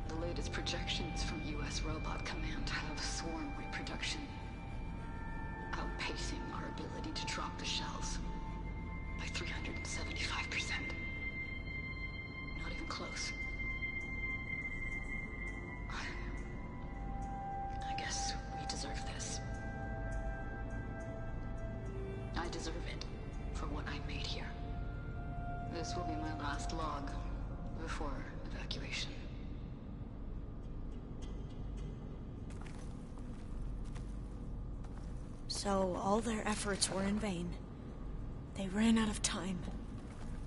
The latest projections from U.S. Robot Command have swarm reproduction, outpacing our ability to drop the shells by 375%. Not even close. I guess we deserve this. I deserve it for what I made here. This will be my last log before evacuation. So all their efforts were in vain. They ran out of time.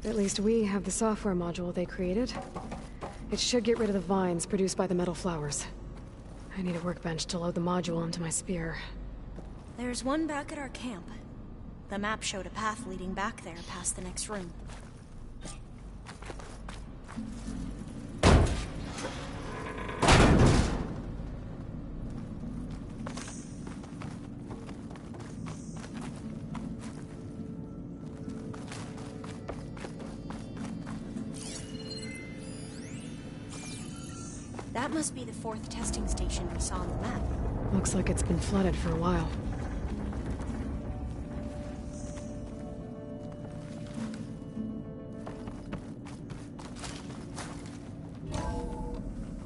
At least we have the software module they created. It should get rid of the vines produced by the metal flowers. I need a workbench to load the module onto my spear. There's one back at our camp. The map showed a path leading back there past the next room. That must be the 4th testing station we saw on the map. Looks like it's been flooded for a while.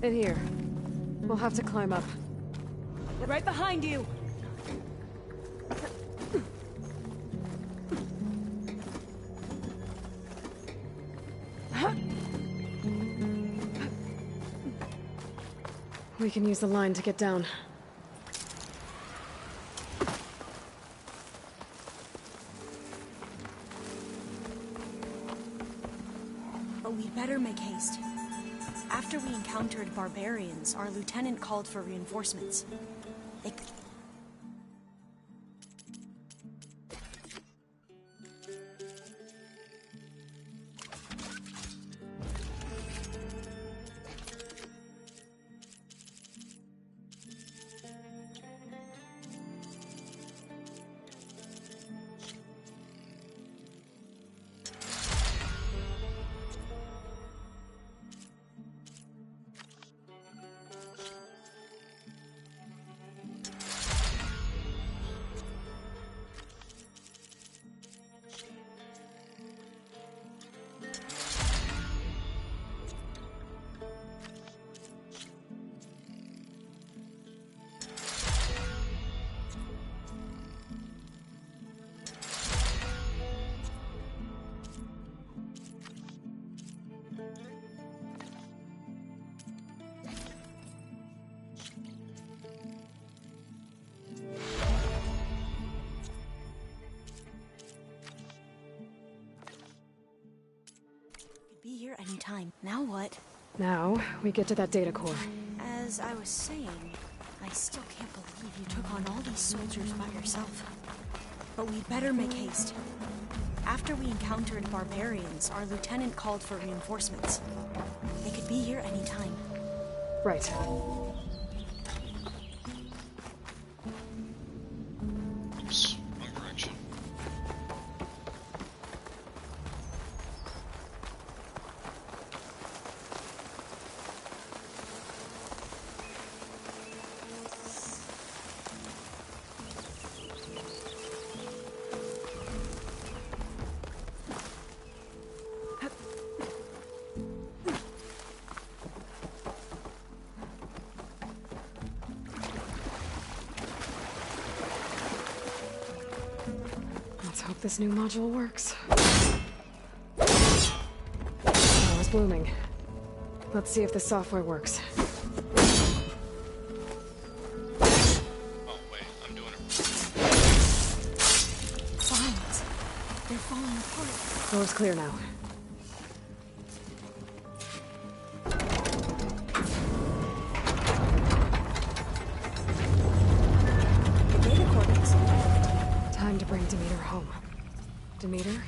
In here. We'll have to climb up. Right behind you! We can use the line to get down. But we'd better make haste. After we encountered barbarians, our lieutenant called for reinforcements. They... Be here anytime. Now what? Now, we get to that data core. As I was saying, I still can't believe you took on all these soldiers by yourself. But we'd better make haste. After we encountered barbarians, our lieutenant called for reinforcements. They could be here anytime. Right. Oops, wrong direction. Let's hope this new module works. Flower's blooming. Let's see if the software works. Oh, wait, I'm doing it. Vines. They're falling apart. Floor's clear now. The data coordinates. Time to bring Demeter home. Demeter,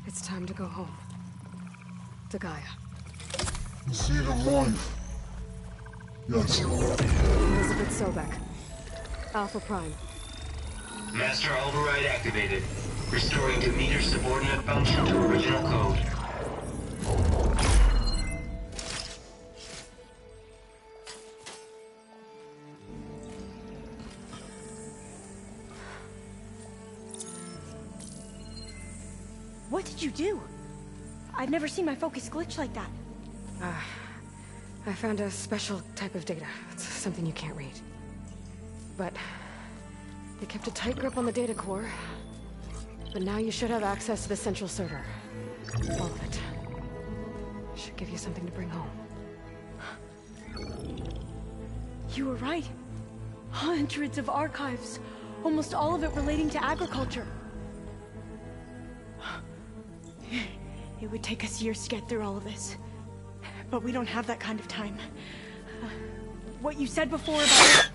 it's time to go home. To Gaia. See the light. Yes. Elizabeth Sobek. Alpha Prime. Master override activated. Restoring Demeter's subordinate function to original code. What did you do? I've never seen my focus glitch like that. I found a special type of data. It's something you can't read. But they kept a tight grip on the data core. But now you should have access to the central server. All of it. Should give you something to bring home. You were right. Hundreds of archives. Almost all of it relating to agriculture. It would take us years to get through all of this. But we don't have that kind of time. What you said before about...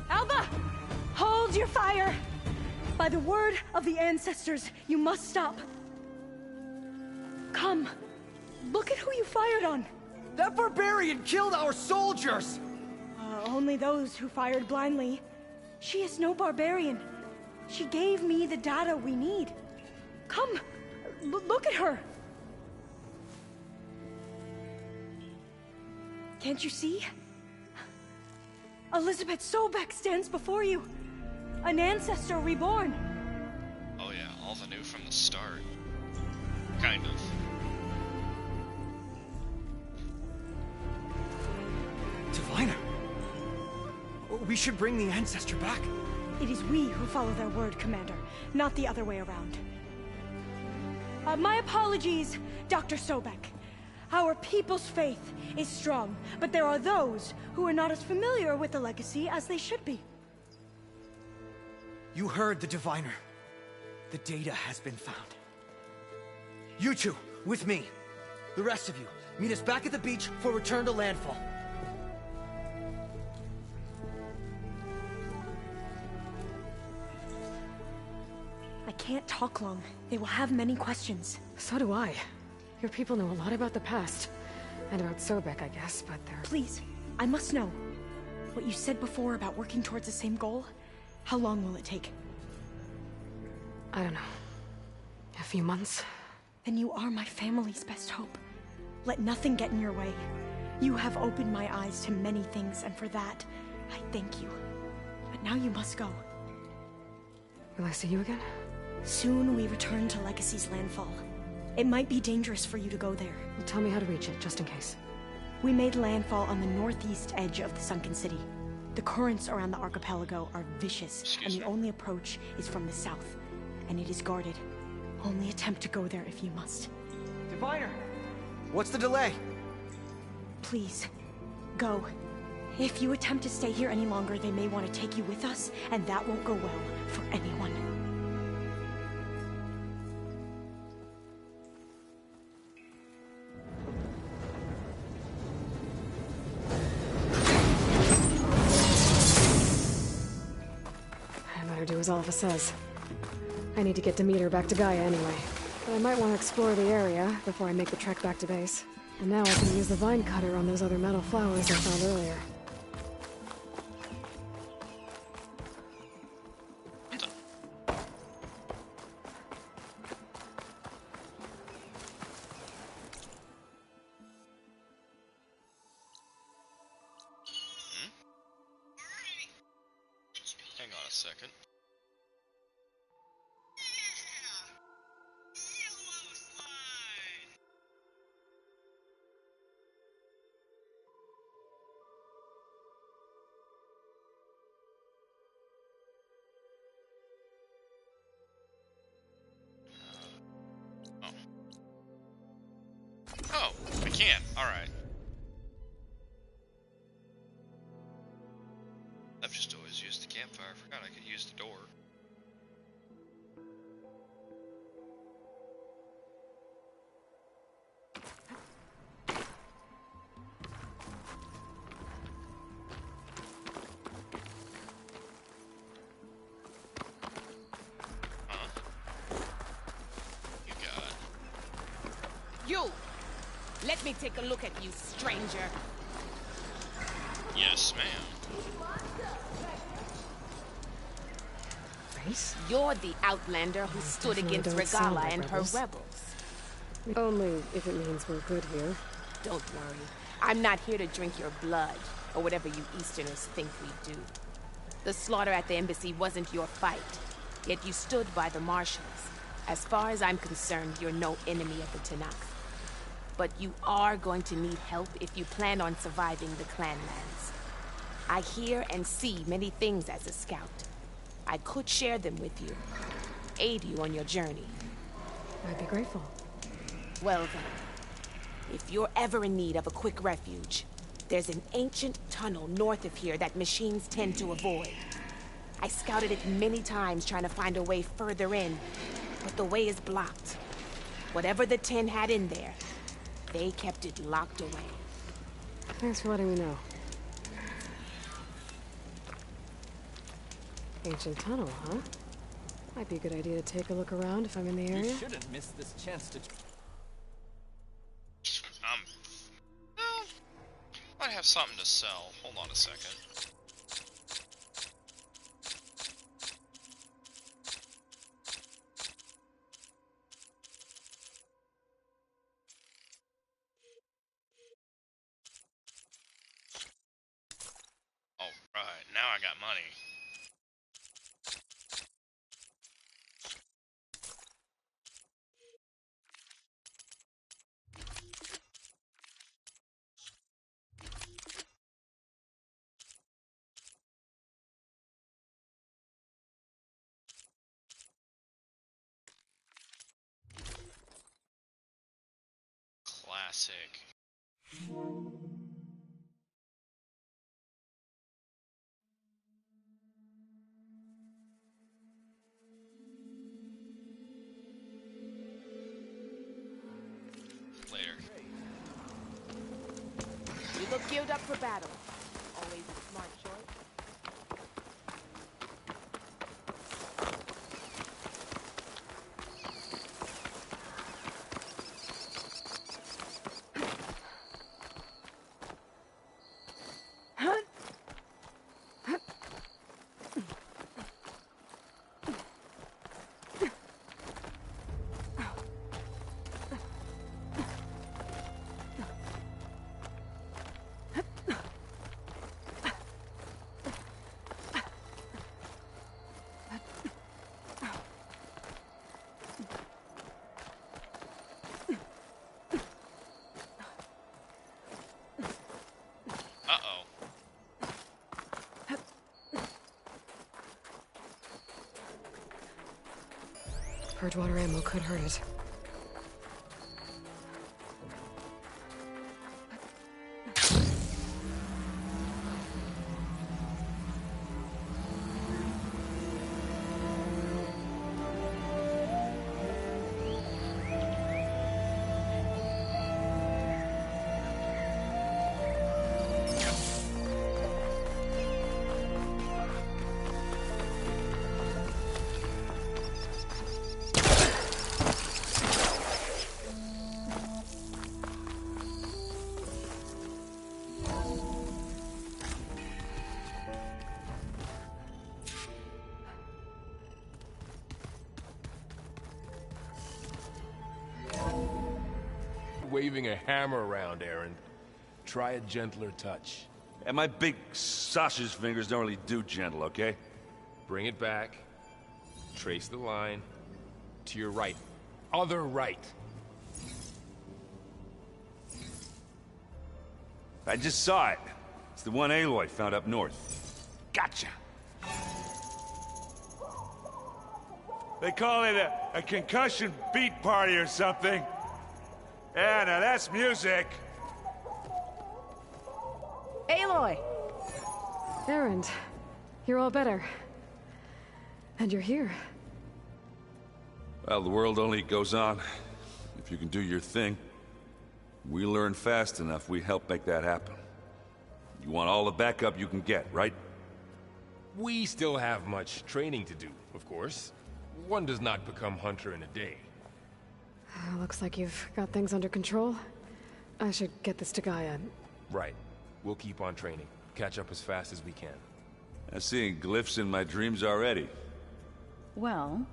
Alba! Hold your fire! By the word of the ancestors, you must stop. Come. Look at who you fired on. That barbarian killed our soldiers! Only those who fired blindly. She is no barbarian. She gave me the data we need. Come, look at her. Can't you see? Elizabeth Sobek stands before you. An ancestor reborn. Oh yeah, all the new from the start. Kind of. Diviner. We should bring the ancestor back. It is we who follow their word, Commander, not the other way around. My apologies, Dr. Sobek. Our people's faith is strong, but there are those who are not as familiar with the legacy as they should be. You heard the Diviner. The data has been found. You two, with me. The rest of you, meet us back at the beach for return to landfall. I can't talk long. They will have many questions. So do I. Your people know a lot about the past. And about Sobek, I guess, but they're... Please, I must know. What you said before about working towards the same goal, how long will it take? I don't know. A few months? Then you are my family's best hope. Let nothing get in your way. You have opened my eyes to many things, and for that, I thank you. But now you must go. Will I see you again? Soon we return to Legacy's landfall. It might be dangerous for you to go there. Well, tell me how to reach it, just in case. We made landfall on the northeast edge of the sunken city. The currents around the archipelago are vicious, and the only approach is from the south. And it is guarded. Only attempt to go there if you must. Diviner! What's the delay? Please, go. If you attempt to stay here any longer, they may want to take you with us, and that won't go well for anyone. I better do as Alpha says. I need to get Demeter back to Gaia anyway. But I might want to explore the area before I make the trek back to base. And now I can use the vine cutter on those other metal flowers I found earlier. Hang on a second. Oh, I can. Alright. I've just always used the campfire. I forgot I could use the door. Huh? You got it. You! Let me take a look at you, stranger. Yes, ma'am. Race? You're the outlander who stood against Regala and her rebels. Only if it means we're good here. Don't worry. I'm not here to drink your blood, or whatever you Easterners think we do. The slaughter at the embassy wasn't your fight, yet you stood by the marshals. As far as I'm concerned, you're no enemy of the Tenakth. But you are going to need help if you plan on surviving the Clanlands. I hear and see many things as a scout. I could share them with you, aid you on your journey. I'd be grateful. Well then, if you're ever in need of a quick refuge, there's an ancient tunnel north of here that machines tend to avoid. I scouted it many times trying to find a way further in, but the way is blocked. Whatever the Ten had in there, they kept it locked away. Thanks for letting me know. Ancient tunnel, huh? Might be a good idea to take a look around if I'm in the area. You shouldn't miss this chance to... I have something to sell. Hold on a second. Alright, now I got money. Classic. Later. You look geared up for battle. Always a smart choice. Purgewater ammo could hurt it. Waving a hammer around, Aaron. Try a gentler touch. And my big sausage fingers don't really do gentle, okay? Bring it back. Trace the line. To your right. Other right. I just saw it. It's the one Aloy found up north. Gotcha! They call it a concussion beat party or something. Yeah, now that's music. Aloy! Erend, you're all better. And you're here. Well, the world only goes on if you can do your thing. We learn fast enough, we help make that happen. You want all the backup you can get, right? We still have much training to do, of course. One does not become hunter in a day. Looks like you've got things under control. I should get this to Gaia. Right. We'll keep on training. Catch up as fast as we can. I'm seeing glyphs in my dreams already. Well,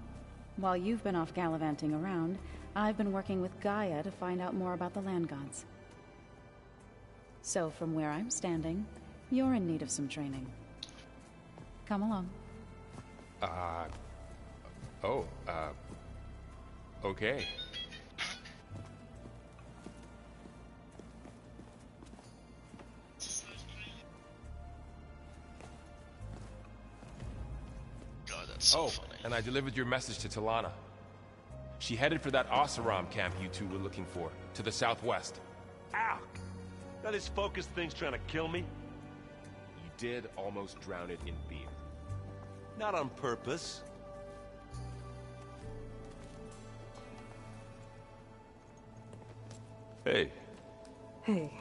while you've been off gallivanting around, I've been working with Gaia to find out more about the land gods. So from where I'm standing, you're in need of some training. Come along. Okay. God, that's so funny. And I delivered your message to Talana. She headed for that Oseram camp you two were looking for, to the southwest. Ow! Now this focus thing's trying to kill me? You did almost drown it in beer. Not on purpose. Hey. Hey.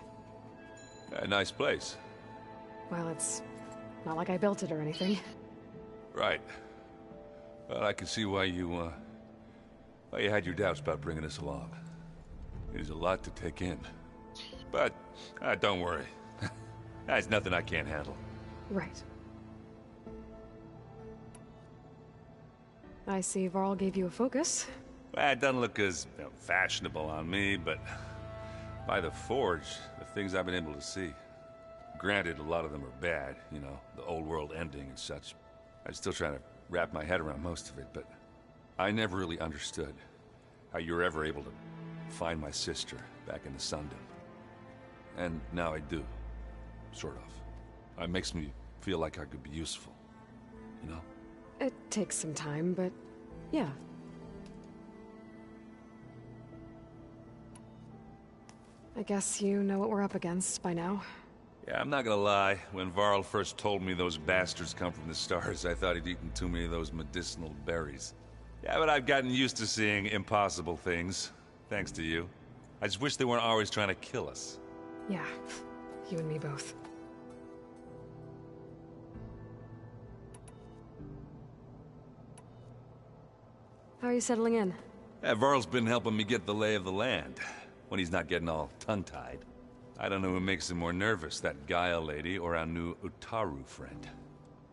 A nice place. Well, it's not like I built it or anything. Right. Well, I can see why you had your doubts about bringing us along. It is a lot to take in. But, don't worry. That's nothing I can't handle. Right. I see Varl gave you a focus. Well, it doesn't look as fashionable on me, but by the Forge, the things I've been able to see. Granted, a lot of them are bad, you know, the old world ending and such. I'm still trying to wrap my head around most of it, but I never really understood how you were ever able to find my sister back in the Sundom. And now I do. Sort of. It makes me feel like I could be useful. You know? It takes some time, but yeah. I guess you know what we're up against by now. Yeah, I'm not gonna lie. When Varl first told me those bastards come from the stars, I thought he'd eaten too many of those medicinal berries. Yeah, but I've gotten used to seeing impossible things. Thanks to you. I just wish they weren't always trying to kill us. Yeah, you and me both. How are you settling in? Yeah, Varl's been helping me get the lay of the land, when he's not getting all tongue-tied. I don't know who makes him more nervous, that Gaia lady or our new Utaru friend.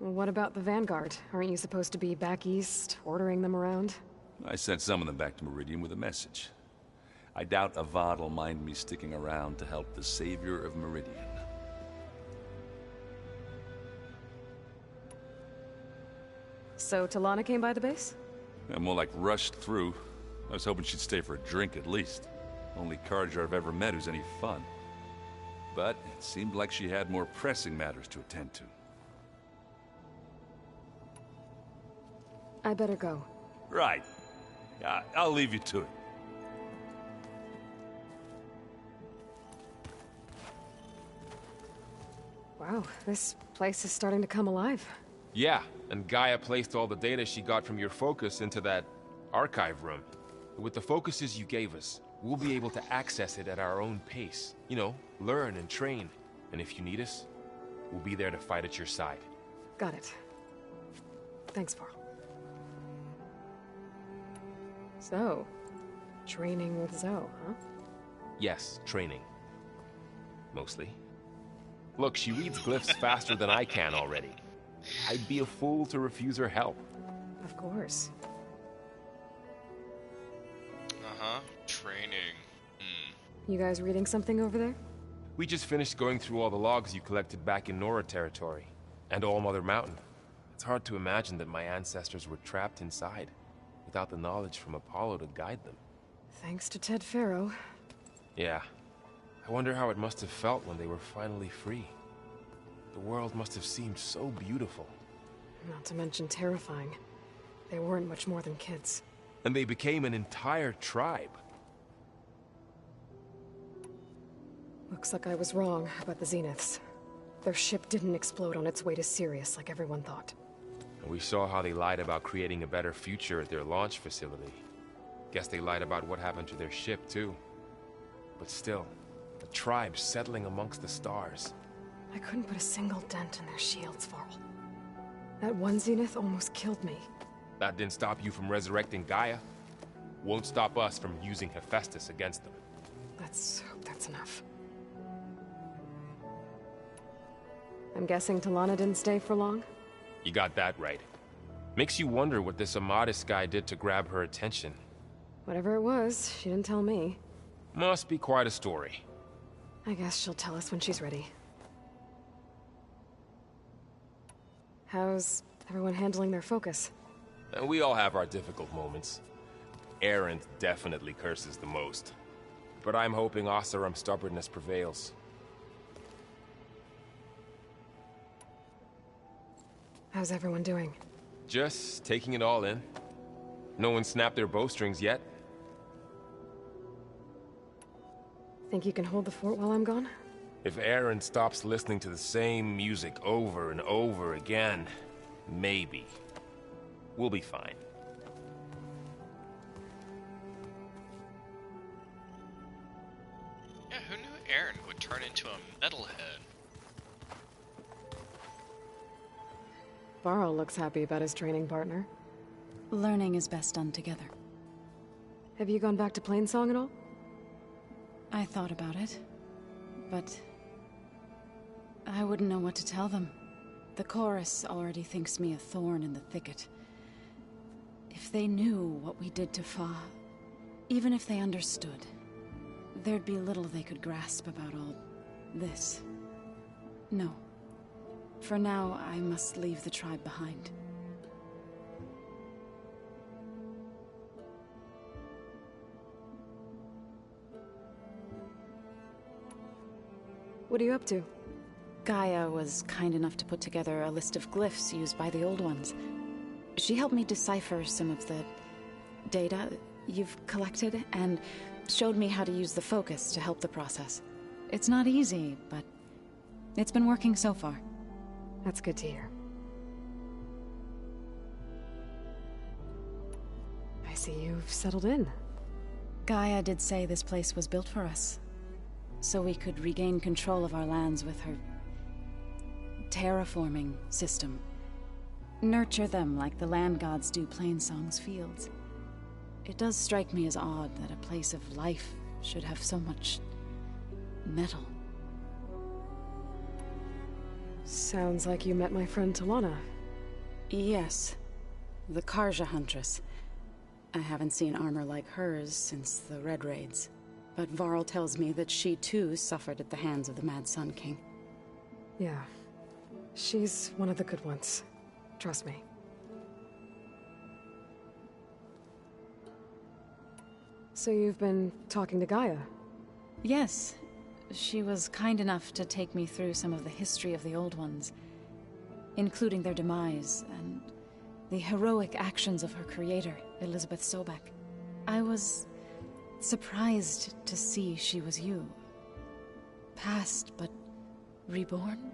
Well, what about the Vanguard? Aren't you supposed to be back east, ordering them around? I sent some of them back to Meridian with a message. I doubt Avad will mind me sticking around to help the savior of Meridian. So Talana came by the base? I'm more like rushed through. I was hoping she'd stay for a drink at least. Only Carja I've ever met who's any fun. But it seemed like she had more pressing matters to attend to. I better go. Right. I'll leave you to it. Wow, this place is starting to come alive. Yeah, and Gaia placed all the data she got from your focus into that archive room. With the focuses you gave us, we'll be able to access it at our own pace. You know, learn and train. And if you need us, we'll be there to fight at your side. Got it. Thanks, Varl. So, training with Zoe, huh? Yes, training. Mostly. Look, she reads glyphs faster than I can already. I'd be a fool to refuse her help. Of course. Uh-huh. Training. You guys reading something over there? We just finished going through all the logs you collected back in Nora territory. And All Mother Mountain. It's hard to imagine that my ancestors were trapped inside, without the knowledge from Apollo to guide them. Thanks to Ted Faro. Yeah. I wonder how it must have felt when they were finally free. The world must have seemed so beautiful. Not to mention terrifying. They weren't much more than kids. And they became an entire tribe. Looks like I was wrong about the Zeniths. Their ship didn't explode on its way to Sirius like everyone thought. And we saw how they lied about creating a better future at their launch facility. Guess they lied about what happened to their ship, too. But still, the tribe settling amongst the stars. I couldn't put a single dent in their shields, Varl. That one Zenith almost killed me. That didn't stop you from resurrecting Gaia. Won't stop us from using Hephaestus against them. Let's hope that's enough. I'm guessing Talana didn't stay for long? You got that right. Makes you wonder what this Amadis guy did to grab her attention. Whatever it was, she didn't tell me. Must be quite a story. I guess she'll tell us when she's ready. How's everyone handling their focus? And we all have our difficult moments. Erend definitely curses the most. But I'm hoping Oseram's stubbornness prevails. How's everyone doing? Just taking it all in. No one snapped their bowstrings yet. Think you can hold the fort while I'm gone? If Erend stops listening to the same music over and over again, maybe. We'll be fine. Yeah, who knew Erend would turn into a metalhead? Varl looks happy about his training partner. Learning is best done together. Have you gone back to Plainsong at all? I thought about it, but I wouldn't know what to tell them. The chorus already thinks me a thorn in the thicket. If they knew what we did to Fa, even if they understood, there'd be little they could grasp about all this. No. For now, I must leave the tribe behind. What are you up to? Gaia was kind enough to put together a list of glyphs used by the Old Ones. She helped me decipher some of the data you've collected, and showed me how to use the focus to help the process. It's not easy, but it's been working so far. That's good to hear. I see you've settled in. Gaia did say this place was built for us, so we could regain control of our lands with her terraforming system. Nurture them like the land gods do Plainsong's fields. It does strike me as odd that a place of life should have so much metal. Sounds like you met my friend Talana. Yes. The Karja Huntress. I haven't seen armor like hers since the Red Raids. But Varl tells me that she too suffered at the hands of the Mad Sun King. Yeah. She's one of the good ones. Trust me. So you've been talking to Gaia? Yes. She was kind enough to take me through some of the history of the Old Ones, including their demise and the heroic actions of her creator, Elizabeth Sobek. I was surprised to see she was you. Past, but reborn?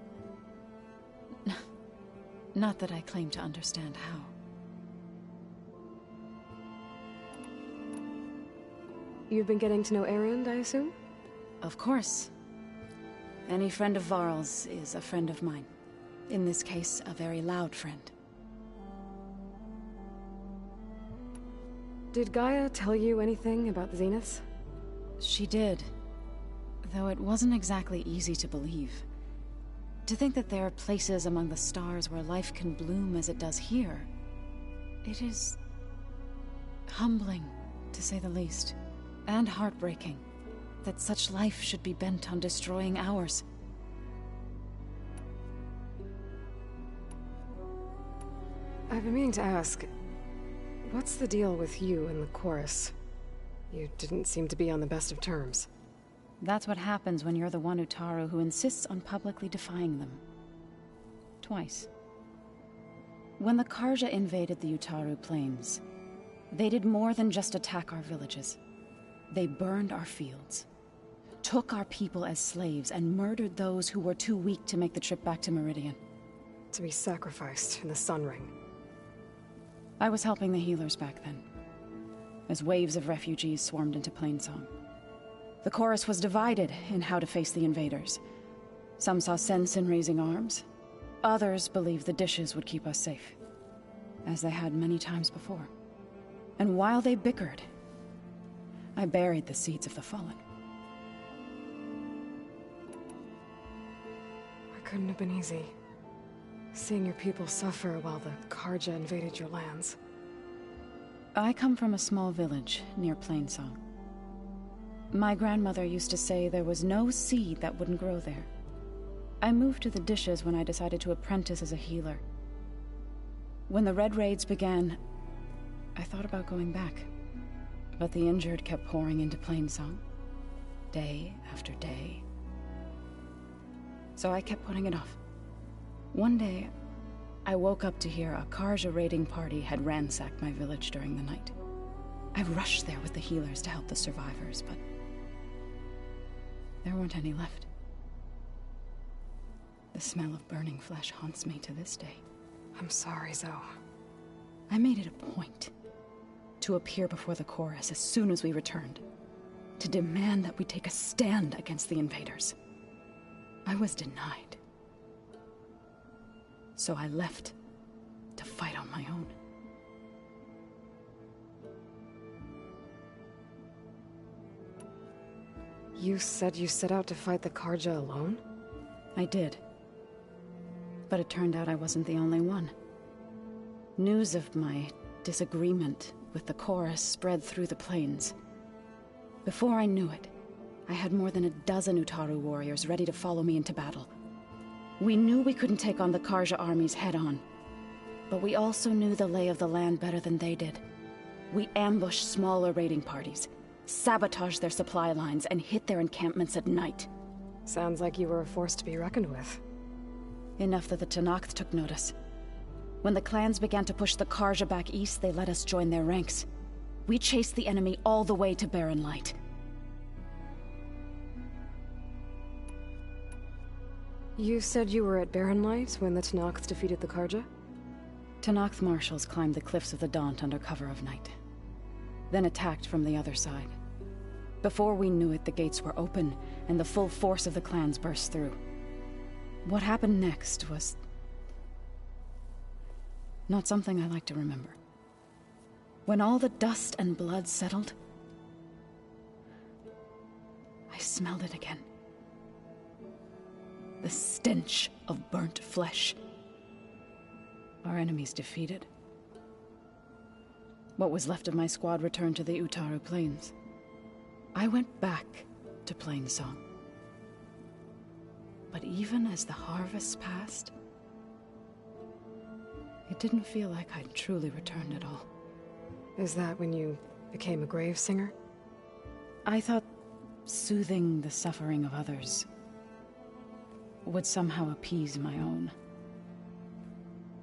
Not that I claim to understand how. You've been getting to know Erend, I assume? Of course. Any friend of Varl's is a friend of mine. In this case, a very loud friend. Did Gaia tell you anything about the Zeniths? She did. Though it wasn't exactly easy to believe. To think that there are places among the stars where life can bloom as it does here. It is humbling, to say the least. And heartbreaking. That such life should be bent on destroying ours. I've been meaning to ask, what's the deal with you and the chorus? You didn't seem to be on the best of terms. That's what happens when you're the one Utaru who insists on publicly defying them. Twice. When the Karja invaded the Utaru plains, they did more than just attack our villages. They burned our fields, took our people as slaves, and murdered those who were too weak to make the trip back to Meridian. To be sacrificed in the Sun Ring. I was helping the healers back then, as waves of refugees swarmed into Plainsong. The chorus was divided in how to face the invaders. Some saw sense in raising arms. Others believed the dishes would keep us safe, as they had many times before. And while they bickered, I buried the seeds of the fallen. Couldn't have been easy. Seeing your people suffer while the Karja invaded your lands. I come from a small village near Plainsong. My grandmother used to say there was no seed that wouldn't grow there. I moved to the Dishes when I decided to apprentice as a healer. When the Red Raids began, I thought about going back. But the injured kept pouring into Plainsong, day after day. So I kept putting it off. One day, I woke up to hear a Karja raiding party had ransacked my village during the night. I rushed there with the healers to help the survivors, but there weren't any left. The smell of burning flesh haunts me to this day. I'm sorry, Zoe. I made it a point to appear before the chorus as soon as we returned, to demand that we take a stand against the invaders. I was denied. So I left to fight on my own. You said you set out to fight the Karja alone? I did. But it turned out I wasn't the only one. News of my disagreement with the chorus spread through the plains. Before I knew it, I had more than a dozen Utaru warriors ready to follow me into battle. We knew we couldn't take on the Karja armies head-on, but we also knew the lay of the land better than they did. We ambushed smaller raiding parties, sabotaged their supply lines, and hit their encampments at night. Sounds like you were a force to be reckoned with. Enough that the Tenakth took notice. When the clans began to push the Karja back east, they let us join their ranks. We chased the enemy all the way to Barren Light. You said you were at Barren Light when the Tenakth defeated the Karja? Tenakth marshals climbed the cliffs of the Daunt under cover of night, then attacked from the other side. Before we knew it, the gates were open, and the full force of the clans burst through. What happened next was not something I like to remember. When all the dust and blood settled, I smelled it again. The stench of burnt flesh. Our enemies defeated. What was left of my squad returned to the Utaru Plains. I went back to Plainsong. But even as the harvest passed, it didn't feel like I'd truly returned at all. Is that when you became a grave singer? I thought soothing the suffering of others would somehow appease my own.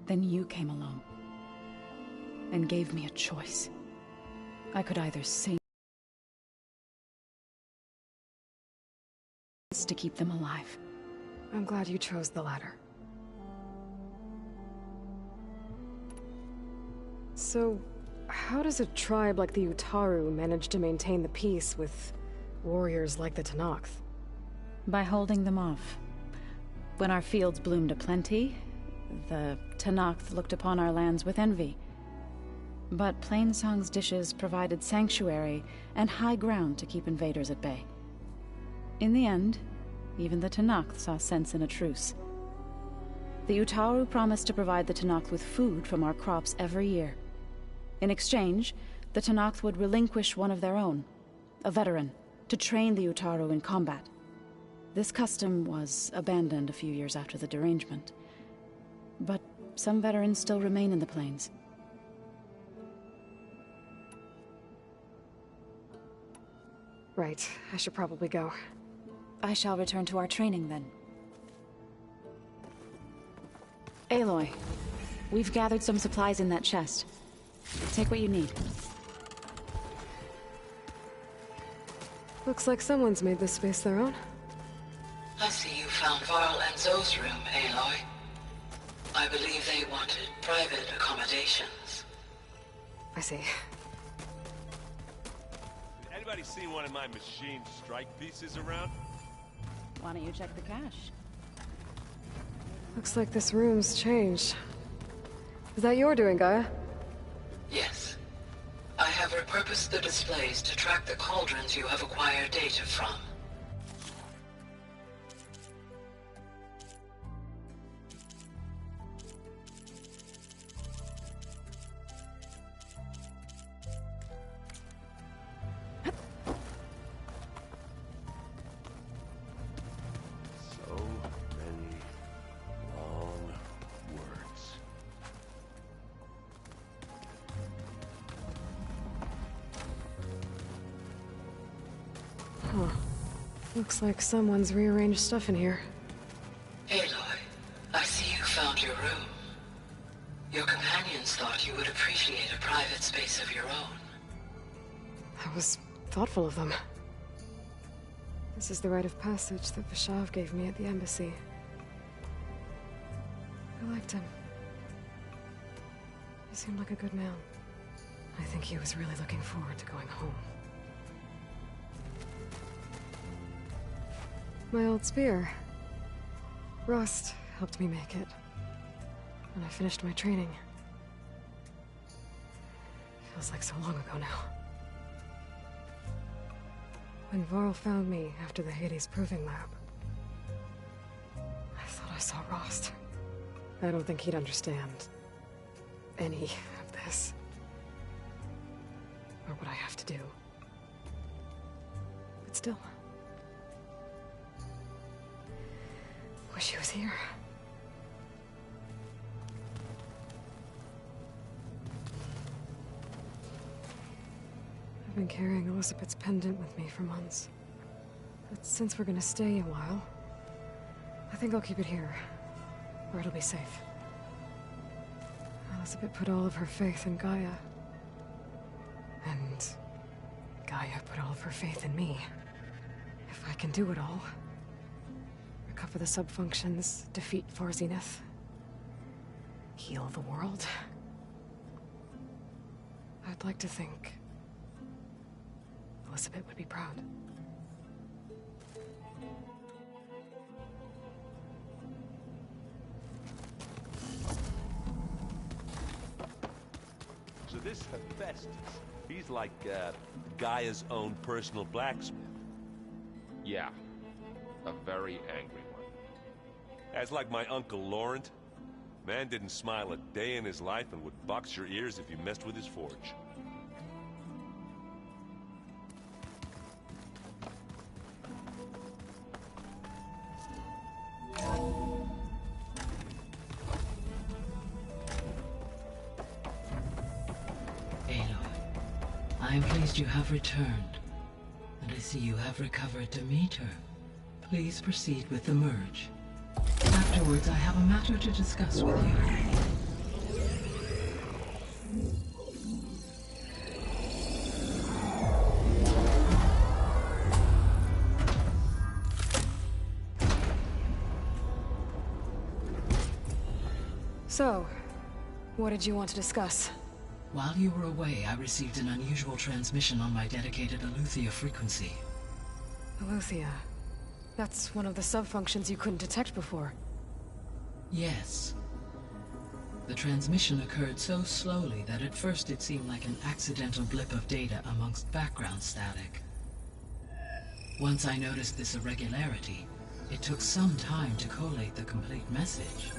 Then you came along and gave me a choice. I could either sing to keep them alive. I'm glad you chose the latter. So, how does a tribe like the Utaru manage to maintain the peace with warriors like the Tenakth? By holding them off. When our fields bloomed aplenty, the Tenakth looked upon our lands with envy. But Plainsong's Dishes provided sanctuary and high ground to keep invaders at bay. In the end, even the Tenakth saw sense in a truce. The Utaru promised to provide the Tenakth with food from our crops every year. In exchange, the Tenakth would relinquish one of their own, a veteran, to train the Utaru in combat. This custom was abandoned a few years after the derangement, but some veterans still remain in the plains. Right, I should probably go. I shall return to our training then. Aloy, we've gathered some supplies in that chest. Take what you need. Looks like someone's made this space their own. I see you found Varl and Zoe's room, Aloy. I believe they wanted private accommodations. I see. Anybody seen one of my machine strike pieces around? Why don't you check the cache? Looks like this room's changed. Is that your doing, Gaia? Yes. I have repurposed the displays to track the cauldrons you have acquired data from. Looks like someone's rearranged stuff in here. Aloy, I see you found your room. Your companions thought you would appreciate a private space of your own. That was thoughtful of them. This is the rite of passage that Vashav gave me at the embassy. I liked him. He seemed like a good man. I think he was really looking forward to going home. My old spear. Rust helped me make it. And I finished my training. Feels like so long ago now. When Varl found me after the Hades Proving Lab, I thought I saw Rost. I don't think he'd understand any of this. Or what I have to do. But still. Wish he was here. I've been carrying Elizabeth's pendant with me for months. But since we're gonna stay a while, I think I'll keep it here, where it'll be safe. Elizabeth put all of her faith in Gaia. And Gaia put all of her faith in me. If I can do it all, recover the subfunctions, defeat Far Zenith, heal the world, I'd like to think Elizabeth would be proud. So this Hephaestus, he's like Gaia's own personal blacksmith. Yeah, a very angry one. That's like my Uncle Laurent. Man didn't smile a day in his life and would box your ears if you messed with his forge. I am pleased you have returned, and I see you have recovered Demeter. Please proceed with the merge. Afterwards, I have a matter to discuss with you. So, what did you want to discuss? While you were away, I received an unusual transmission on my dedicated Eleuthia frequency. Eleuthia. That's one of the subfunctions you couldn't detect before. Yes. The transmission occurred so slowly that at first it seemed like an accidental blip of data amongst background static. Once I noticed this irregularity, it took some time to collate the complete message.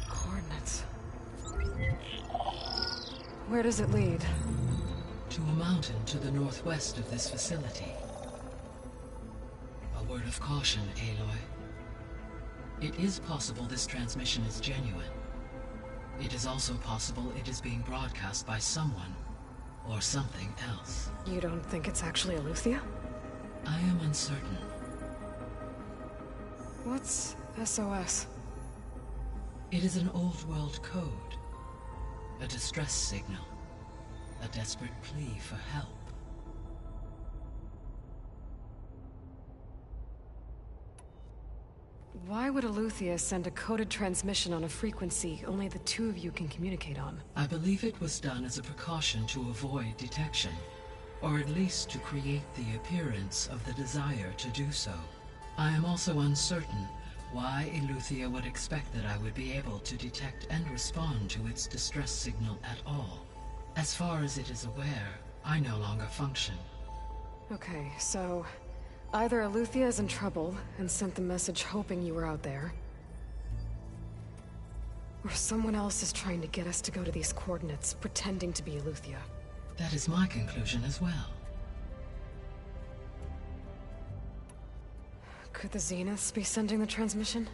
Coordinates. Where does it lead? To a mountain to the northwest of this facility. A word of caution, Aloy. It is possible this transmission is genuine. It is also possible it is being broadcast by someone or something else. You don't think it's actually Eleuthia? I am uncertain. What's SOS? It is an old world code. A distress signal. A desperate plea for help. Why would Eleuthia send a coded transmission on a frequency only the two of you can communicate on? I believe it was done as a precaution to avoid detection, or at least to create the appearance of the desire to do so. I am also uncertain why Eleuthia would expect that I would be able to detect and respond to its distress signal at all. As far as it is aware, I no longer function. Okay, so either Eleuthia is in trouble and sent the message hoping you were out there, or someone else is trying to get us to go to these coordinates, pretending to be Eleuthia. That is my conclusion as well. Could the Zeniths be sending the transmission?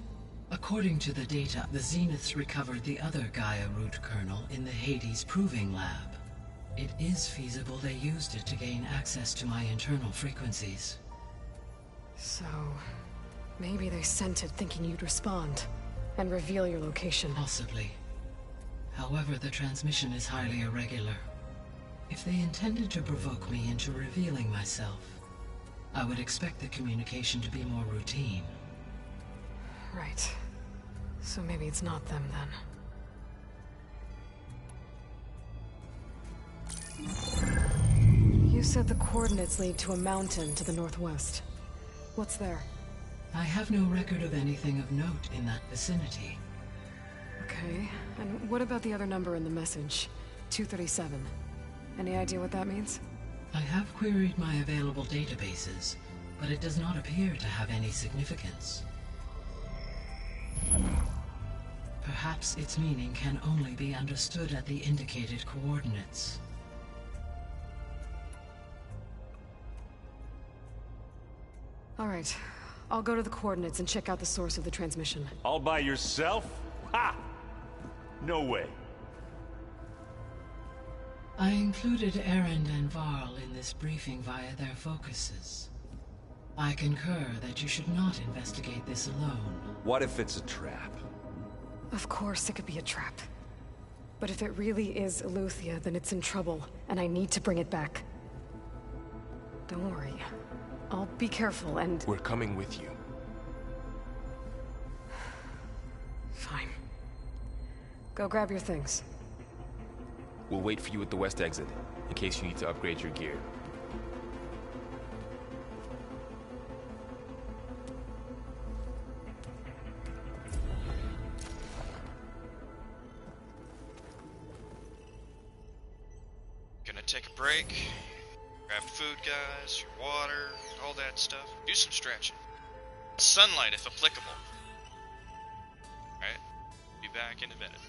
According to the data, the Zeniths recovered the other Gaia root kernel in the Hades Proving Lab. It is feasible they used it to gain access to my internal frequencies. So, maybe they sent it thinking you'd respond and reveal your location. Possibly. However, the transmission is highly irregular. If they intended to provoke me into revealing myself, I would expect the communication to be more routine. Right. So maybe it's not them then. You said the coordinates lead to a mountain to the northwest. What's there? I have no record of anything of note in that vicinity. Okay, and what about the other number in the message? 237. Any idea what that means? I have queried my available databases, but it does not appear to have any significance. Perhaps its meaning can only be understood at the indicated coordinates. All right, I'll go to the coordinates and check out the source of the transmission. All by yourself? Ha! No way. I included Erend and Varl in this briefing via their focuses. I concur that you should not investigate this alone. What if it's a trap? Of course it could be a trap. But if it really is Eleuthia, then it's in trouble, and I need to bring it back. Don't worry. I'll be careful and... We're coming with you. Fine. Go grab your things. We'll wait for you at the west exit, in case you need to upgrade your gear. Gonna take a break. Grab food, guys, your water, all that stuff. Do some stretching. Sunlight, if applicable. Alright, be back in a minute.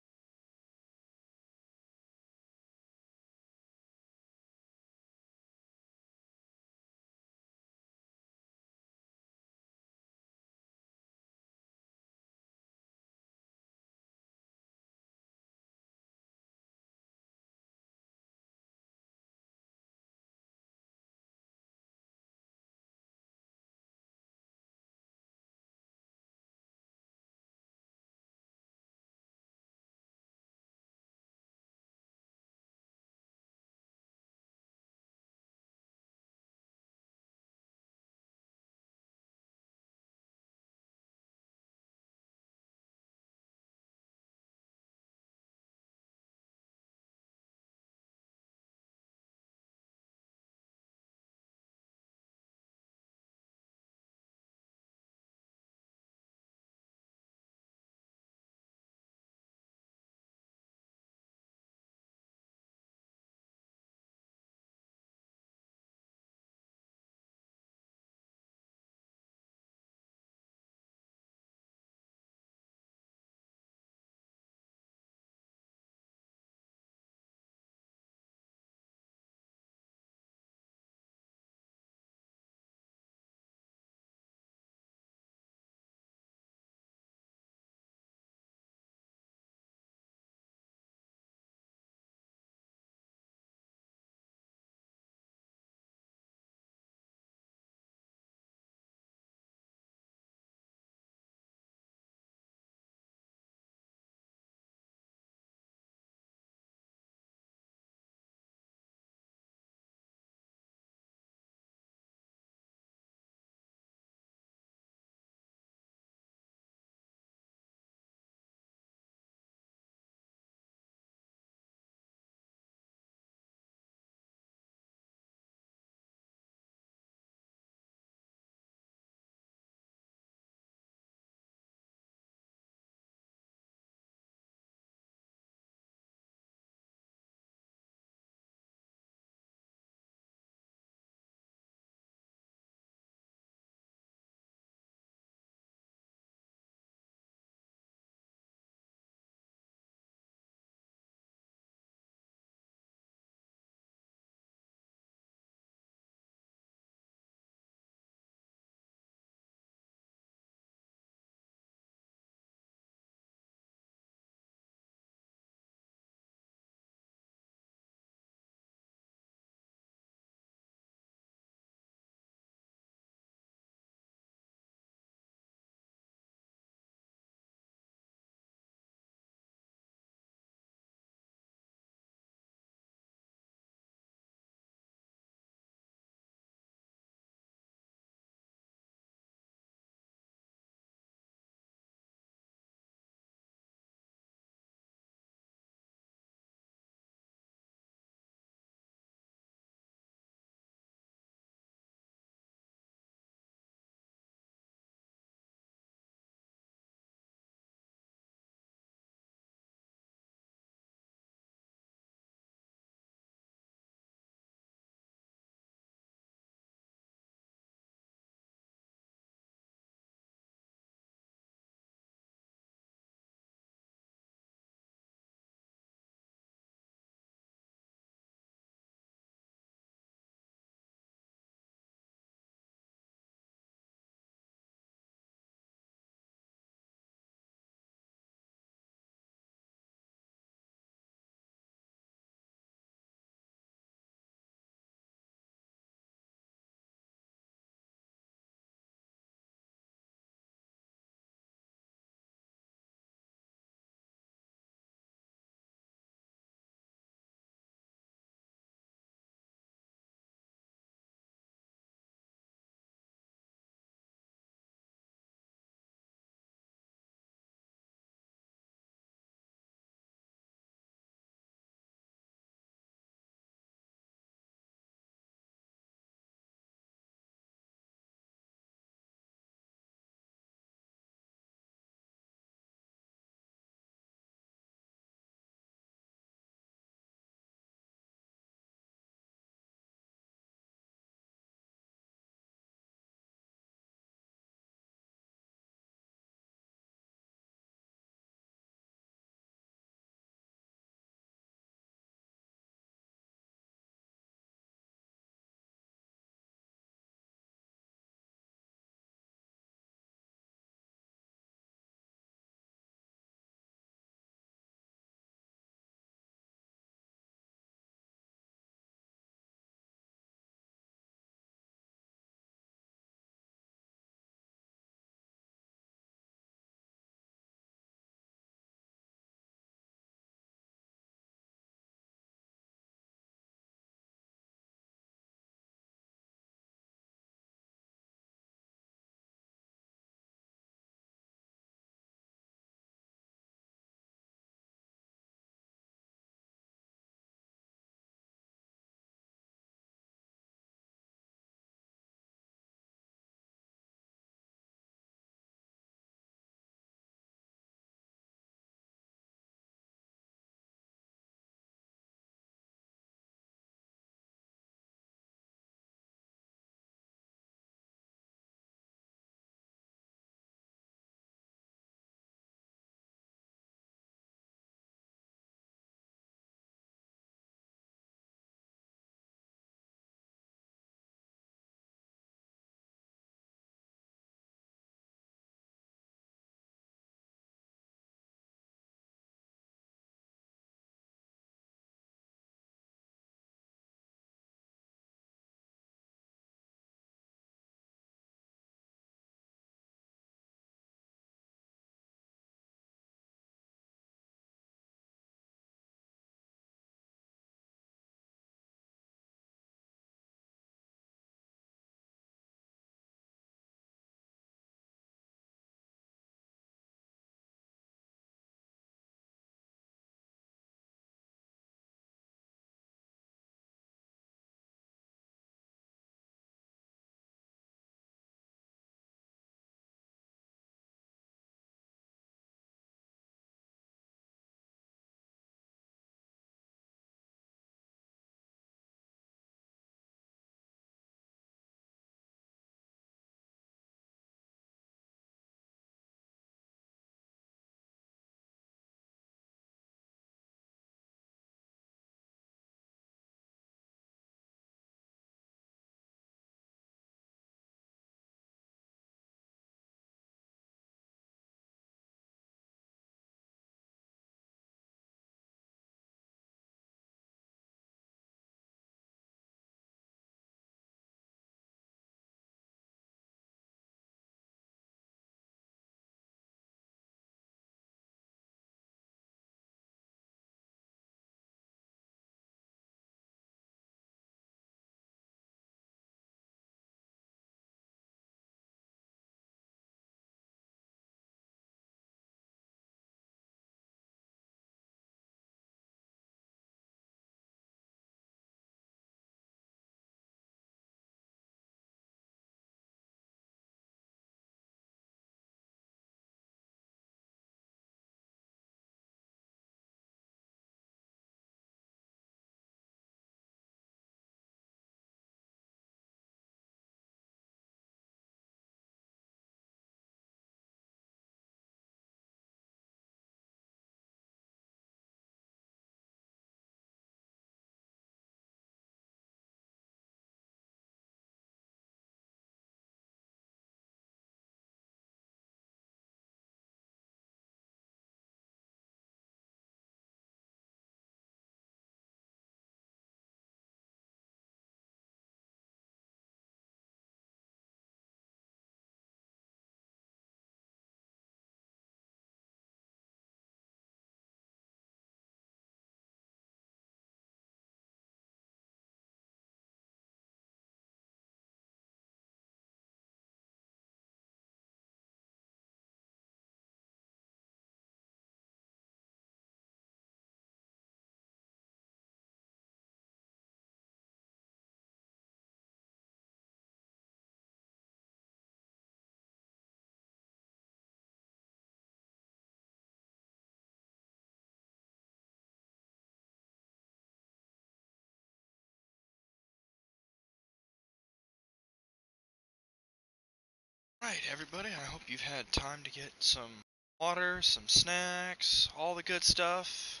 Alright, everybody, I hope you've had time to get some water, some snacks, all the good stuff.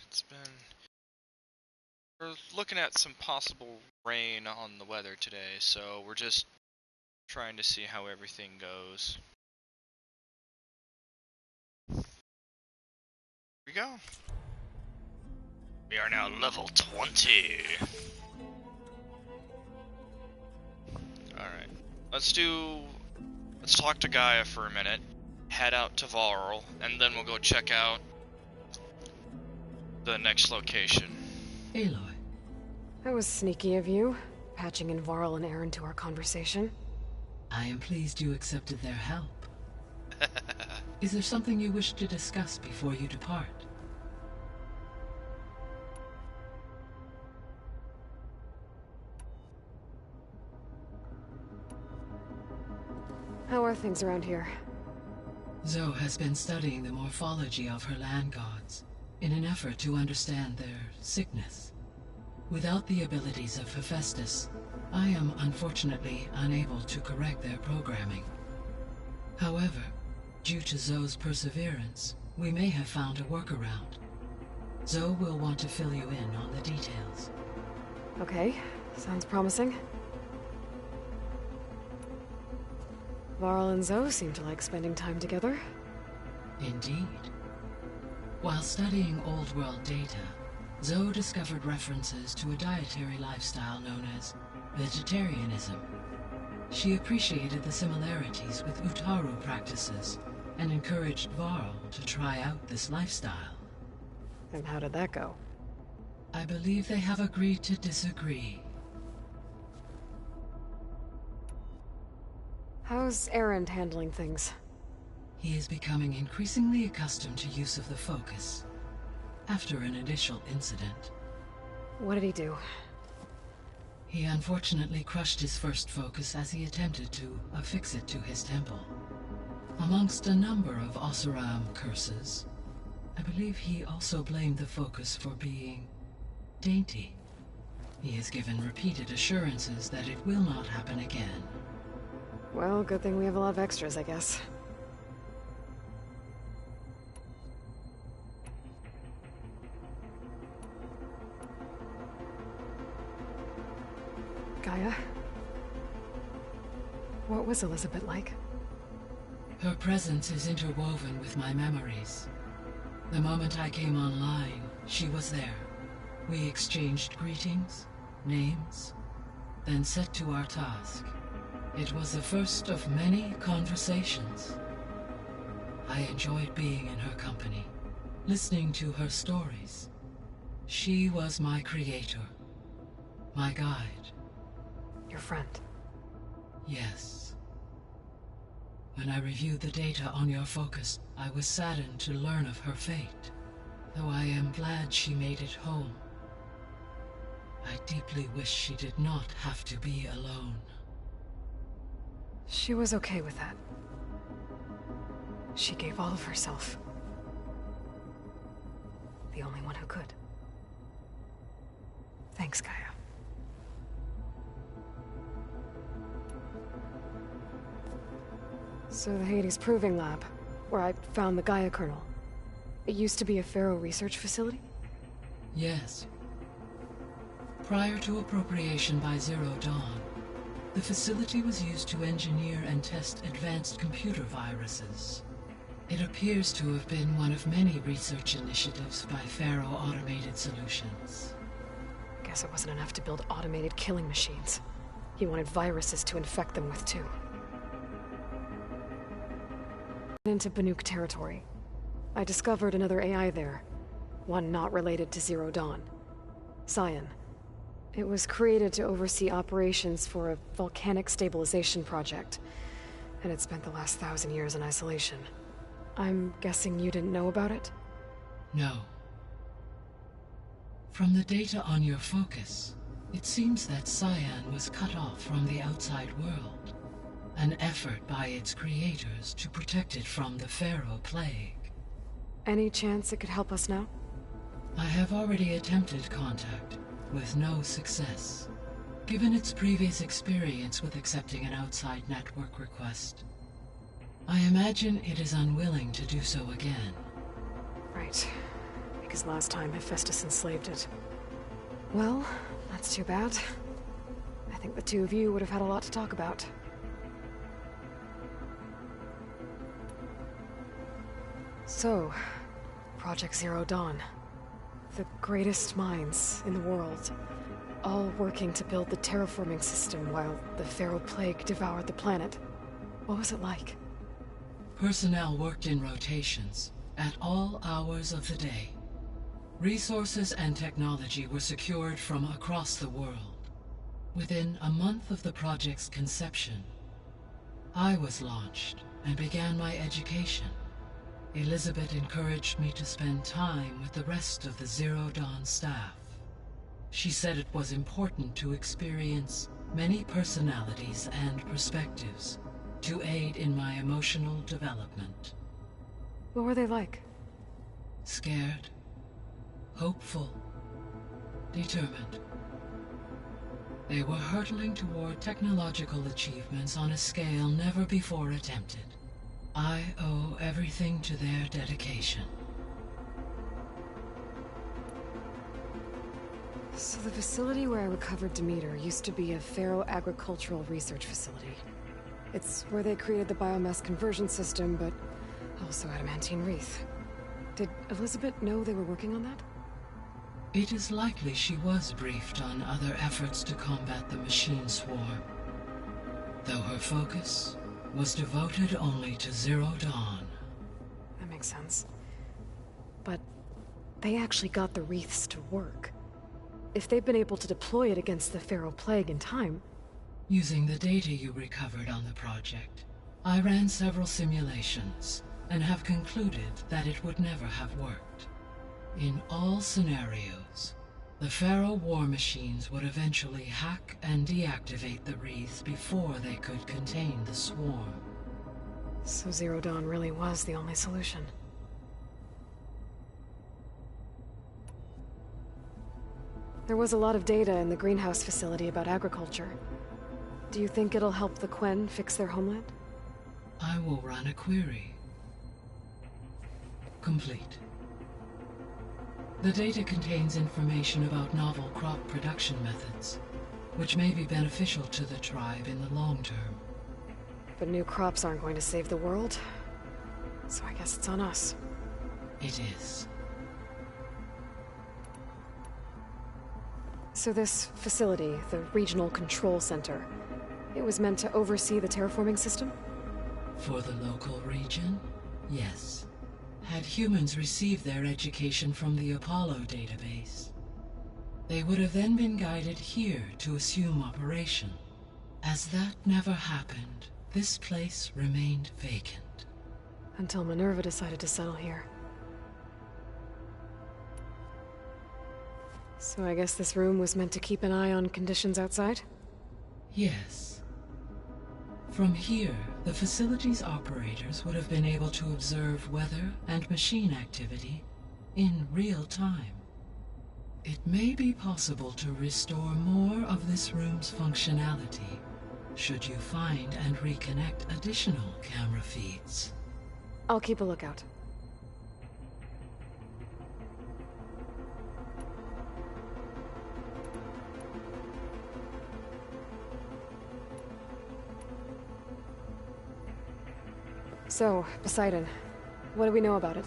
It's been... We're looking at some possible rain on the weather today, so we're just trying to see how everything goes. Here we go. We are now level 20. Alright. Let's talk to Gaia for a minute, head out to Varl, and then we'll go check out the next location. Aloy. That was sneaky of you, patching in Varl and Aaron to our conversation. I am pleased you accepted their help. Is there something you wish to discuss before you depart? How are things around here? Zoe has been studying the morphology of her land gods in an effort to understand their sickness. Without the abilities of Hephaestus, I am unfortunately unable to correct their programming. However, due to Zoe's perseverance, we may have found a workaround. Zoe will want to fill you in on the details. Okay, sounds promising. Varl and Zoe seem to like spending time together. Indeed. While studying old world data, Zoe discovered references to a dietary lifestyle known as vegetarianism. She appreciated the similarities with Utaru practices and encouraged Varl to try out this lifestyle. And how did that go? I believe they have agreed to disagree. How's Aaron handling things? He is becoming increasingly accustomed to use of the focus, after an initial incident. What did he do? He unfortunately crushed his first focus as he attempted to affix it to his temple. Amongst a number of Oseram curses, I believe he also blamed the focus for being dainty. He has given repeated assurances that it will not happen again. Well, good thing we have a lot of extras, I guess. Gaia? What was Elizabeth like? Her presence is interwoven with my memories. The moment I came online, she was there. We exchanged greetings, names, then set to our task. It was the first of many conversations. I enjoyed being in her company, listening to her stories. She was my creator, my guide. Your friend? Yes. When I reviewed the data on your focus, I was saddened to learn of her fate, though I am glad she made it home. I deeply wish she did not have to be alone. She was okay with that. She gave all of herself. The only one who could. Thanks, Gaia. So the Hades Proving Lab, where I found the Gaia kernel. It used to be a Pharaoh research facility? Yes. Prior to appropriation by Zero Dawn, the facility was used to engineer and test advanced computer viruses. It appears to have been one of many research initiatives by Pharaoh Automated Solutions. Guess it wasn't enough to build automated killing machines. He wanted viruses to infect them with too. Into Banuk territory. I discovered another AI there. One not related to Zero Dawn. Cyan. It was created to oversee operations for a volcanic stabilization project, and it spent the last 1,000 years in isolation. I'm guessing you didn't know about it? No. From the data on your focus, it seems that Cyan was cut off from the outside world. An effort by its creators to protect it from the Pharaoh plague. Any chance it could help us now? I have already attempted contact, with no success. Given its previous experience with accepting an outside network request, I imagine it is unwilling to do so again. Right. Because last time Hephaestus enslaved it. Well, that's too bad. I think the two of you would have had a lot to talk about. So, Project Zero Dawn. The greatest minds in the world, all working to build the terraforming system while the Pharaoh Plague devoured the planet. What was it like? Personnel worked in rotations, at all hours of the day. Resources and technology were secured from across the world. Within a month of the project's conception, I was launched and began my education. Elizabeth encouraged me to spend time with the rest of the Zero Dawn staff. She said it was important to experience many personalities and perspectives to aid in my emotional development. What were they like? Scared, hopeful, determined. They were hurtling toward technological achievements on a scale never before attempted. I owe everything to their dedication. So the facility where I recovered Demeter used to be a Pharaoh agricultural research facility. It's where they created the biomass conversion system, but also adamantine wreath. Did Elizabeth know they were working on that? It is likely she was briefed on other efforts to combat the machine swarm, though her focus was devoted only to Zero Dawn. That makes sense. But they actually got the wreaths to work. If they've been able to deploy it against the Pharaoh Plague in time... Using the data you recovered on the project, I ran several simulations and have concluded that it would never have worked. In all scenarios, the Pharaoh war machines would eventually hack and deactivate the wreaths before they could contain the swarm. So Zero Dawn really was the only solution. There was a lot of data in the greenhouse facility about agriculture. Do you think it'll help the Quen fix their homeland? I will run a query. Complete. The data contains information about novel crop production methods, which may be beneficial to the tribe in the long term. But new crops aren't going to save the world, so I guess it's on us. It is. So this facility, the Regional Control Center, it was meant to oversee the terraforming system? For the local region, yes. Had humans received their education from the Apollo database, they would have then been guided here to assume operation. As that never happened, this place remained vacant. Until Minerva decided to settle here. So I guess this room was meant to keep an eye on conditions outside? Yes. From here, the facility's operators would have been able to observe weather and machine activity in real time. It may be possible to restore more of this room's functionality, should you find and reconnect additional camera feeds. I'll keep a lookout. So, Poseidon, what do we know about it?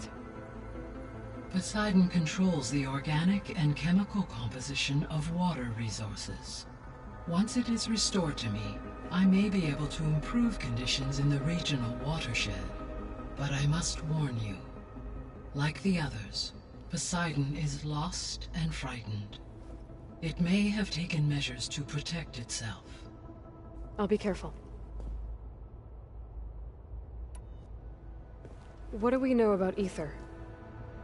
Poseidon controls the organic and chemical composition of water resources. Once it is restored to me, I may be able to improve conditions in the regional watershed. But I must warn you, like the others, Poseidon is lost and frightened. It may have taken measures to protect itself. I'll be careful. What do we know about Ether?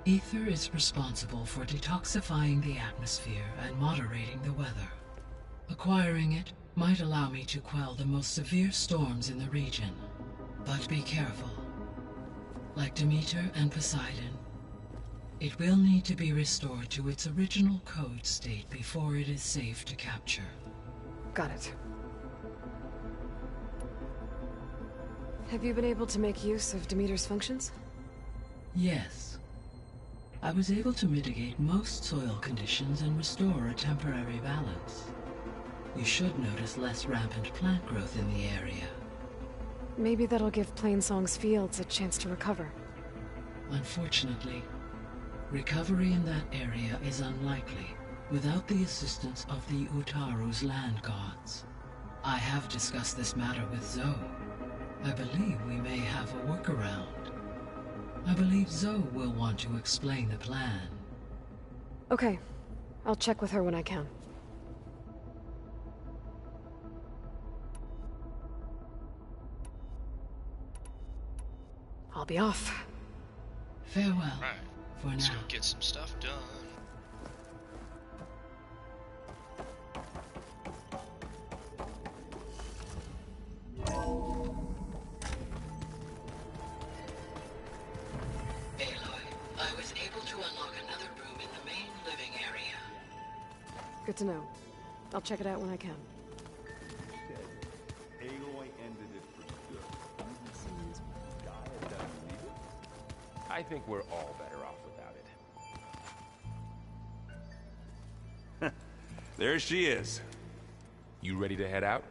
Ether is responsible for detoxifying the atmosphere and moderating the weather. Acquiring it might allow me to quell the most severe storms in the region. But be careful. Like Demeter and Poseidon, it will need to be restored to its original code state before it is safe to capture. Got it. Have you been able to make use of Demeter's functions? Yes. I was able to mitigate most soil conditions and restore a temporary balance. You should notice less rampant plant growth in the area. Maybe that'll give Plainsong's fields a chance to recover. Unfortunately, recovery in that area is unlikely without the assistance of the Utaru's land gods. I have discussed this matter with Zoe. I believe we may have a workaround. I believe Zoe will want to explain the plan. Okay. I'll check with her when I can. I'll be off. Farewell. Right. For Let's now. go get some stuff done. I was able to unlock another room in the main living area. Good to know. I'll check it out when I can. Aloy ended it for good. Gaia doesn't need it. I think we're all better off without it. There she is. You ready to head out?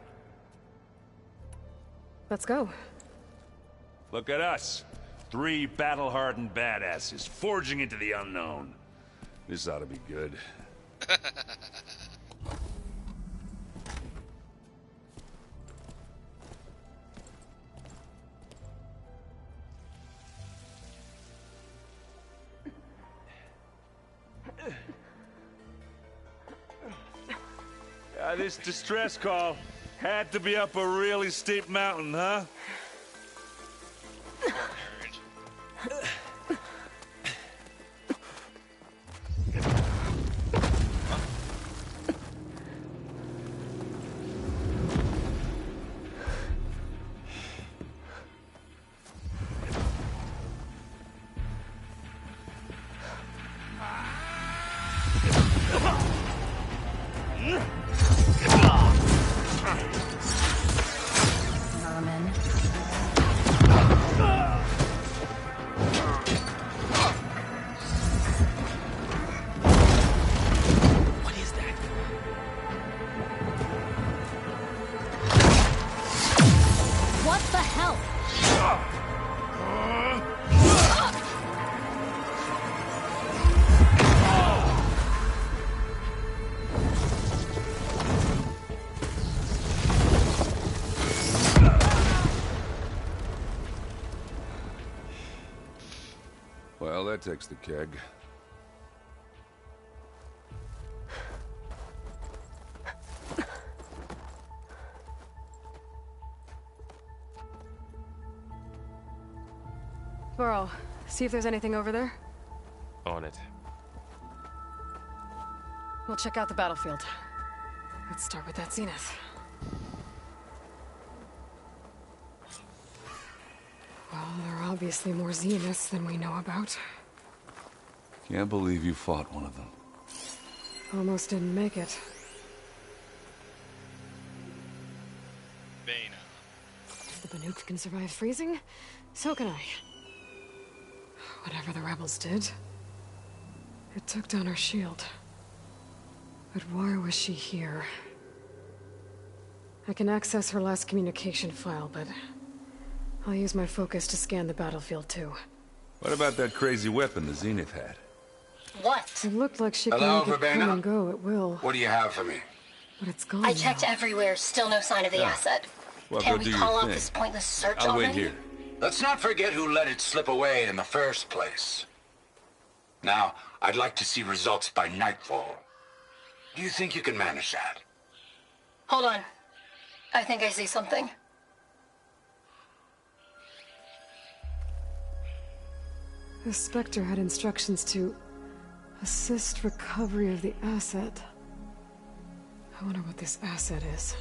Let's go. Look at us. 3 battle-hardened badasses forging into the unknown. This ought to be good. This distress call had to be up a really steep mountain, huh? What the hell? Well, that takes the keg. Burrow, see if there's anything over there. On it. We'll check out the battlefield. Let's start with that zenith. Well, there are obviously more zeniths than we know about. Can't believe you fought one of them. Almost didn't make it. Bane. If the Banuk can survive freezing, so can I. Whatever the rebels did, it took down our shield. But why was she here? I can access her last communication file, but I'll use my focus to scan the battlefield too. What about that crazy weapon the Zenith had? What? It looked like she Hello, could make it Verbena? come and go at will. What do you have for me? But it's gone I checked now. everywhere, still no sign of the asset. Well, Can go we do your call off thing. this pointless search I'll already? wait here. Let's not forget who let it slip away in the first place. Now, I'd like to see results by nightfall. Do you think you can manage that? Hold on. I think I see something. The Spectre had instructions to assist recovery of the asset. I wonder what this asset is.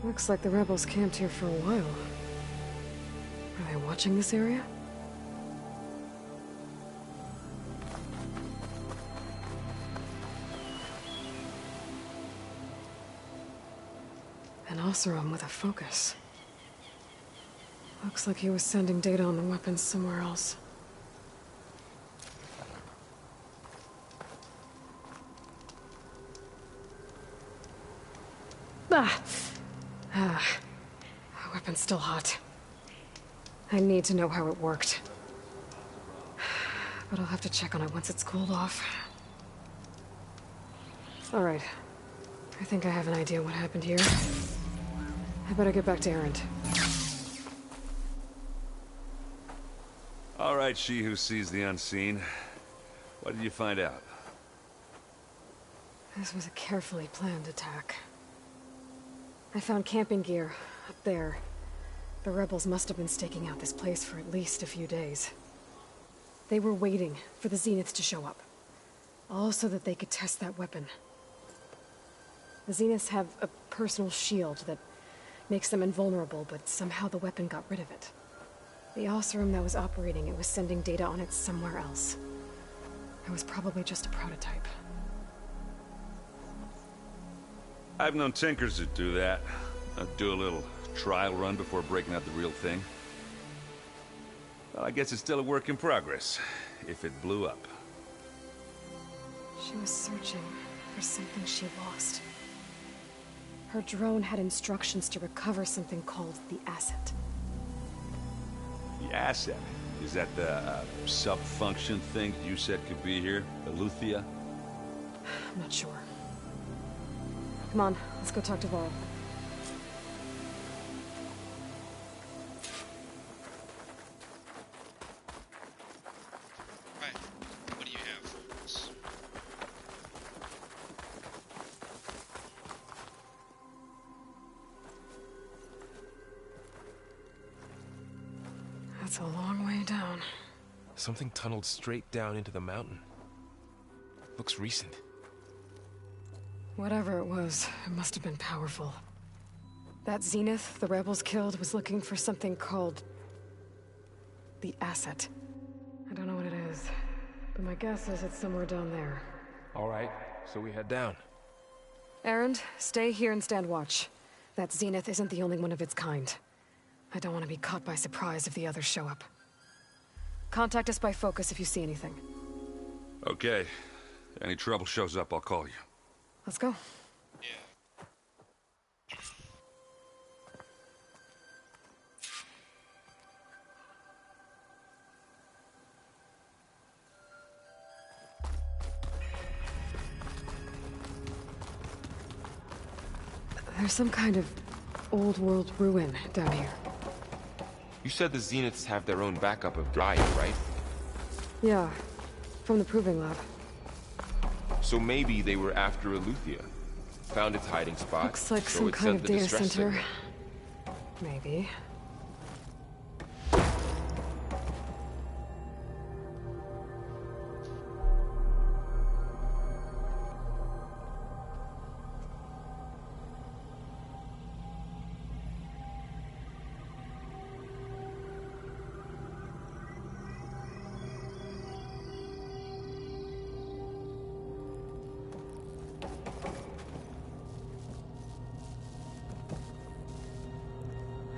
Looks like the rebels camped here for a while. Are they watching this area? An Oseram with a focus. Looks like he was sending data on the weapons somewhere else. The weapon's still hot. I need to know how it worked. But I'll have to check on it once it's cooled off. Alright. I think I have an idea what happened here. I better get back to Erend. All right, she who sees the unseen. What did you find out? This was a carefully planned attack. I found camping gear up there. The rebels must have been staking out this place for at least a few days. They were waiting for the Zeniths to show up. All so that they could test that weapon. The Zeniths have a personal shield that makes them invulnerable, but somehow the weapon got rid of it. The Oseram that was operating it was sending data on it somewhere else. It was probably just a prototype. I've known tinkers who do that. Do a little trial run before breaking out the real thing. Well, I guess it's still a work in progress, if it blew up. She was searching for something she lost. Her drone had instructions to recover something called the Asset. The Asset? Is that the sub-function thing you said could be here? Eleuthia? I'm not sure. Come on, let's go talk to Varl. Right. What do you have for us? That's a long way down. Something tunneled straight down into the mountain. Looks recent. Whatever it was, it must have been powerful. That Zenith the rebels killed was looking for something called the Asset. I don't know what it is, but my guess is it's somewhere down there. All right, so we head down. Erend, stay here and stand watch. That Zenith isn't the only one of its kind. I don't want to be caught by surprise if the others show up. Contact us by focus if you see anything. Okay. Any trouble shows up, I'll call you. Let's go. There's some kind of old world ruin down here. You said the Zeniths have their own backup of Gaia, right? Yeah, from the Proving Lab. So maybe they were after Eleuthia. Found its hiding spot. Looks like so some it kind sent of the data distress center. signal. Maybe.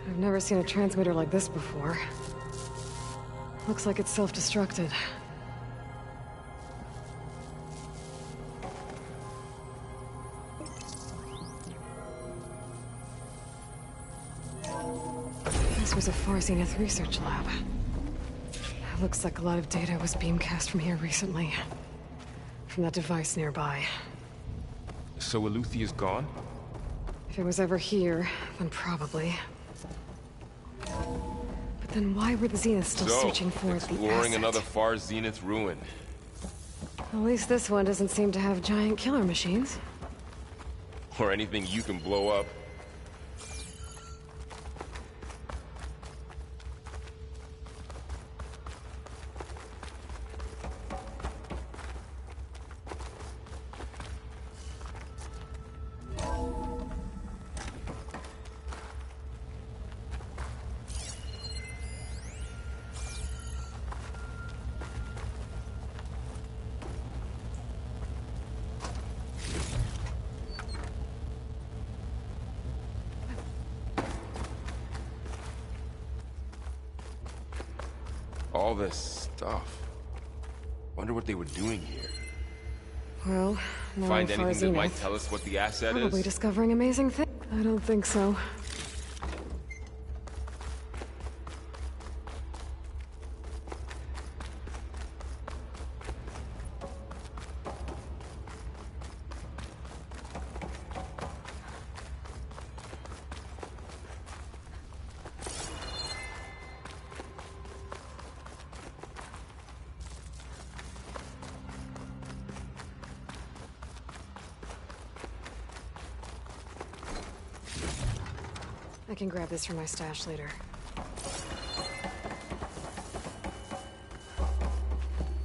I've never seen a transmitter like this before. Looks like it's self-destructed. This was a Far Zenith research lab. Looks like a lot of data was beamcast from here recently. From that device nearby. So Eleuthia's gone? If it was ever here, then probably. But then why were the Zeniths still searching for the exploring Asset? another Far Zenith ruin. At least this one doesn't seem to have giant killer machines. Or anything you can blow up. all this stuff. Wonder what they were doing here. Well, not Find as far anything as that you might know. tell us what the asset Probably is? discovering amazing things. I don't think so. I can grab this from my stash later.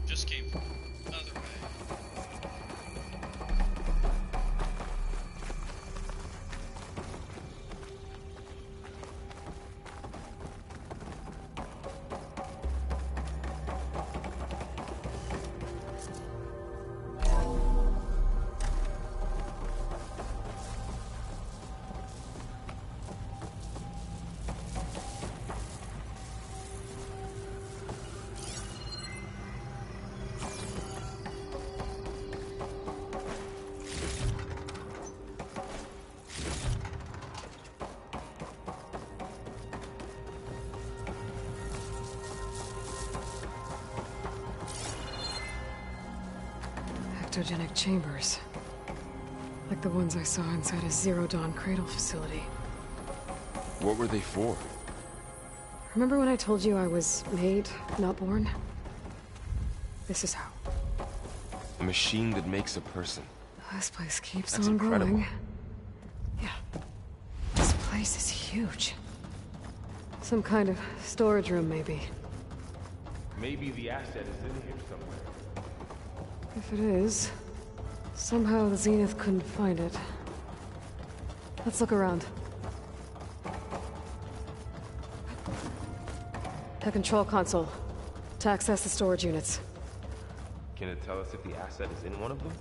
Just came other way. Ectogenic chambers. Like the ones I saw inside a Zero Dawn cradle facility. What were they for? Remember when I told you I was made, not born? This is how. A machine that makes a person. This place keeps That's on incredible. going. Yeah. This place is huge. Some kind of storage room, maybe. Maybe the asset is in here somewhere. If it is, somehow the Zenith couldn't find it. Let's look around. The control console. To access the storage units. Can it tell us if the asset is in one of them?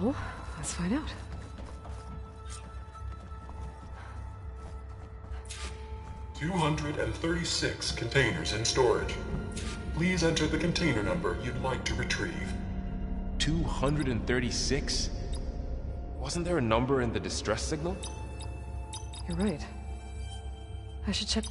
Well, let's find out. $236 containers in storage. Please enter the container number you'd like to retrieve. 236? Wasn't there a number in the distress signal? You're right. I should check.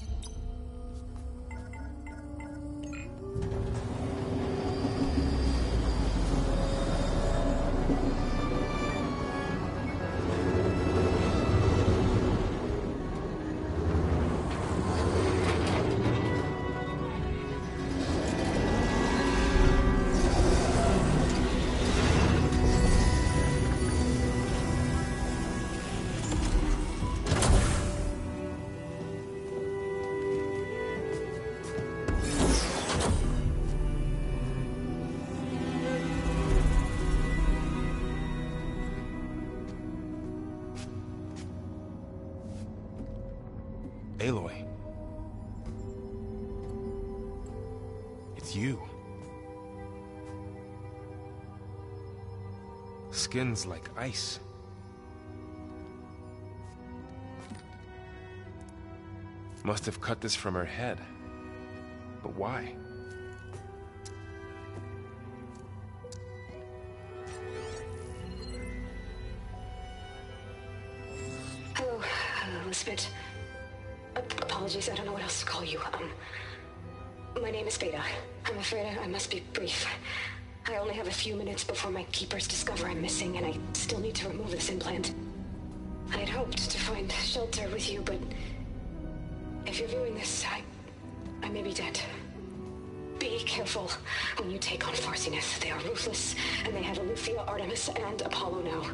Aloy. It's you. Skin's like ice. Must have cut this from her head. But why? Hello, Elizabeth. Apologies, I don't know what else to call you. My name is Beta. I'm afraid I must be brief. I only have a few minutes before my keepers discover I'm missing, and I still need to remove this implant. I had hoped to find shelter with you, but if you're viewing this, I may be dead. Be careful when you take on Far Zenith. They are ruthless, and they have Alethea, Artemis, and Apollo now.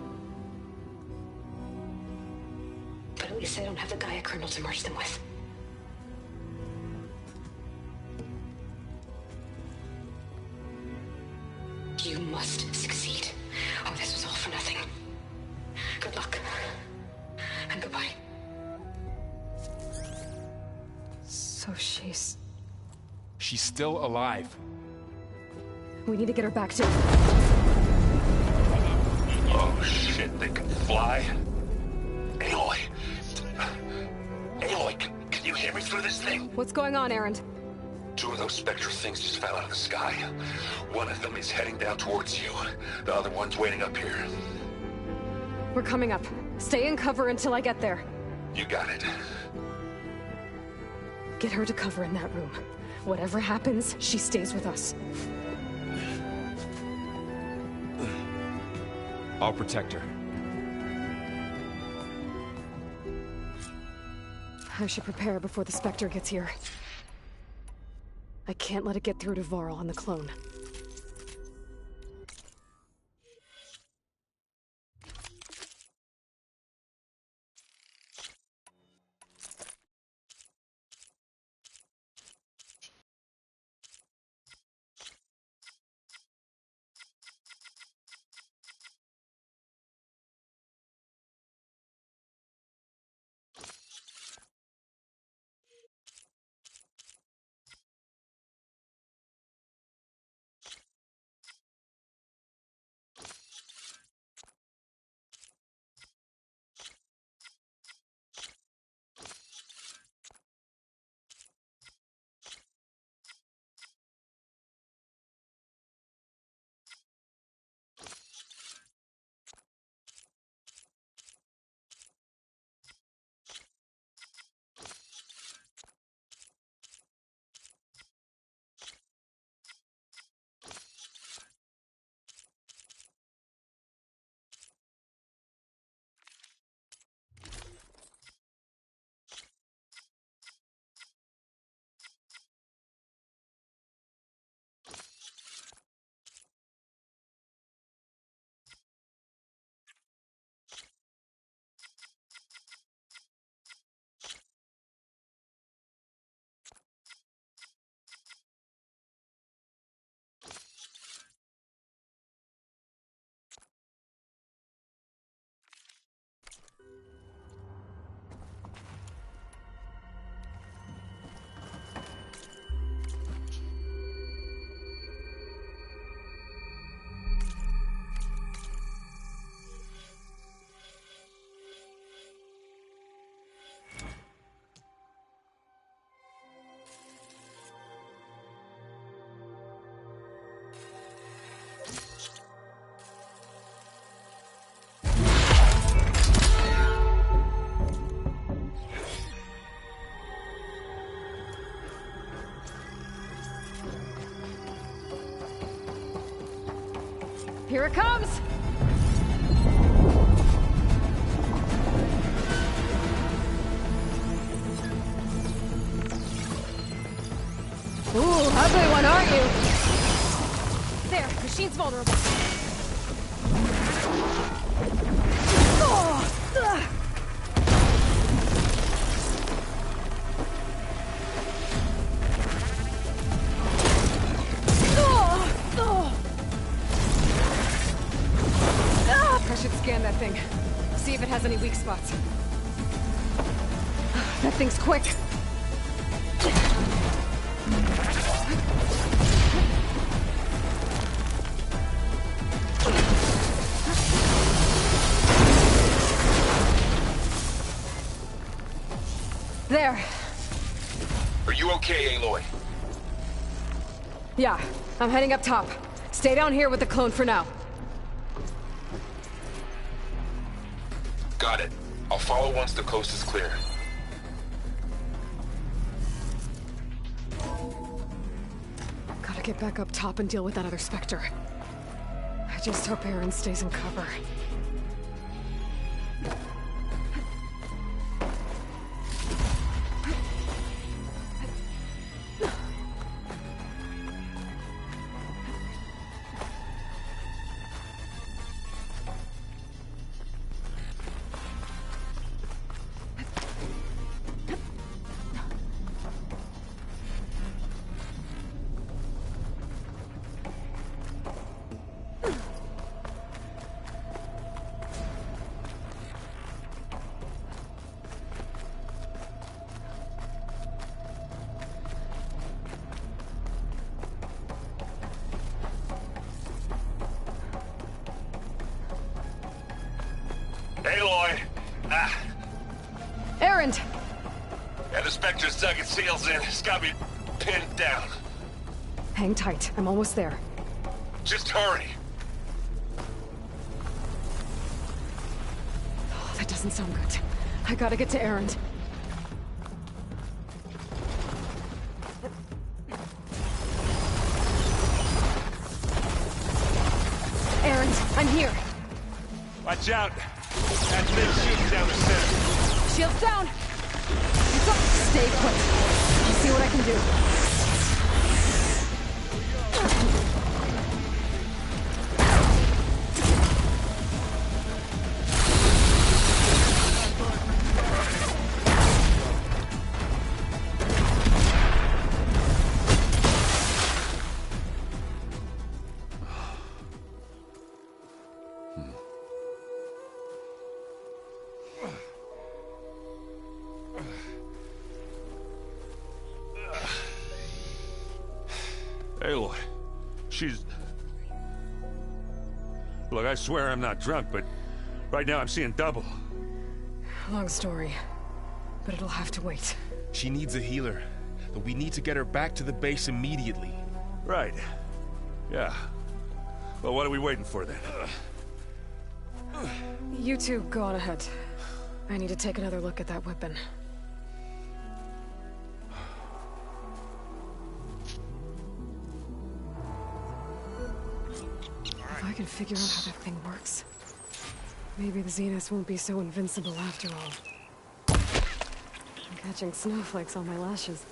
But at least they don't have the Gaia kernel to merge them with. You must succeed, or this was all for nothing. Good luck. And goodbye. So she's still alive. We need to get her back to... Oh shit, they can fly? Aloy! Aloy, can you hear me through this thing? What's going on, Erend? Two of those spectral things just fell out of the sky. One of them is heading down towards you. The other one's waiting up here. We're coming up. Stay in cover until I get there. You got it. Get her to cover in that room. Whatever happens, she stays with us. I'll protect her. I should prepare before the Spectre gets here. I can't let it get through to Varl and the clone. Here it comes! Ooh, ugly one, aren't you? There, machine's vulnerable. Oh, ugh. I should scan that thing. See if it has any weak spots. That thing's quick. There. Are you okay, Aloy? Yeah, I'm heading up top. Stay down here with the clone for now. Got it. I'll follow once the coast is clear. Gotta get back up top and deal with that other Spectre. I just hope Aaron stays in cover. Aloy! Erend! Yeah, the Spectre's dug its heels in. It's gotta be... pinned down. Hang tight. I'm almost there. Just hurry. Oh, that doesn't sound good. I gotta get to Erend. Erend, I'm here. Watch out. That thing's shooting down the center. Shields down. Stay put. I'll see what I can do. Aloy, she's... Look, I swear I'm not drunk, but right now I'm seeing double. Long story, but it'll have to wait. She needs a healer, but we need to get her back to the base immediately. Right. Yeah. Well, what are we waiting for then? You two go on ahead. I need to take another look at that weapon. If I can figure out how that thing works, maybe the Zeniths won't be so invincible after all. I'm catching snowflakes on my lashes.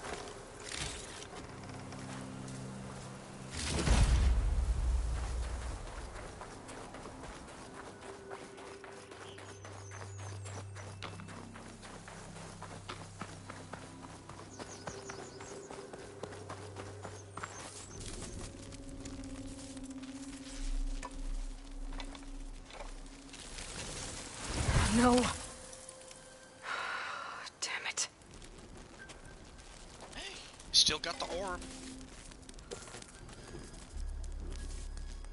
No. Damn it. Hey, still got the orb.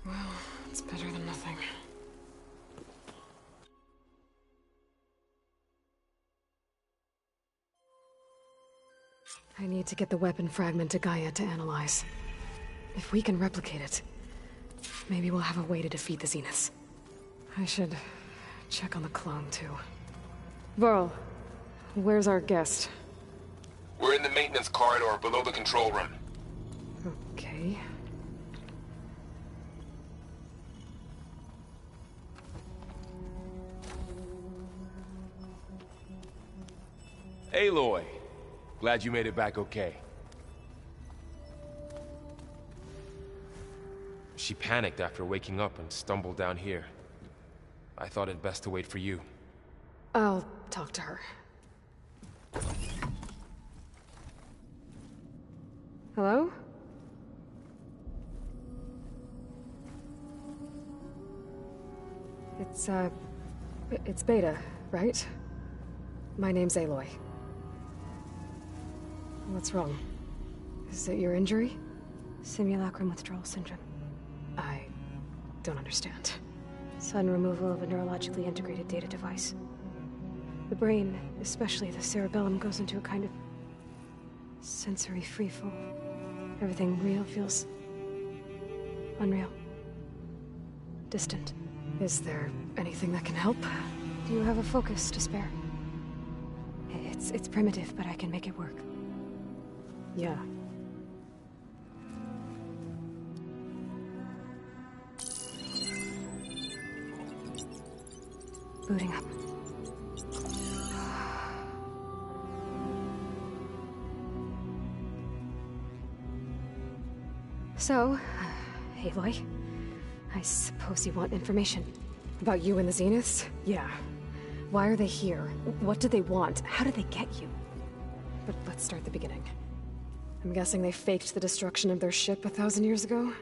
Well, it's better than nothing. I need to get the weapon fragment to Gaia to analyze. If we can replicate it, maybe we'll have a way to defeat the Zeniths. I should check on the clone, too. Varl, where's our guest? We're in the maintenance corridor below the control room. Okay. Aloy, glad you made it back okay. She panicked after waking up and stumbled down here. I thought it best to wait for you. I'll talk to her. Hello? It's Beta, right? My name's Aloy. What's wrong? Is it your injury? Simulacrum withdrawal syndrome. I don't understand. Sudden removal of a neurologically integrated data device. The brain, especially the cerebellum, goes into a kind of sensory freefall. Everything real feels unreal. Distant. Is there anything that can help? Do you have a focus to spare? It's primitive, but I can make it work. Yeah. Booting up. So, Aloy, I suppose you want information. About you and the Zeniths? Yeah. Why are they here? What do they want? How did they get you? But let's start at the beginning. I'm guessing they faked the destruction of their ship 1,000 years ago?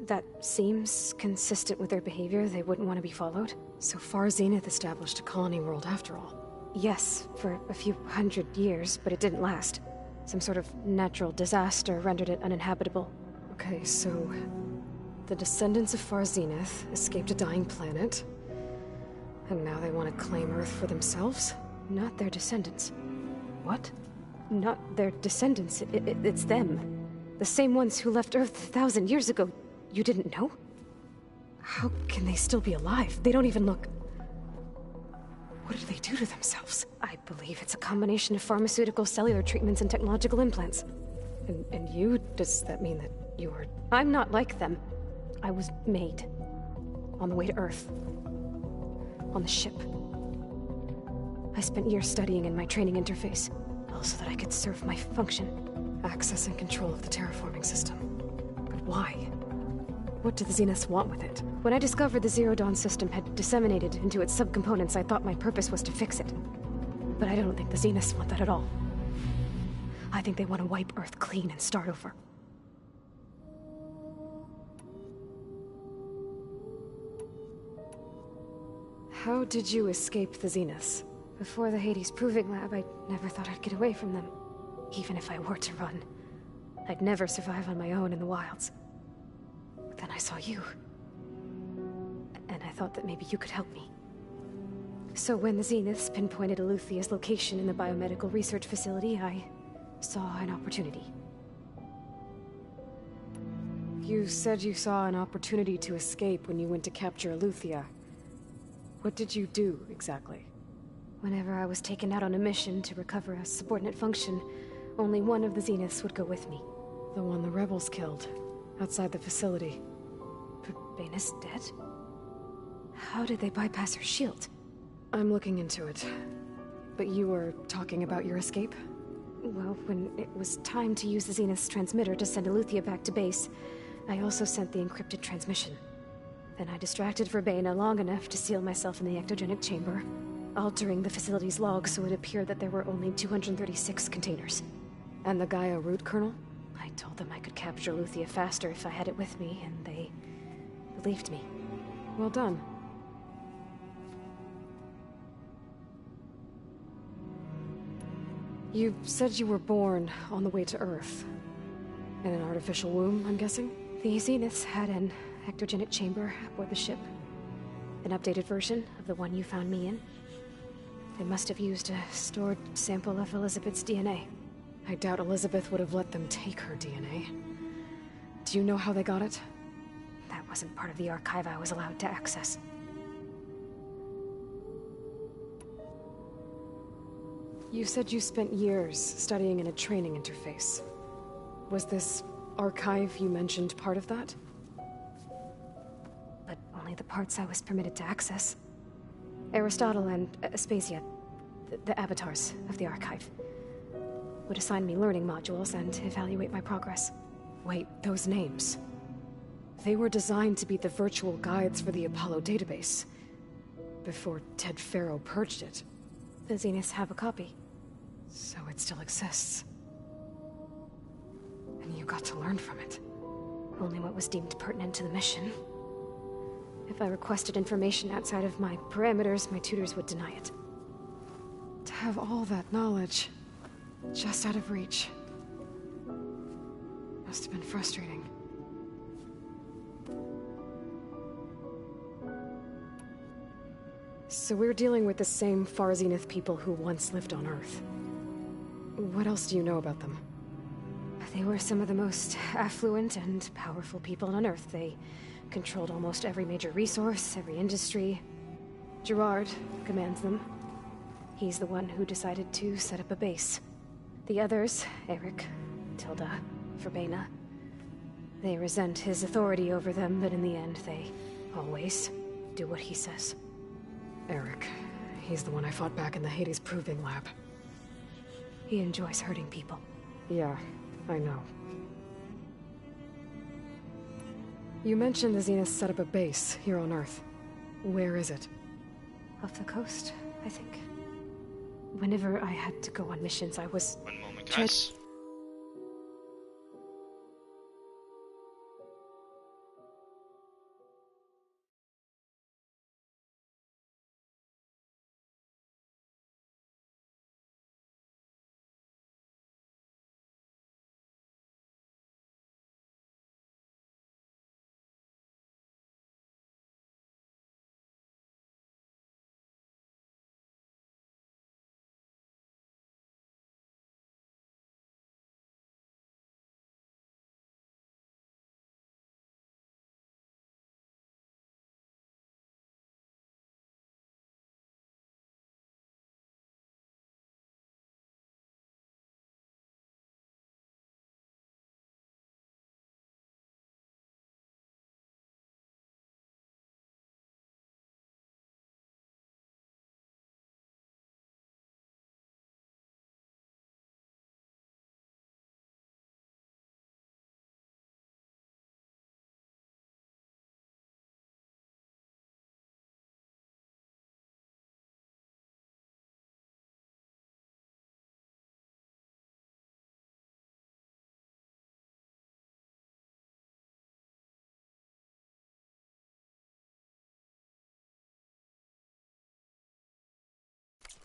That seems consistent with their behavior. They wouldn't want to be followed. So Far Zenith established a colony world after all. Yes, for a few hundred years, but it didn't last. Some sort of natural disaster rendered it uninhabitable. Okay, so the descendants of Far Zenith escaped a dying planet, and now they want to claim Earth for themselves? Not their descendants. What? Not their descendants. It's them. The same ones who left Earth 1,000 years ago. You didn't know? How can they still be alive? They don't even look... What did they do to themselves? I believe it's a combination of pharmaceutical, cellular treatments, and technological implants. And you? Does that mean that you are... I'm not like them. I was made. On the way to Earth. On the ship. I spent years studying in my training interface, all so that I could serve my function. Access and control of the terraforming system. But why? What do the Zeniths want with it? When I discovered the Zero Dawn system had disseminated into its subcomponents, I thought my purpose was to fix it. But I don't think the Zeniths want that at all. I think they want to wipe Earth clean and start over. How did you escape the Zeniths? Before the Hades Proving Lab, I never thought I'd get away from them. Even if I were to run, I'd never survive on my own in the wilds. But then I saw you. And I thought that maybe you could help me. So when the Zeniths pinpointed Eluthia's location in the biomedical research facility, I saw an opportunity. You said you saw an opportunity to escape when you went to capture Eluthia. What did you do, exactly? Whenever I was taken out on a mission to recover a subordinate function, only one of the Zeniths would go with me. The one the rebels killed, outside the facility. But Baina's dead? How did they bypass her shield? I'm looking into it. But you were talking about your escape? Well, when it was time to use the Zenith's transmitter to send Eluthia back to base, I also sent the encrypted transmission. Then I distracted Verbena long enough to seal myself in the ectogenic chamber, altering the facility's log so it appeared that there were only 236 containers. And the Gaia root kernel? I told them I could capture Eluthia faster if I had it with me, and they believed me. Well done. You said you were born on the way to Earth. In an artificial womb, I'm guessing? The Zeniths had an ectogenic chamber aboard the ship. An updated version of the one you found me in. They must have used a stored sample of Elizabeth's DNA. I doubt Elizabeth would have let them take her DNA. Do you know how they got it? That wasn't part of the archive I was allowed to access. You said you spent years studying in a training interface. Was this archive you mentioned part of that? But only the parts I was permitted to access. Aristotle and Aspasia, the avatars of the archive, would assign me learning modules and evaluate my progress. Wait, those names. They were designed to be the virtual guides for the Apollo database. Before Ted Faro purged it. The Zeniths have a copy. So it still exists. And you got to learn from it. Only what was deemed pertinent to the mission. If I requested information outside of my parameters, my tutors would deny it. To have all that knowledge, just out of reach, must have been frustrating. So we're dealing with the same Far Zenith people who once lived on Earth. What else do you know about them? They were some of the most affluent and powerful people on Earth. They controlled almost every major resource, every industry. Gerard commands them. He's the one who decided to set up a base. The others, Eric, Tilda, Verbena, they resent his authority over them, but in the end, they always do what he says. Eric. He's the one I fought back in the Hades Proving Lab. He enjoys hurting people. Yeah, I know. You mentioned the Zeniths set up a base here on Earth. Where is it? Off the coast, I think. Whenever I had to go on missions, I was... One moment, guys.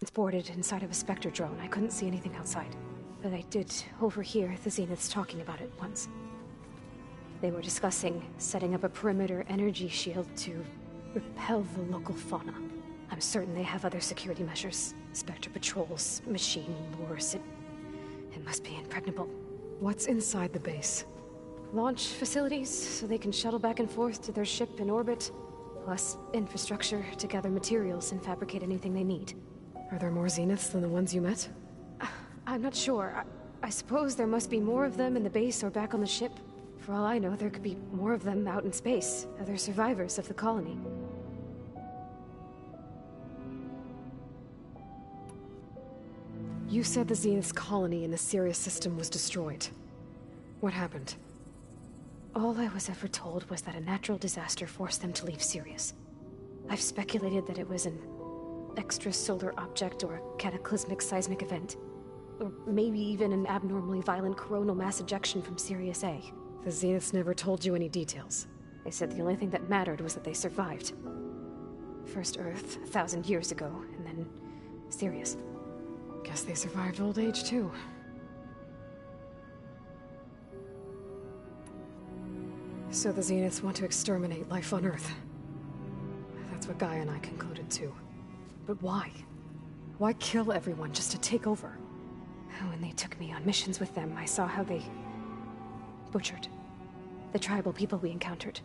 It's boarded inside of a Spectre drone. I couldn't see anything outside. But I did overhear the Zeniths talking about it once. They were discussing setting up a perimeter energy shield to repel the local fauna. I'm certain they have other security measures. Spectre patrols, machine wars. It must be impregnable. What's inside the base? Launch facilities, so they can shuttle back and forth to their ship in orbit. Plus infrastructure to gather materials and fabricate anything they need. Are there more Zeniths than the ones you met? I'm not sure. I suppose there must be more of them in the base or back on the ship. For all I know, there could be more of them out in space, other survivors of the colony. You said the Zenith's colony in the Sirius system was destroyed. What happened? All I was ever told was that a natural disaster forced them to leave Sirius. I've speculated that it was an extrasolar object or a cataclysmic seismic event. Or maybe even an abnormally violent coronal mass ejection from Sirius A. The Zeniths never told you any details. They said the only thing that mattered was that they survived. First Earth, 1,000 years ago, and then Sirius. Guess they survived old age, too. So the Zeniths want to exterminate life on Earth. That's what Gaia and I concluded, too. But why? Why kill everyone just to take over? When they took me on missions with them, I saw how they butchered the tribal people we encountered.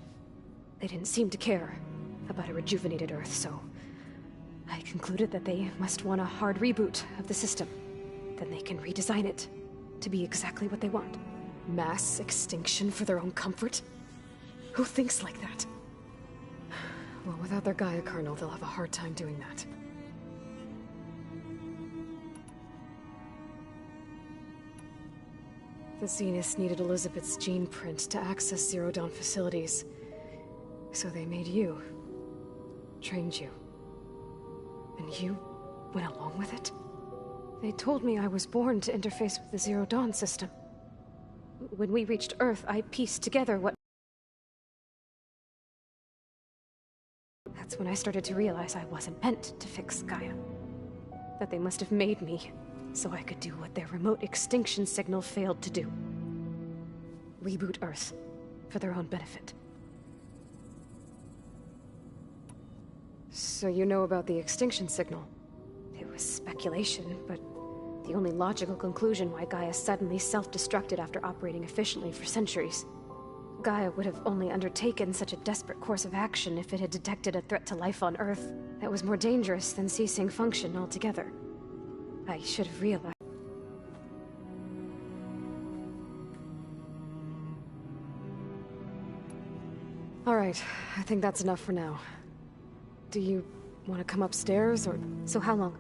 They didn't seem to care about a rejuvenated Earth, so I concluded that they must want a hard reboot of the system. Then they can redesign it to be exactly what they want. Mass extinction for their own comfort? Who thinks like that? Well, without their Gaia kernel, they'll have a hard time doing that. The Zeniths needed Elizabeth's gene print to access Zero Dawn facilities. So they made you. Trained you. And you went along with it? They told me I was born to interface with the Zero Dawn system. When we reached Earth, I pieced together what... That's when I started to realize I wasn't meant to fix Gaia. That they must have made me so I could do what their remote extinction signal failed to do. Reboot Earth, for their own benefit. So you know about the extinction signal? It was speculation, but the only logical conclusion why Gaia suddenly self-destructed after operating efficiently for centuries. Gaia would have only undertaken such a desperate course of action if it had detected a threat to life on Earth that was more dangerous than ceasing function altogether. I should have realized. All right, I think that's enough for now. Do you want to come upstairs, or... So how long?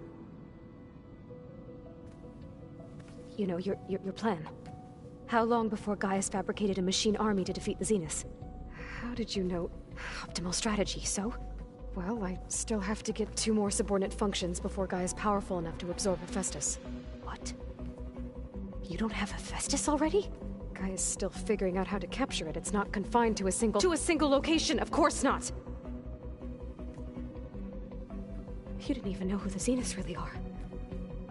You know, your plan. How long before Gaia's fabricated a machine army to defeat the Zeniths? How did you know? Optimal strategy, so? Well, I still have to get 2 more subordinate functions before Gaia's powerful enough to absorb Hephaestus. What? You don't have Hephaestus already? Gaia's still figuring out how to capture it. It's not confined to a single... To a single location, of course not! You didn't even know who the Zeniths really are.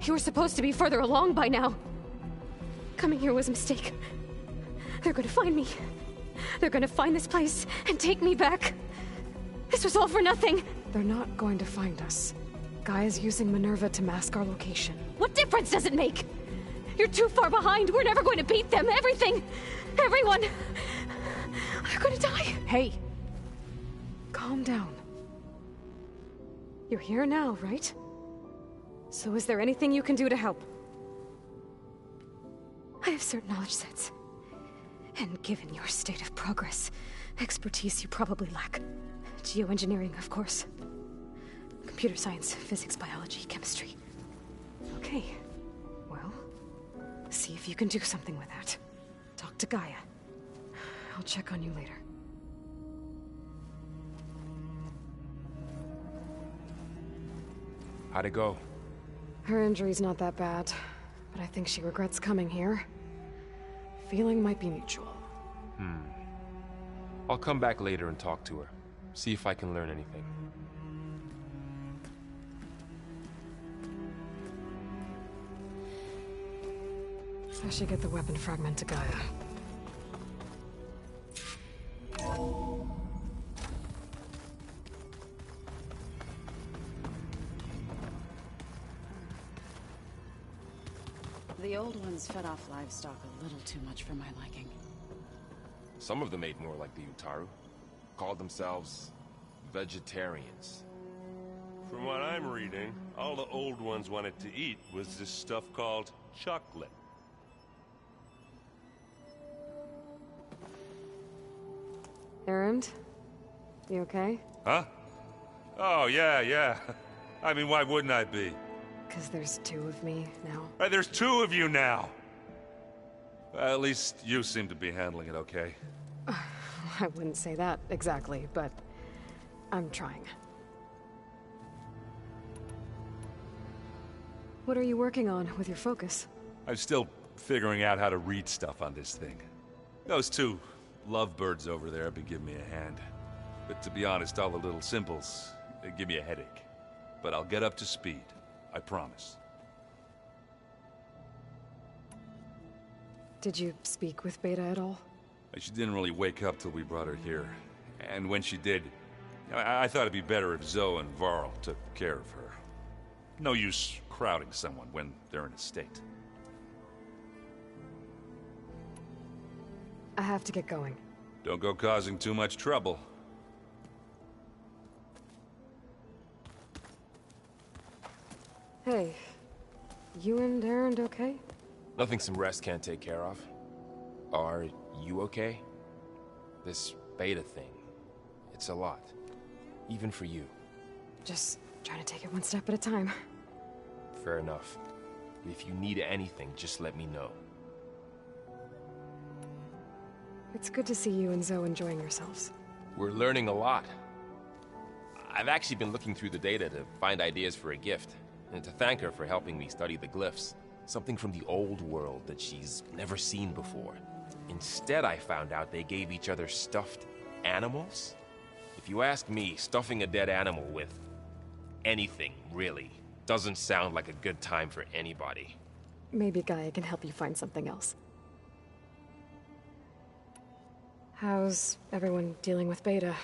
You were supposed to be further along by now. Coming here was a mistake. They're gonna find me. They're gonna find this place and take me back. This was all for nothing. They're not going to find us. Gaia's using Minerva to mask our location. What difference does it make? You're too far behind. We're never going to beat them. Everything. Everyone. They're gonna die. Hey. Calm down. You're here now, right? So is there anything you can do to help? I have certain knowledge sets. And given your state of progress, expertise you probably lack. Geoengineering, of course. Computer science, physics, biology, chemistry. Okay. Well, see if you can do something with that. Talk to Gaia. I'll check on you later. How'd it go? Her injury's not that bad, but I think she regrets coming here. Feeling might be mutual. I'll come back later and talk to her. See if I can learn anything. I should get the weapon fragment to Gaia. The old ones fed off livestock a little too much for my liking. Some of them ate more like the Utaru. Called themselves vegetarians. From what I'm reading, all the old ones wanted to eat was this stuff called chocolate. Erend? You okay? Huh? Oh, yeah. I mean, why wouldn't I be? Because there's two of me now. Right, there's two of you now! At least you seem to be handling it okay. I wouldn't say that exactly, but I'm trying. What are you working on with your focus? I'm still figuring out how to read stuff on this thing. Those two lovebirds over there have been giving me a hand. But to be honest, all the little symbols, they give me a headache. But I'll get up to speed. I promise. Did you speak with Beta at all? She didn't really wake up till we brought her here. And when she did, I thought it'd be better if Zoe and Varl took care of her. No use crowding someone when they're in a state. I have to get going. Don't go causing too much trouble. Hey, you and Erend okay? Nothing some rest can't take care of. Are you okay? This Beta thing, it's a lot. Even for you. Just trying to take it one step at a time. Fair enough. If you need anything, just let me know. It's good to see you and Zoe enjoying yourselves. We're learning a lot. I've actually been looking through the data to find ideas for a gift, and to thank her for helping me study the glyphs. Something from the old world that she's never seen before. Instead, I found out they gave each other stuffed animals. If you ask me, stuffing a dead animal with anything, really, doesn't sound like a good time for anybody. Maybe Gaia can help you find something else. How's everyone dealing with Beta?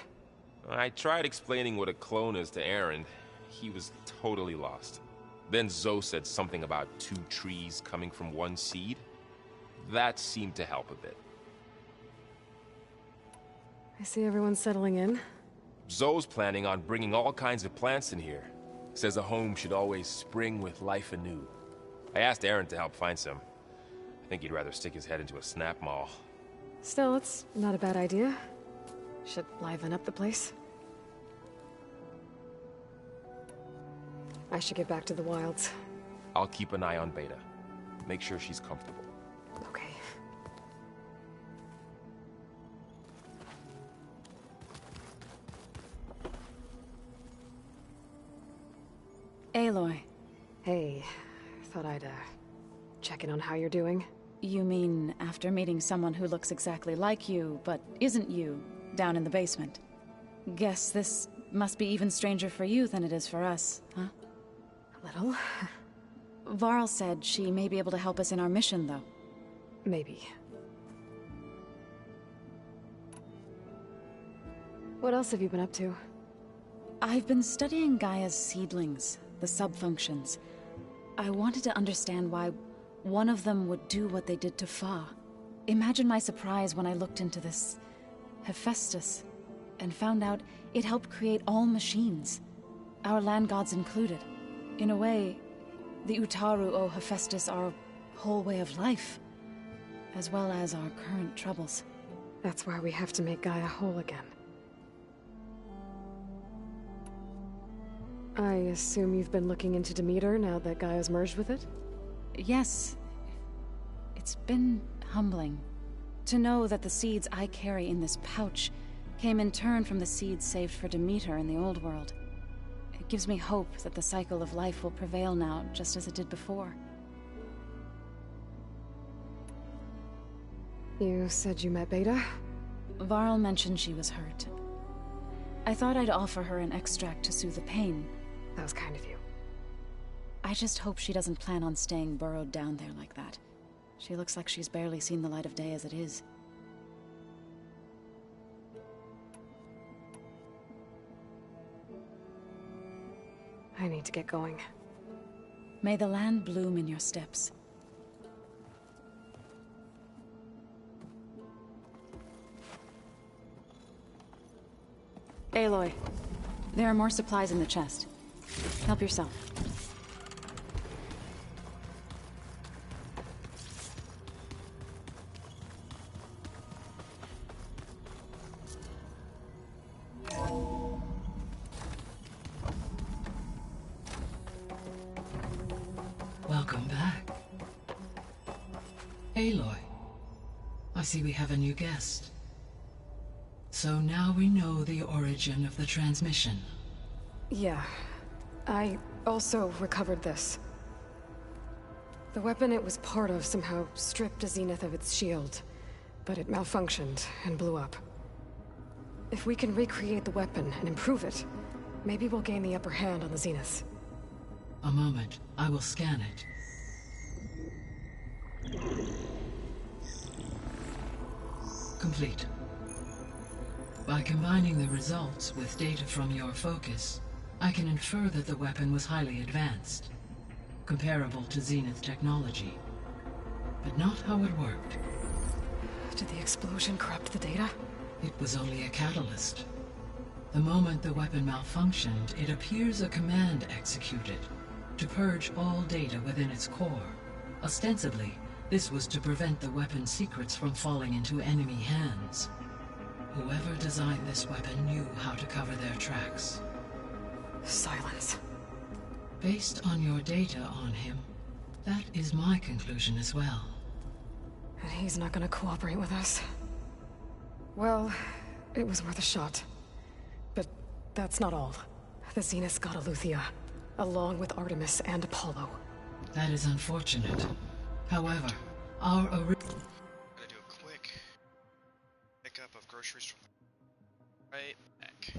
I tried explaining what a clone is to Erend. He was totally lost. Then Zoe said something about two trees coming from one seed. That seemed to help a bit. I see everyone's settling in. Zoe's planning on bringing all kinds of plants in here. Says a home should always spring with life anew. I asked Erend to help find some. I think he'd rather stick his head into a snap mall. Still, it's not a bad idea. Should liven up the place. I should get back to the wilds. I'll keep an eye on Beta. Make sure she's comfortable. Okay. Aloy. Hey, thought I'd, check in on how you're doing. You mean after meeting someone who looks exactly like you, but isn't you, down in the basement? Guess this must be even stranger for you than it is for us, huh? A little. Varl said she may be able to help us in our mission, though. Maybe. What else have you been up to? I've been studying Gaia's seedlings, the subfunctions. I wanted to understand why one of them would do what they did to Fa. Imagine my surprise when I looked into this Hephaestus and found out it helped create all machines, our land gods included. In a way, the Utaru owe Hephaestus our whole way of life, as well as our current troubles. That's why we have to make Gaia whole again. I assume you've been looking into Demeter now that Gaia's merged with it? Yes. It's been humbling to know that the seeds I carry in this pouch came in turn from the seeds saved for Demeter in the old world. It gives me hope that the cycle of life will prevail now, just as it did before. You said you met Beta? Varl mentioned she was hurt. I thought I'd offer her an extract to soothe the pain. That was kind of you. I just hope she doesn't plan on staying burrowed down there like that. She looks like she's barely seen the light of day as it is. I need to get going. May the land bloom in your steps. Aloy, there are more supplies in the chest. Help yourself. Welcome back. Aloy, I see we have a new guest. So now we know the origin of the transmission. Yeah. I also recovered this. The weapon it was part of somehow stripped Zenith of its shield, but it malfunctioned and blew up. If we can recreate the weapon and improve it, maybe we'll gain the upper hand on the Zeniths. A moment, I will scan it. Complete. By combining the results with data from your focus, I can infer that the weapon was highly advanced, comparable to Zenith technology, but not how it worked. Did the explosion corrupt the data? It was only a catalyst. The moment the weapon malfunctioned, it appears a command executed to purge all data within its core. Ostensibly, this was to prevent the weapon's secrets from falling into enemy hands. Whoever designed this weapon knew how to cover their tracks. Silence. Based on your data on him, that is my conclusion as well. And he's not gonna cooperate with us. Well, it was worth a shot. But that's not all. The Zeniths got Eleuthia, along with Artemis and Apollo. That is unfortunate. However, our Gotta do a quick pickup of groceries. Right back.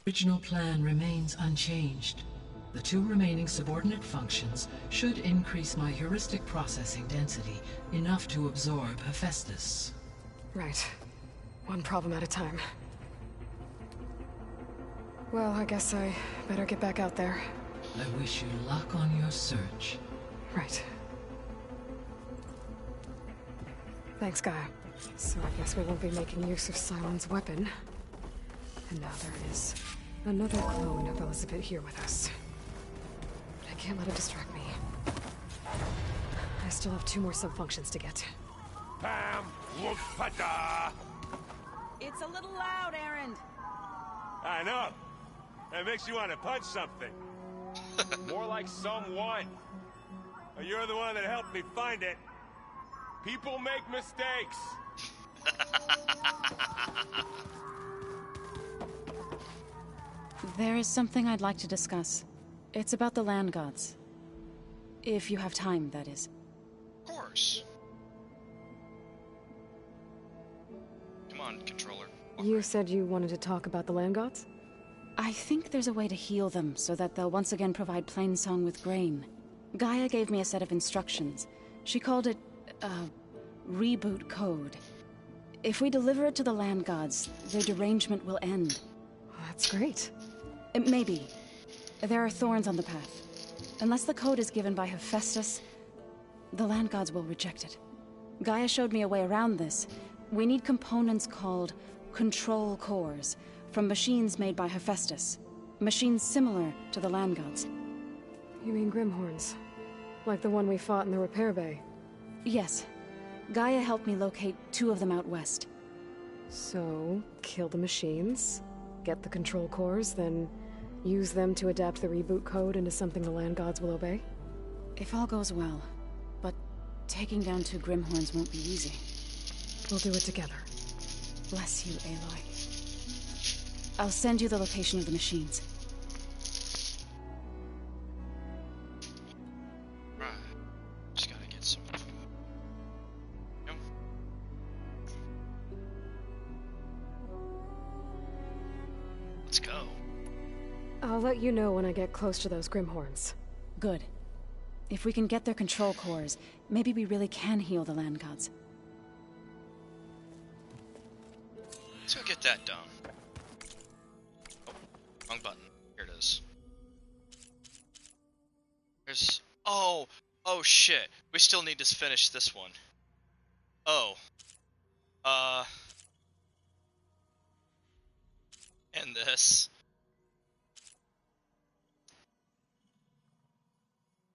Original plan remains unchanged. The 2 remaining subordinate functions should increase my heuristic processing density enough to absorb Hephaestus. Right. One problem at a time. Well, I guess I better get back out there. I wish you luck on your search. Right. Thanks, Gaia. So I guess we won't be making use of Cylon's weapon. And now there is another clone of Elizabeth here with us. But I can't let it distract me. I still have 2 more sub-functions to get. Pam Wufada! It's a little loud, Erend. I know. That makes you want to punch something. More like someone. You're the one that helped me find it. People make mistakes. There is something I'd like to discuss. It's about the land gods. If you have time, that is. Of course. Come on, controller. You said you wanted to talk about the land gods? I think there's a way to heal them so that they'll once again provide Plainsong with grain. Gaia gave me a set of instructions. She called it, reboot code. If we deliver it to the land gods, their derangement will end. That's great. Maybe. There are thorns on the path. Unless the code is given by Hephaestus, the land gods will reject it. Gaia showed me a way around this. We need components called control cores from machines made by Hephaestus. Machines similar to the land gods. You mean Grimhorns? Like the one we fought in the repair bay? Yes. Gaia helped me locate 2 of them out west. So, kill the machines, get the control cores, then use them to adapt the reboot code into something the land gods will obey? If all goes well. But taking down 2 Grimhorns won't be easy. We'll do it together. Bless you, Aloy. I'll send you the location of the machines. Right. Just gotta get some food. Yep. Let's go. I'll let you know when I get close to those Grimhorns. Good. If we can get their control cores, maybe we really can heal the land gods. Let's go get that done. Oh, wrong button. Here it is. There's... Oh! Oh shit! We still need to finish this one. Oh. And this.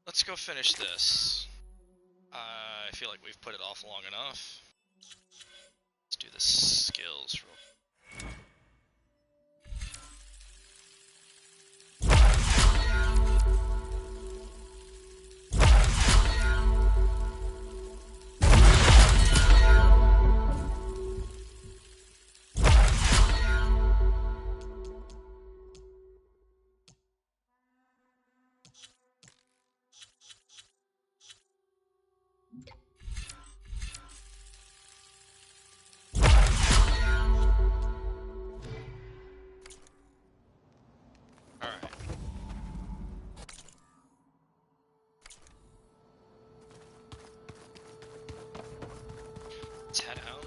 Let's go finish this. I feel like we've put it off long enough. Let's do the skills real quick. Let's head out.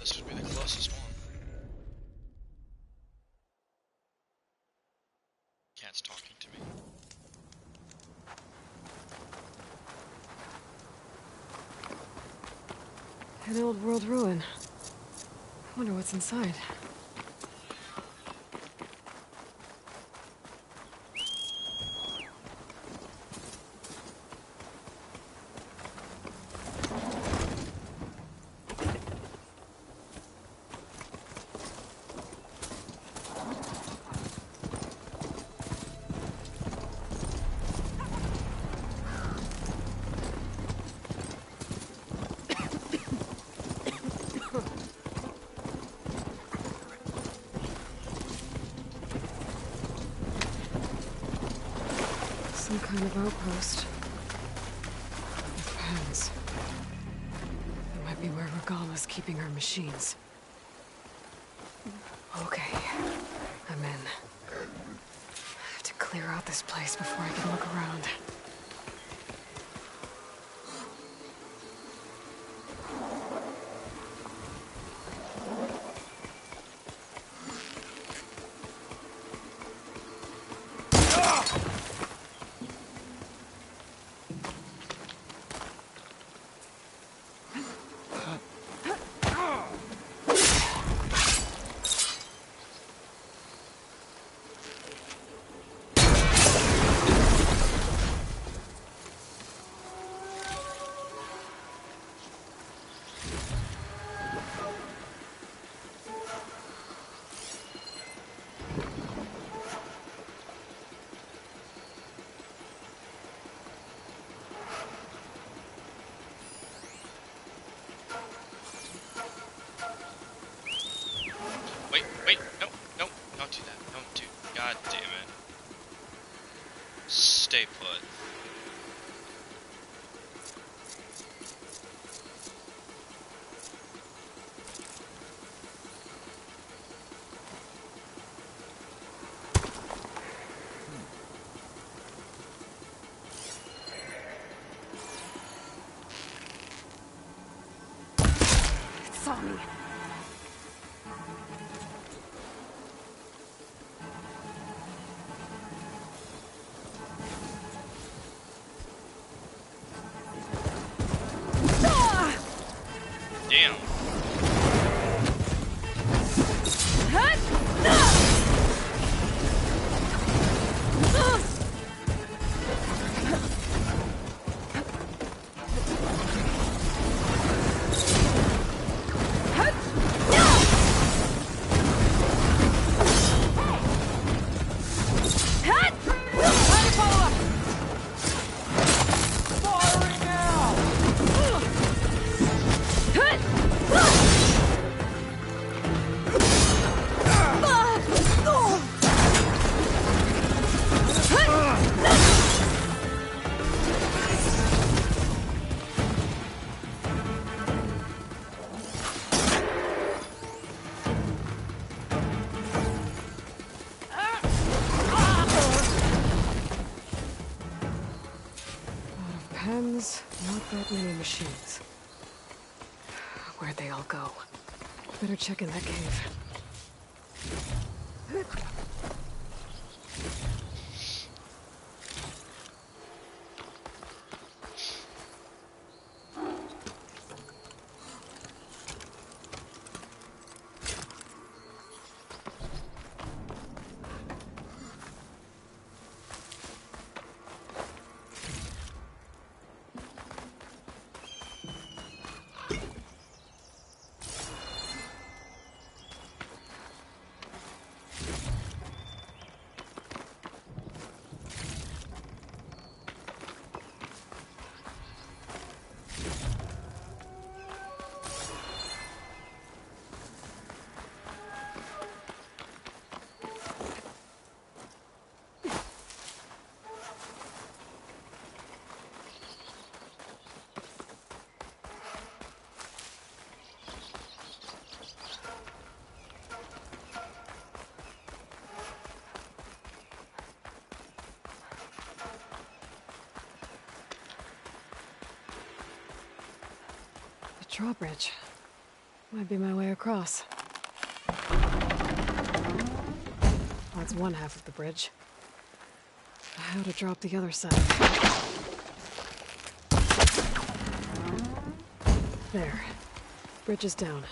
This would be the closest one. Cat's talking to me. An old world ruin. Wonder what's inside. Some kind of outpost. With pens. It might be where Regala's keeping her machines. Okay. I'm in. I have to clear out this place before I can look around. Wait, no, don't do that. Don't do. God damn it. Stay put. It saw me. Damn. Pens, not that many machines. Where'd they all go? Better check in that cave. Drawbridge. Might be my way across. That's one half of the bridge. How to drop the other side. There. Bridge is down.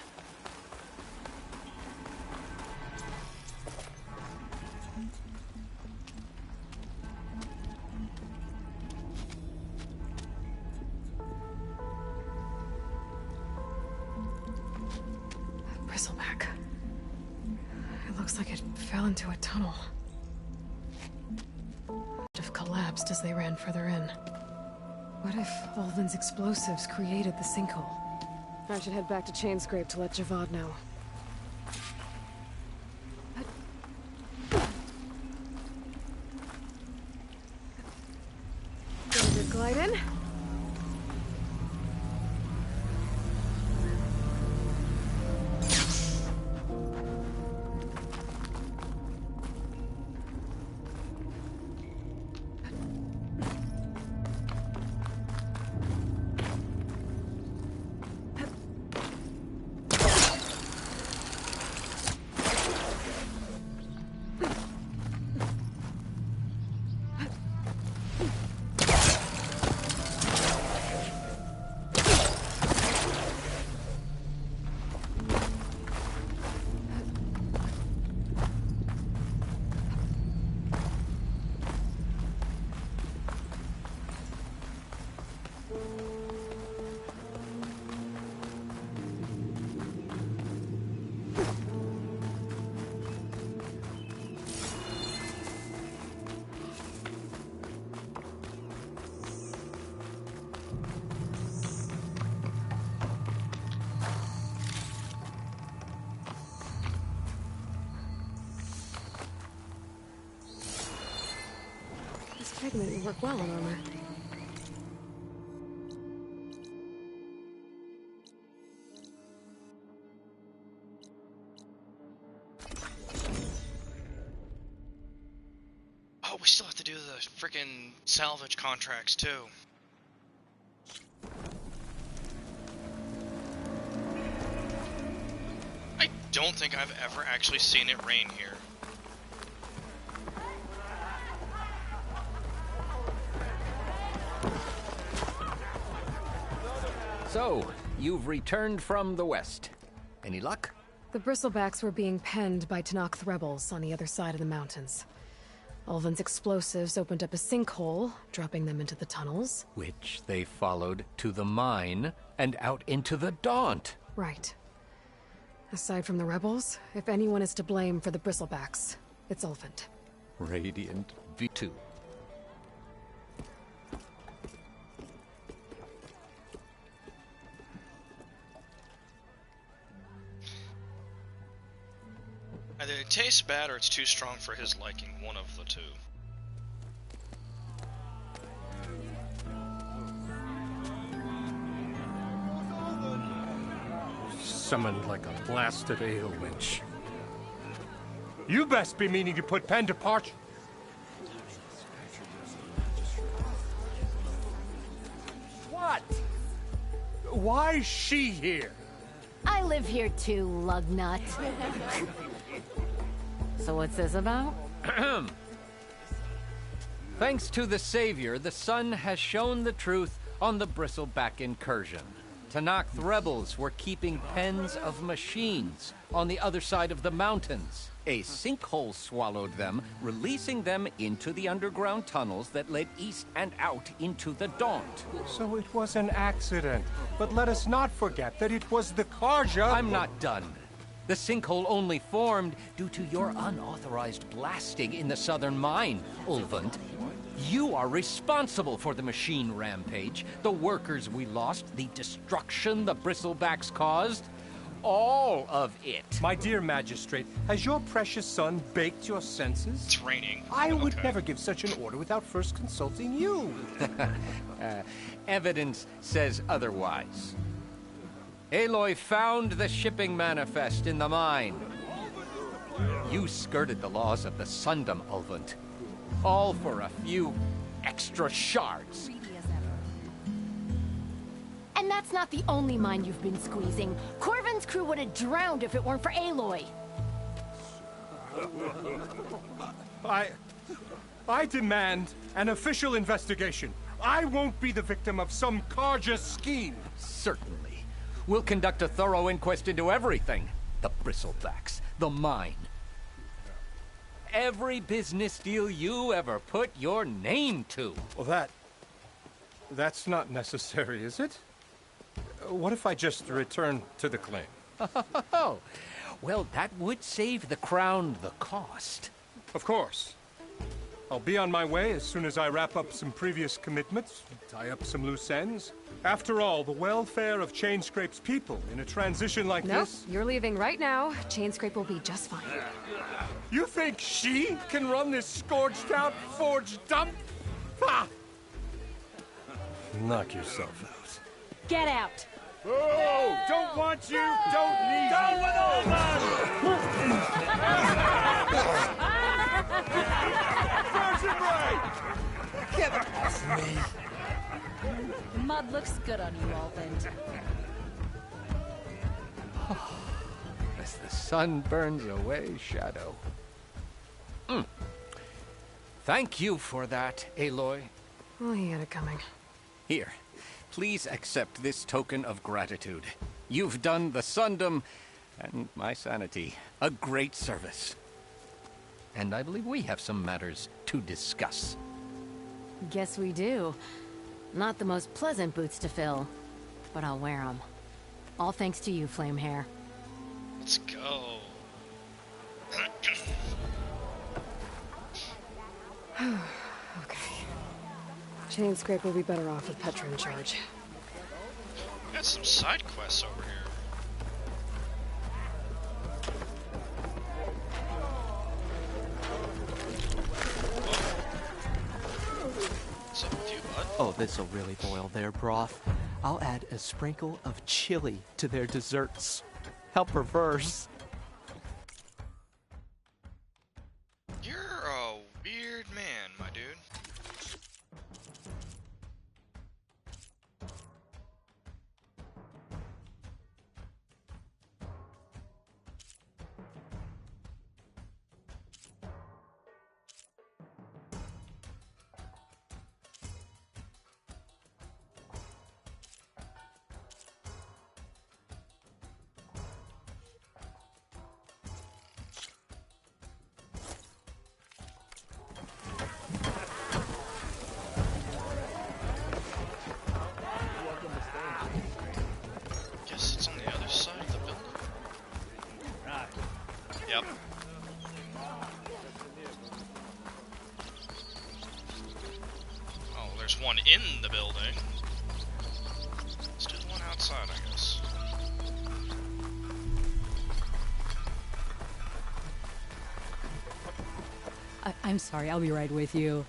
Bristleback. It looks like it fell into a tunnel. Must have collapsed as they ran further in. What if Ulvin's explosives created the sinkhole? I should head back to Chainscrape to let Javad know. They work well on armor. Oh, we still have to do the frickin' salvage contracts too. I don't think I've ever actually seen it rain here. So, you've returned from the west. Any luck? The Bristlebacks were being penned by Tenakth rebels on the other side of the mountains. Ulvin's explosives opened up a sinkhole, dropping them into the tunnels. Which they followed to the mine and out into the Daunt. Right. Aside from the rebels, if anyone is to blame for the Bristlebacks, it's Ulvin. Radiant V2. Either it tastes bad or it's too strong for his liking, one of the two. Summoned like a blasted ale winch. You best be meaning to put pen to parch. What? Why is she here? I live here too, lugnut. So what's this about? Thanks to the Savior, the sun has shown the truth on the Bristleback incursion. Tenakth rebels were keeping pens of machines on the other side of the mountains. A sinkhole swallowed them, releasing them into the underground tunnels that led east and out into the Daunt. So it was an accident. But let us not forget that it was the Carja— I'm not done. The sinkhole only formed due to your unauthorized blasting in the southern mine, Ulvin. You are responsible for the machine rampage, the workers we lost, the destruction the Bristlebacks caused. All of it. My dear magistrate, has your precious son baked your senses? It's raining. I would never give such an order without first consulting you. Evidence says otherwise. Aloy found the shipping manifest in the mine. You skirted the laws of the Sundom, Ulvin. All for a few extra shards. And that's not the only mine you've been squeezing. Corvin's crew would have drowned if it weren't for Aloy. I demand an official investigation. I won't be the victim of some Carja scheme. Certainly. We'll conduct a thorough inquest into everything. The Bristlebacks, the mine. Every business deal you ever put your name to. Well, that's not necessary, is it? What if I just return to the claim? Oh, well, that would save the Crown the cost. Of course. I'll be on my way as soon as I wrap up some previous commitments, tie up some loose ends. After all, the welfare of Chainscrape's people in a transition like this... Nope, you're leaving right now. Chainscrape will be just fine. You think she can run this scorched-out forged dump? Ha! Knock yourself out. Get out. Oh, don't want you, don't need you. Version break! Get off me. The mud looks good on you, Ulvin. As the sun burns away shadow. Thank you for that, Aloy. Oh, he had it coming. Here, please accept this token of gratitude. You've done the Sundom, and my sanity, a great service. And I believe we have some matters to discuss. Guess we do. Not the most pleasant boots to fill, but I'll wear them. All thanks to you, Flamehair. Let's go. Okay. Chainscrape will be better off with Petra in charge. Got some side quests over here. Oh, this'll really boil their broth. I'll add a sprinkle of chili to their desserts. Help reverse. You're a weird man, my dude. Guess it's on the other side of the building. Yep. Oh, there's one in the building. Let's do the one outside, I guess. I'm sorry, I'll be right with you.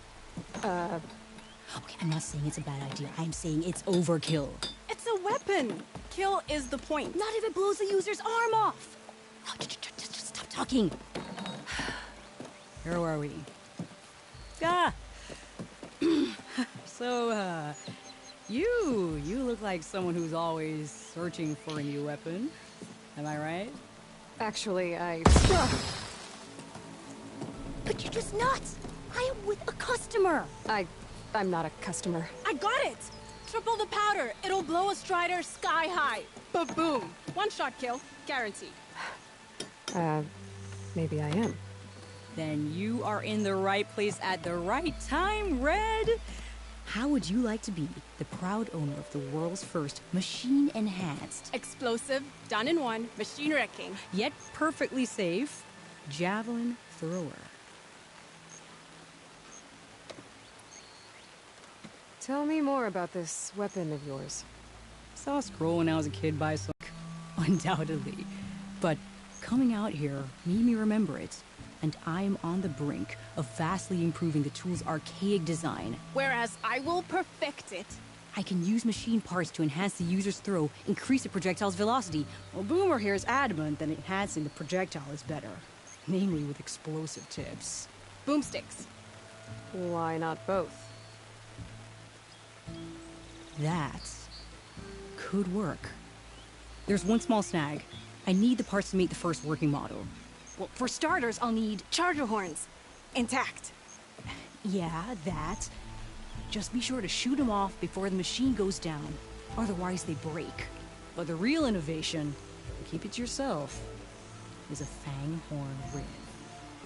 Okay, I'm not saying it's a bad idea. I'm saying it's overkill. It's a weapon. Kill is the point. Not if it blows the user's arm off. Oh, just stop talking. Where are we? Ah! So, you look like someone who's always searching for a new weapon. Am I right? Actually, But you're just nuts! I am with a customer! I'm not a customer. I got it! Triple the powder. It'll blow a Strider sky high. Ba-boom. One shot kill. Guaranteed. Maybe I am. Then you are in the right place at the right time, Red! How would you like to be the proud owner of the world's first machine-enhanced, explosive, done in one, machine wrecking, yet perfectly safe, javelin thrower? Tell me more about this weapon of yours. Saw a scroll when I was a kid by some... undoubtedly. But coming out here made me remember it. And I am on the brink of vastly improving the tool's archaic design. Whereas I will perfect it. I can use machine parts to enhance the user's throw, increase the projectile's velocity. Well, Boomer here is adamant that enhancing the projectile is better. Namely with explosive tips. Boomsticks. Why not both? That could work. There's one small snag. I need the parts to make the first working model. Well, for starters, I'll need charger horns. Intact. Yeah, that. Just be sure to shoot them off before the machine goes down. Otherwise, they break. But the real innovation, keep it to yourself, is a fang horn rib.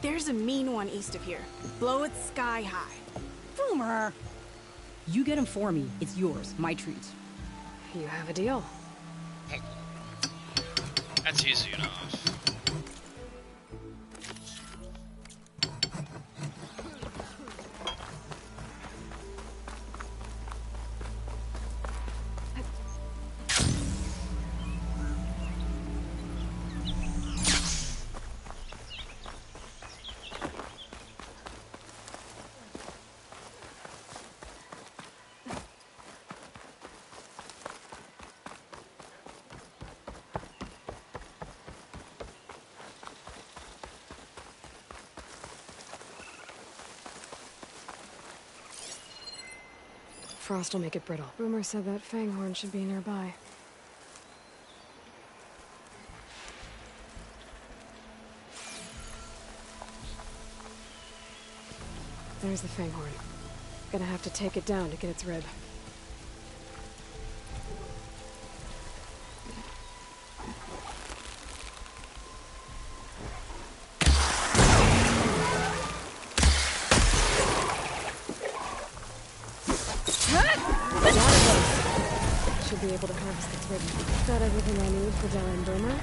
There's a mean one east of here. Blow it sky high. Boomer! You get him for me. It's yours. My treat. You have a deal. That's easy enough. Frost will make it brittle. Boomer said that fanghorn should be nearby. There's the fanghorn. Gonna have to take it down to get its rib. Should be able to harvest its rib. Got everything I need for Dylan Boomer.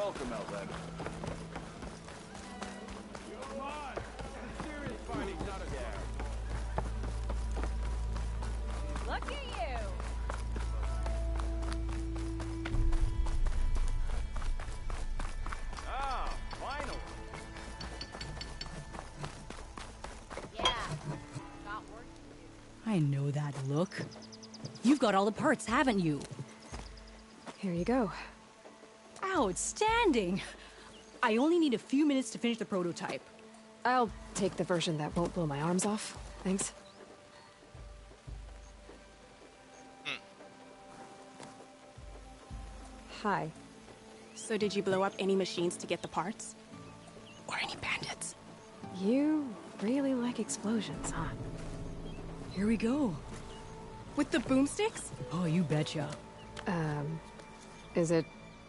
welcome, Elven. Come on! Serious findings out of there. Look at you! Ah, finally! Yeah, got work to do. I know that look. You've got all the parts, haven't you? Here you go. Outstanding! I only need a few minutes to finish the prototype. I'll take the version that won't blow my arms off. Thanks. Hi. So did you blow up any machines to get the parts? Or any bandits? You really like explosions, huh? Here we go. With the boomsticks? Oh, you betcha. Is it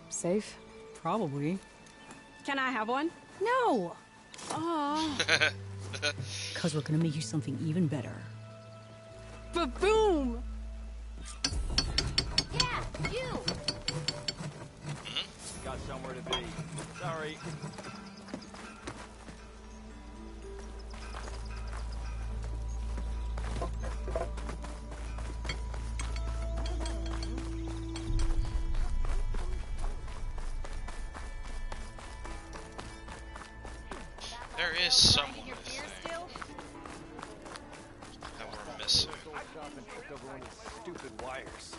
safe? Probably. Can I have one? No! Oh. Cause we're gonna make you something even better. Ba-boom! Yeah, you! Got somewhere to be. Sorry. There is someone that we're missing. Over one of these stupid wires.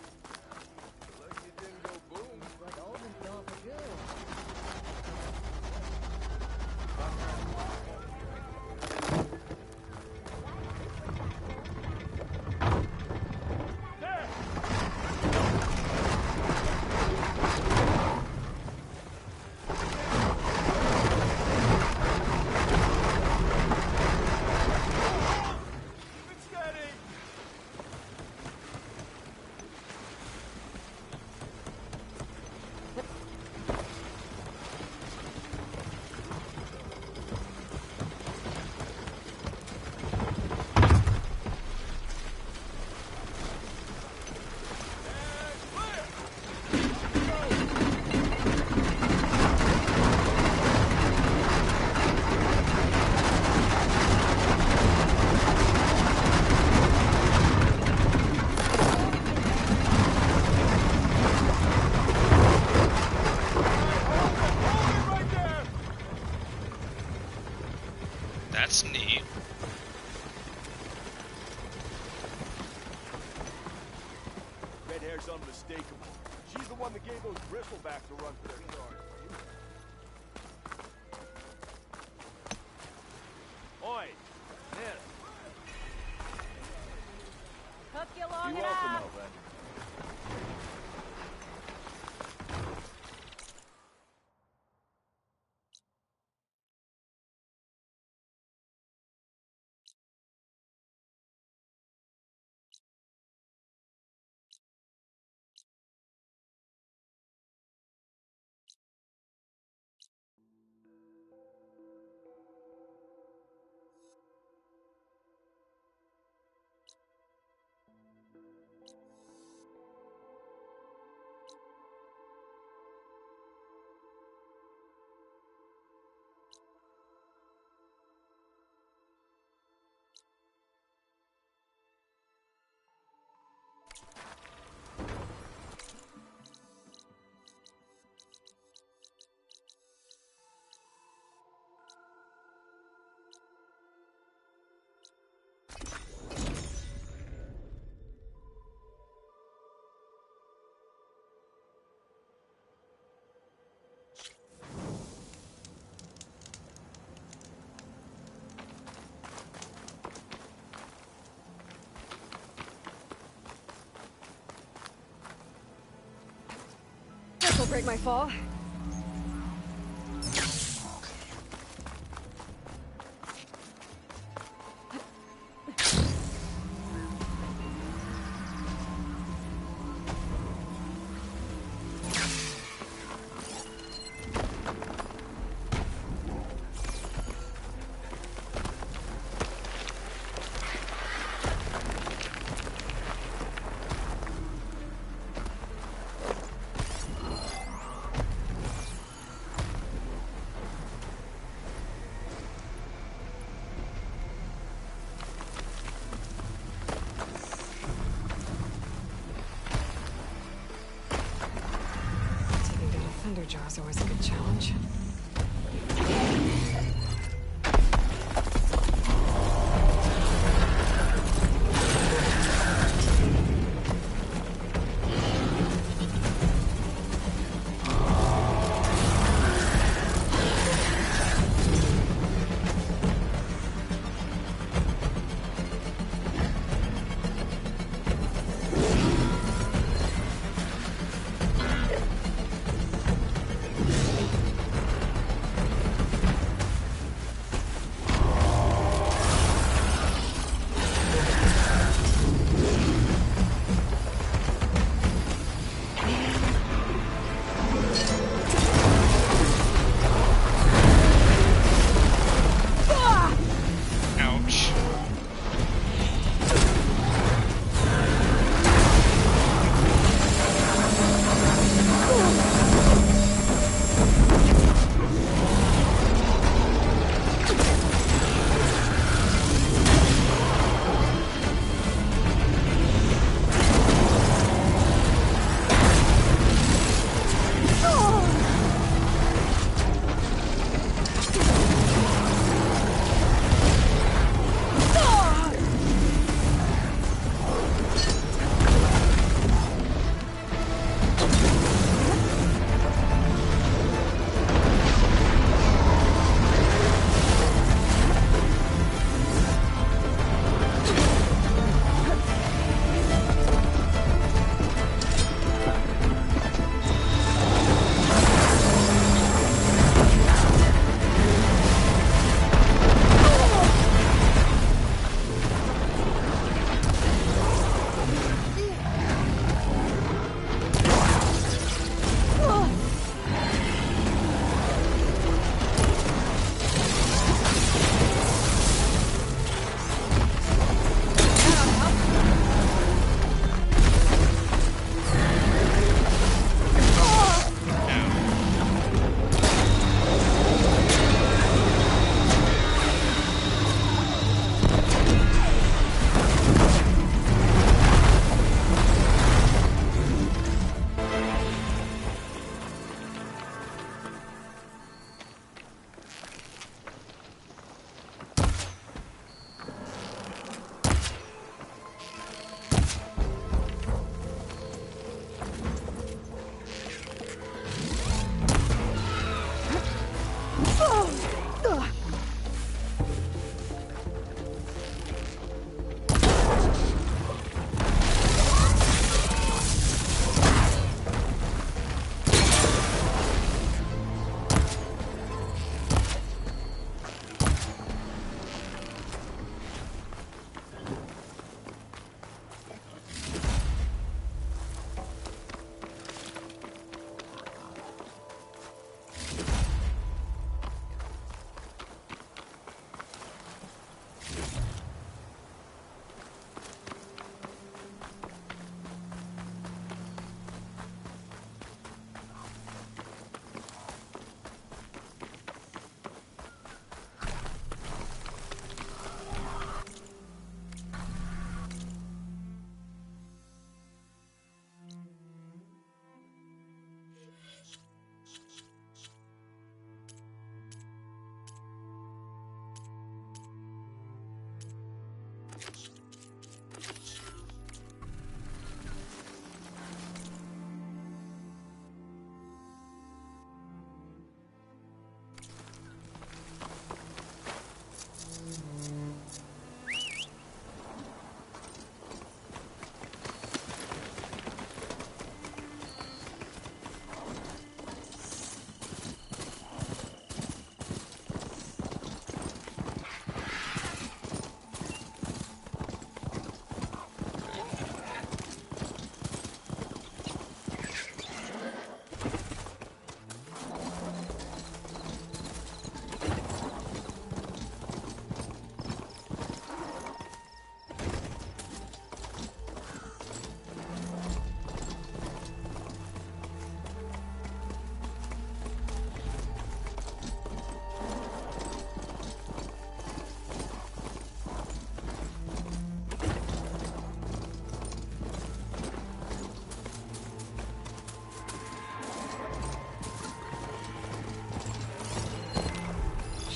That's neat. Red hair's unmistakable. She's the one that gave those bristlebacks a run for their stars. Oi, miss. Took you long Be welcome, enough. Elven. This'll break my fall. jar is always a good challenge.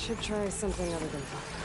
Should try something other than fire.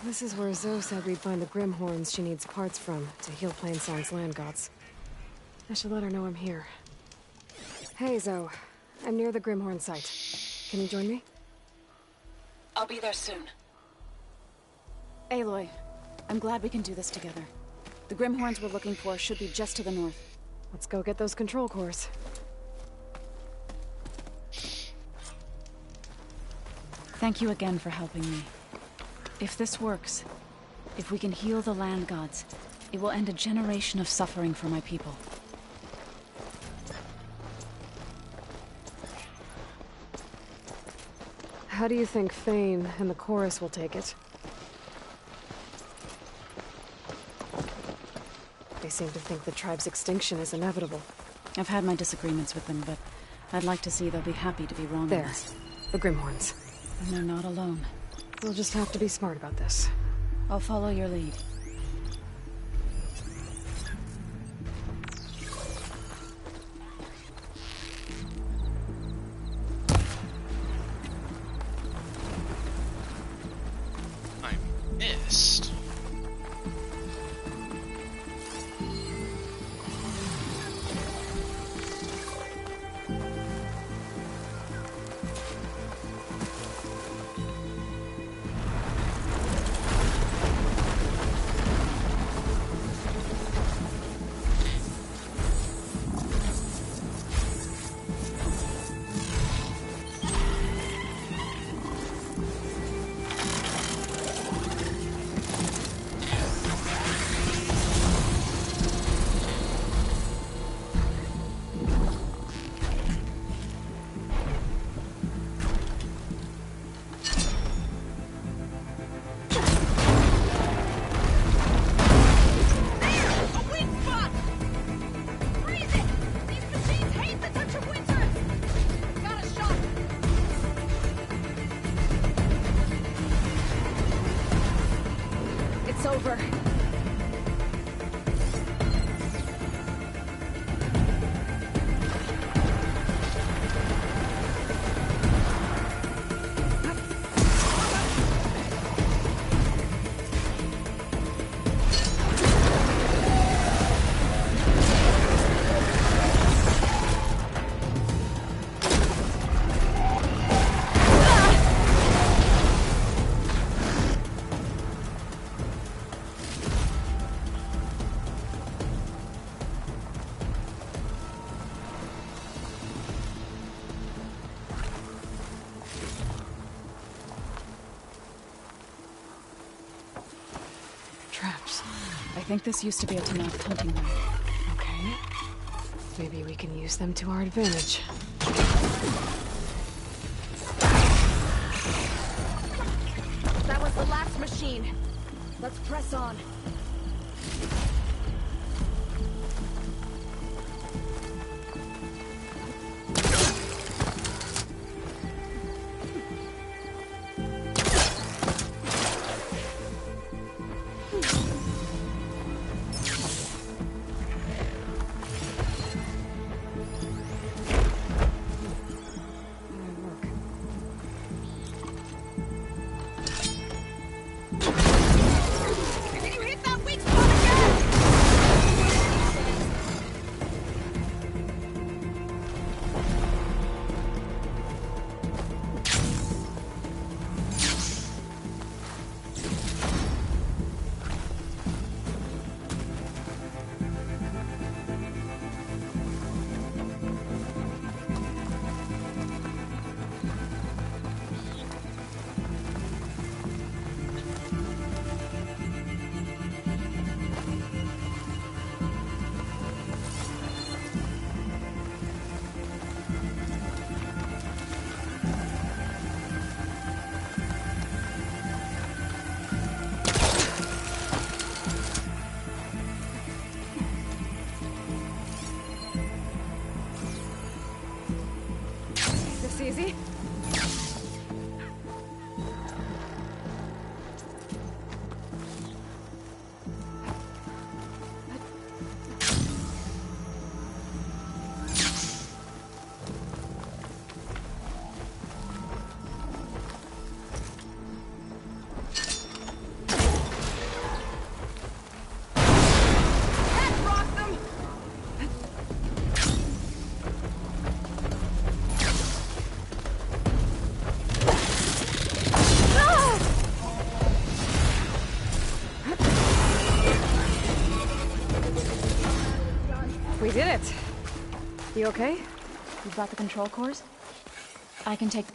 This is where Zoe said we'd find the Grimhorns she needs parts from to heal Plainsong's land gods. I should let her know I'm here. Hey, Zoe. I'm near the Grimhorn site. Can you join me? I'll be there soon. Aloy, I'm glad we can do this together. The Grimhorns we're looking for should be just to the north. Let's go get those control cores. Thank you again for helping me. If this works, if we can heal the land gods, it will end a generation of suffering for my people. How do you think Fane and the chorus will take it? They seem to think the tribe's extinction is inevitable. I've had my disagreements with them, but I'd like to see they'll be happy to be wrong. There. The Grimhorns. And they're not alone. We'll just have to be smart about this. I'll follow your lead. I missed. Over. Traps. I think this used to be a Tenakth hunting ground. Okay. Maybe we can use them to our advantage. That was the last machine. Let's press on. Did you hit We did it. You okay? You've got the control cores? I can take...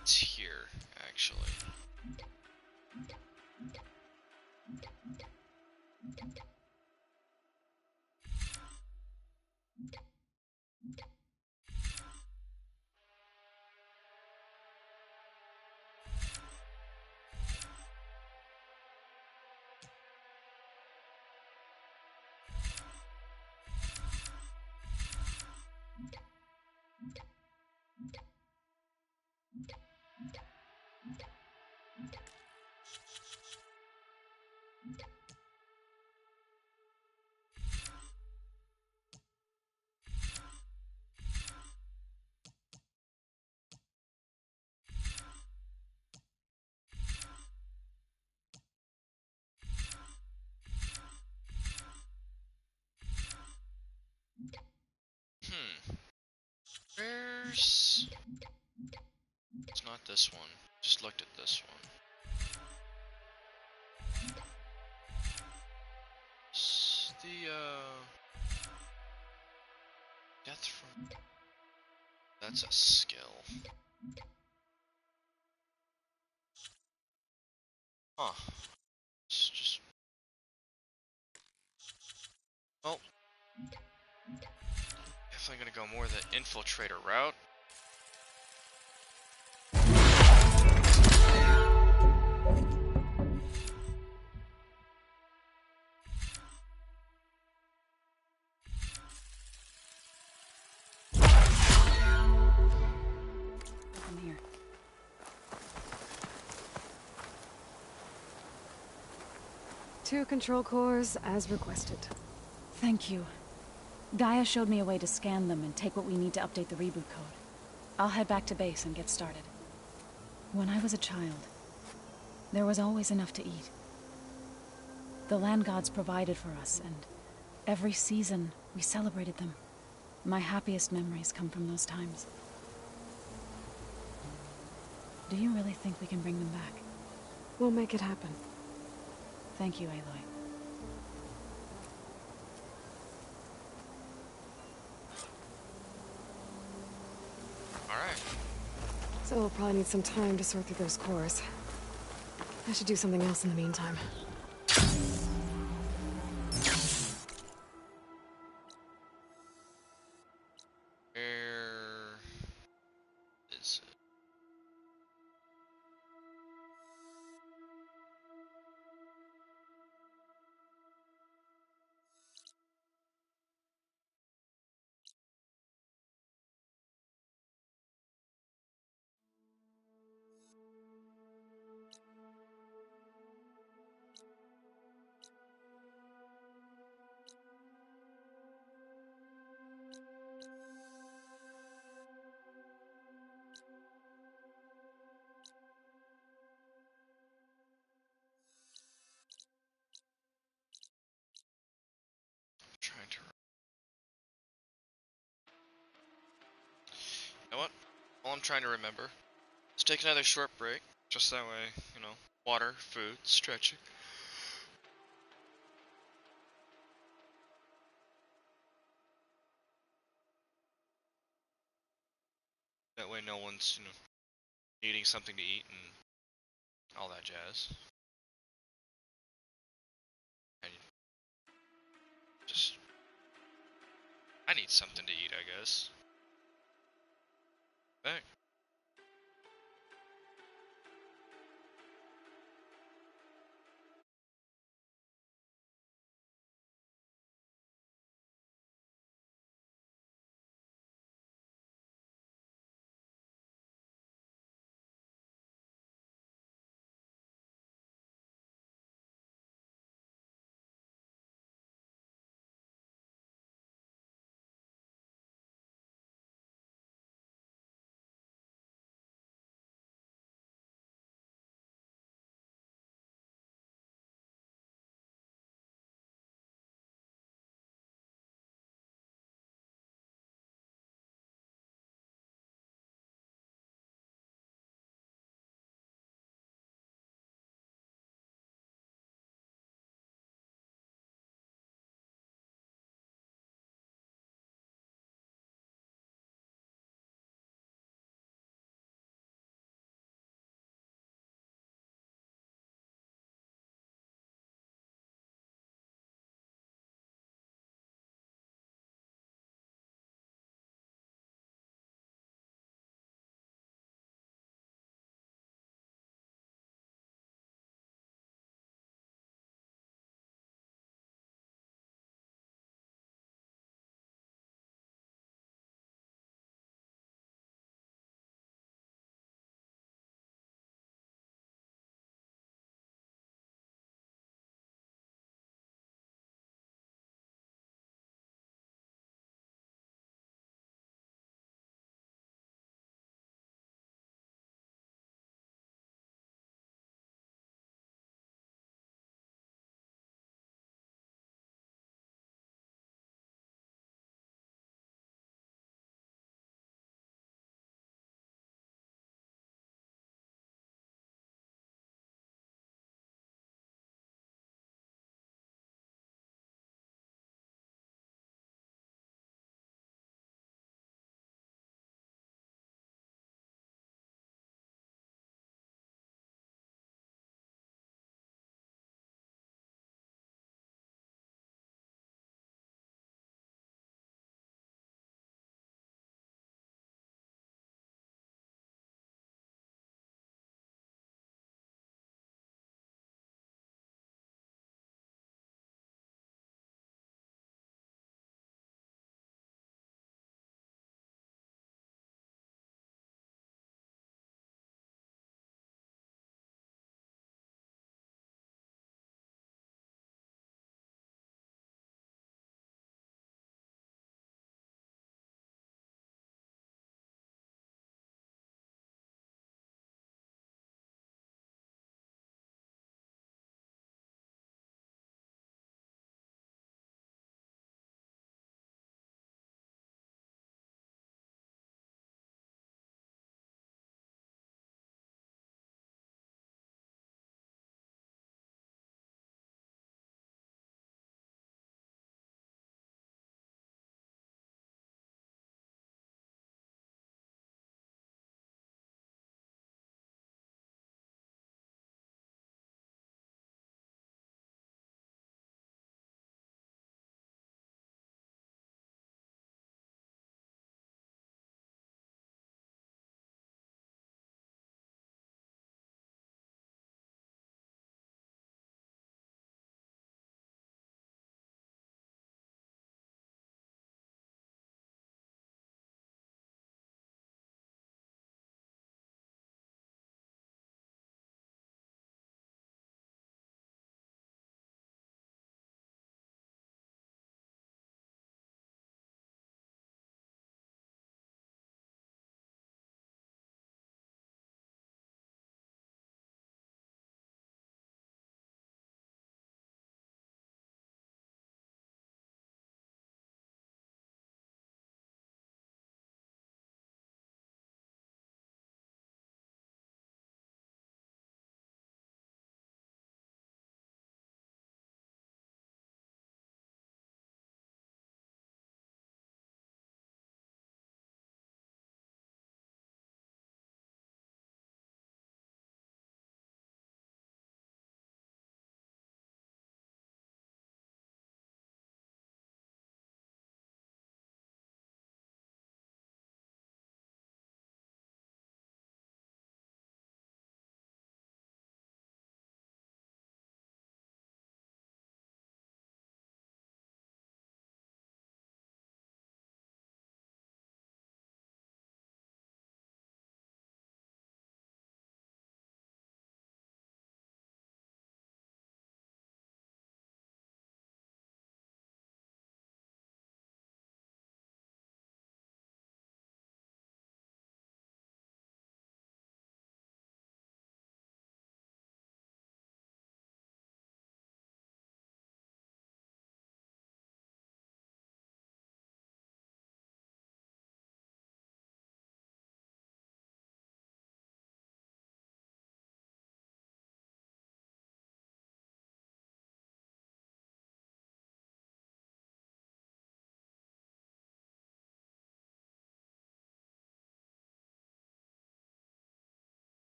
It's here, actually. Where's... It's not this one. Just looked at this one. It's the, Death from... That's a skill. Huh. It's just... Well... Definitely gonna go more the infiltrator route. Come here. Two control cores, as requested. Thank you. Gaia showed me a way to scan them and take what we need to update the reboot code. I'll head back to base and get started. When I was a child, there was always enough to eat. The land gods provided for us, and every season we celebrated them. My happiest memories come from those times. Do you really think we can bring them back? We'll make it happen. Thank you, Aloy. Alright. So we'll probably need some time to sort through those cores. I should do something else in the meantime. Where is it? Trying to... You know what? All I'm trying to remember is take another short break. Just that way, you know, water, food, stretching. That way no one's, you know, needing something to eat and all that jazz. And just need something to eat, I guess. Back.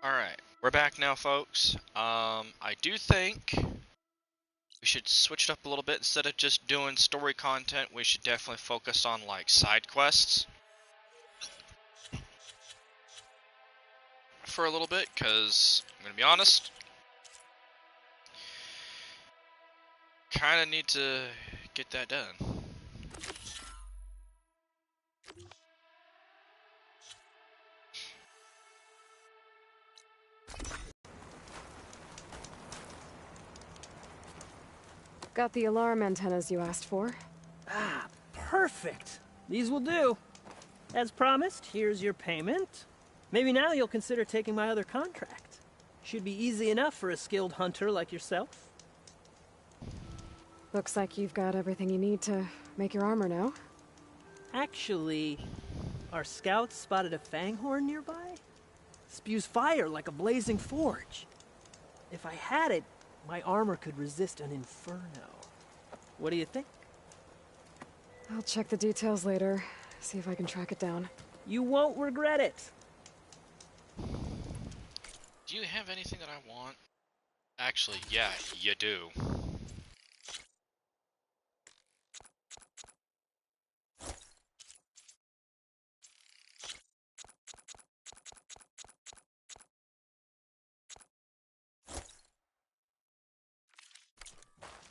Alright, we're back now, folks. I do think we should switch it up a little bit. Instead of just doing story content, we should definitely focus on, like, side quests for a little bit, because, I'm gonna be honest, kinda need to get that done. Got the alarm antennas you asked for. Ah, perfect. These will do. As promised, here's your payment. Maybe now you'll consider taking my other contract. Should be easy enough for a skilled hunter like yourself. Looks like you've got everything you need to make your armor now. Actually, our scouts spotted a fanghorn nearby. Spews fire like a blazing forge. If I had it, my armor could resist an inferno. What do you think? I'll check the details later, see if I can track it down. You won't regret it. Do you have anything that I want? Actually, yeah, you do.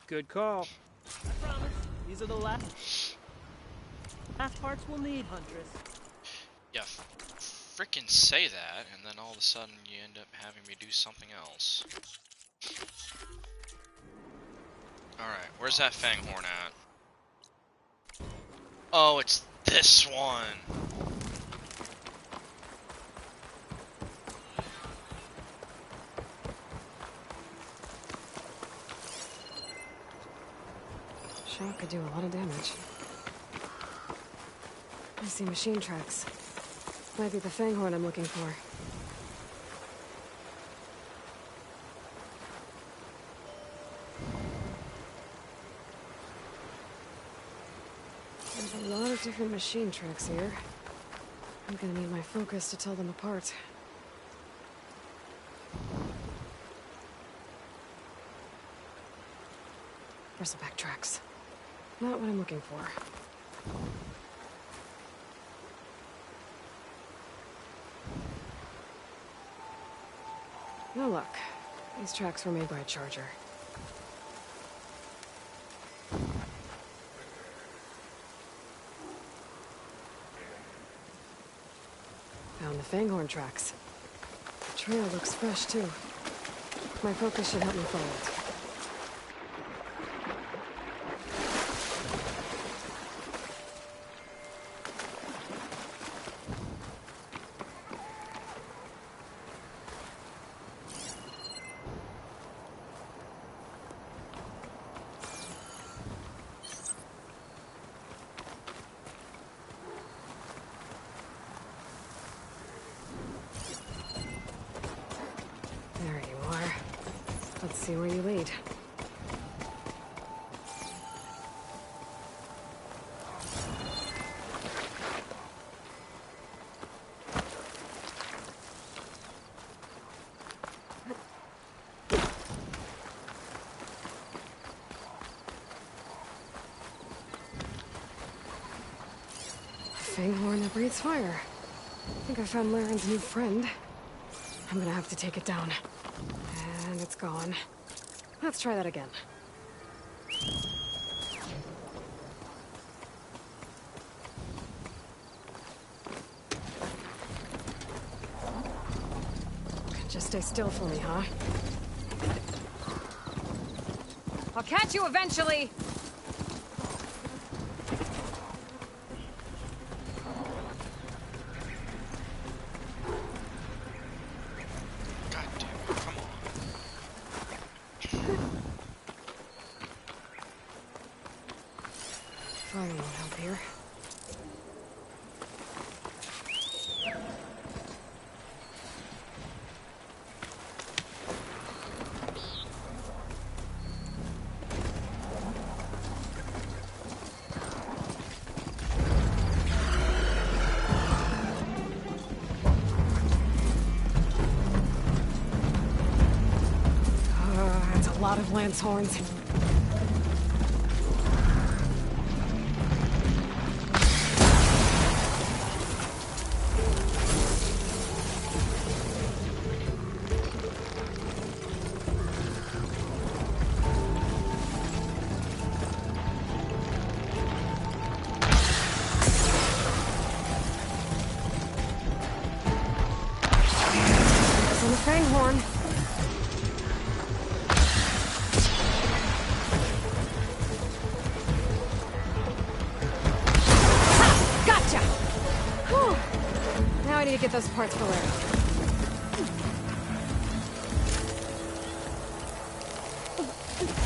Good call. I promise, these are the last parts we'll need, Huntress. Yeah, frickin' say that, and then all of a sudden you end up having me do something else. Alright, where's that fanghorn at? Oh, it's this one! Shot could do a lot of damage. I see machine tracks. Might be the fanghorn I'm looking for. There's a lot of different machine tracks here. I'm gonna need my focus to tell them apart. Bristleback tracks. Not what I'm looking for. No luck. These tracks were made by a charger. Found the fanghorn tracks. The trail looks fresh, too. My focus should help me follow it. There you are. Let's see where you lead. Fanghorn that breathes fire. I think I found Laren's new friend. I'm gonna have to take it down. And it's gone. Let's try that again. Just stay still for me, huh? I'll catch you eventually! Fire won't help here. lot of lance horns. Fanghorn. Gotcha! Whew. Now I need to get those parts for Larry.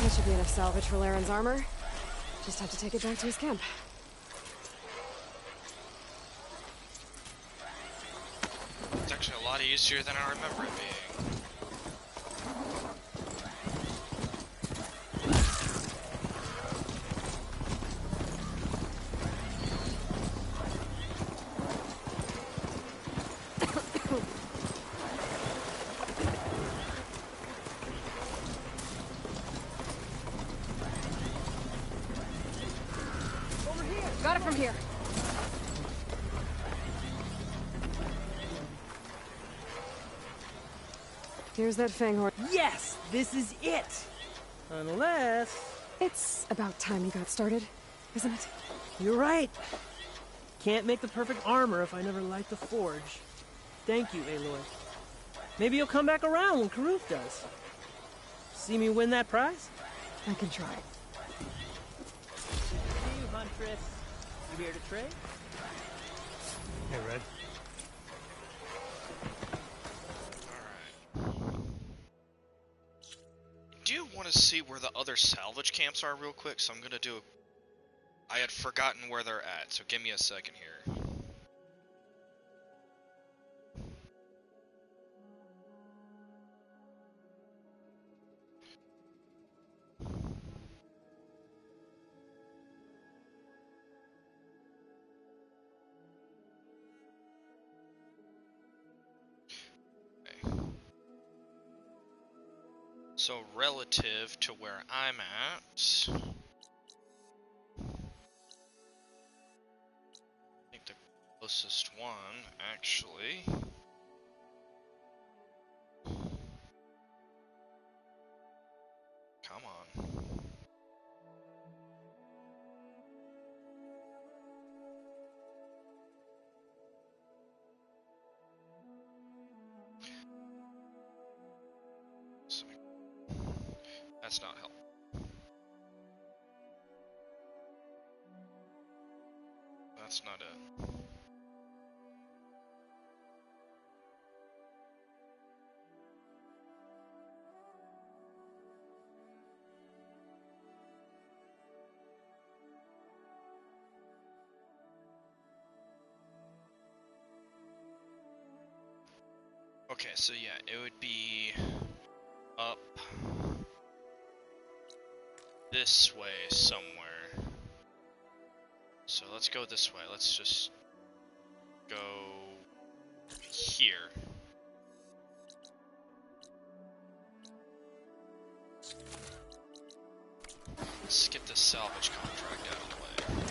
That should be enough salvage for Laren's armor. Just have to take it back to his camp. It's actually a lot easier than I remember it being. Got it from here. Here's that Fanghorn. Yes! This is it! Unless... It's about time you got started, isn't it? You're right. Can't make the perfect armor if I never light the forge. Thank you, Aloy. Maybe you'll come back around when Karuf does. See me win that prize? I can try. See you, Huntress. You here to trade? Hey, Red. I do want to see where the other salvage camps are real quick, so I'm gonna do I had forgotten where they're at, so give me a second here. So relative to where I'm at, I think the closest one, actually, come on. That's not helpful. That's not it. Okay, so yeah, it would be up this way somewhere. So let's go this way. Let's just go here. Let's get this salvage contract out of the way.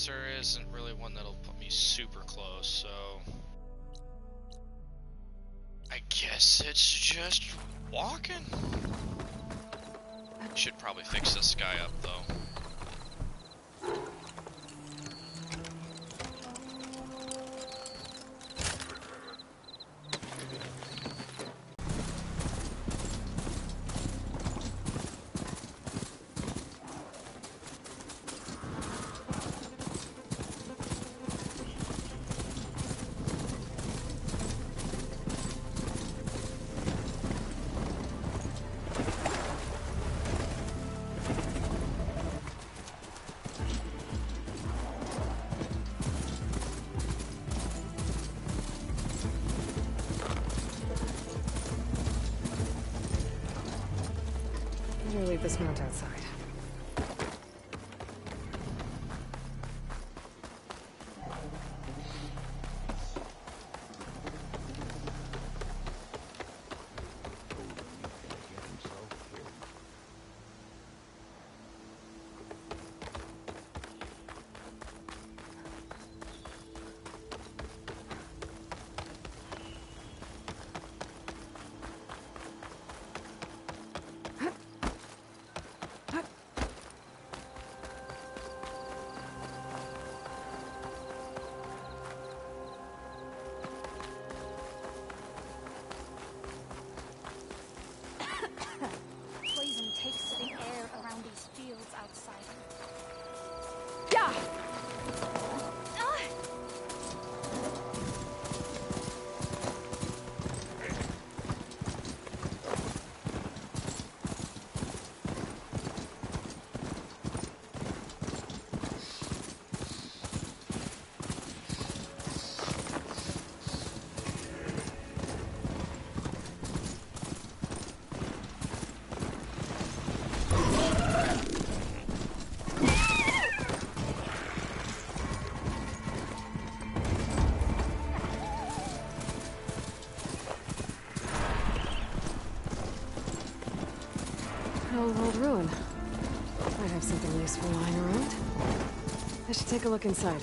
guess there isn't really one that'll put me super close, so... I guess it's just walking. Should probably fix this guy up, though. Better leave this mount outside. Poison takes the air around these fields outside. Yeah! Old ruin. Might have something useful lying around. I should take a look inside.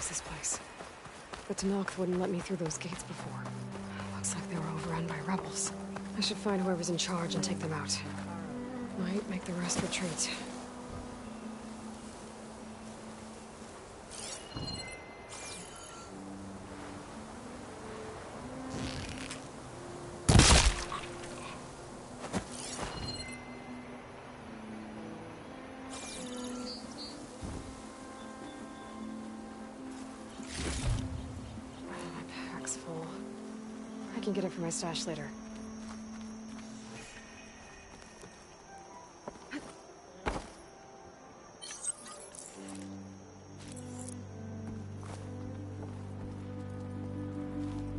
This place. But Tenakth wouldn't let me through those gates before. Looks like they were overrun by rebels. I should find whoever's in charge and take them out. Might make the rest retreat. I can get it from my stash later.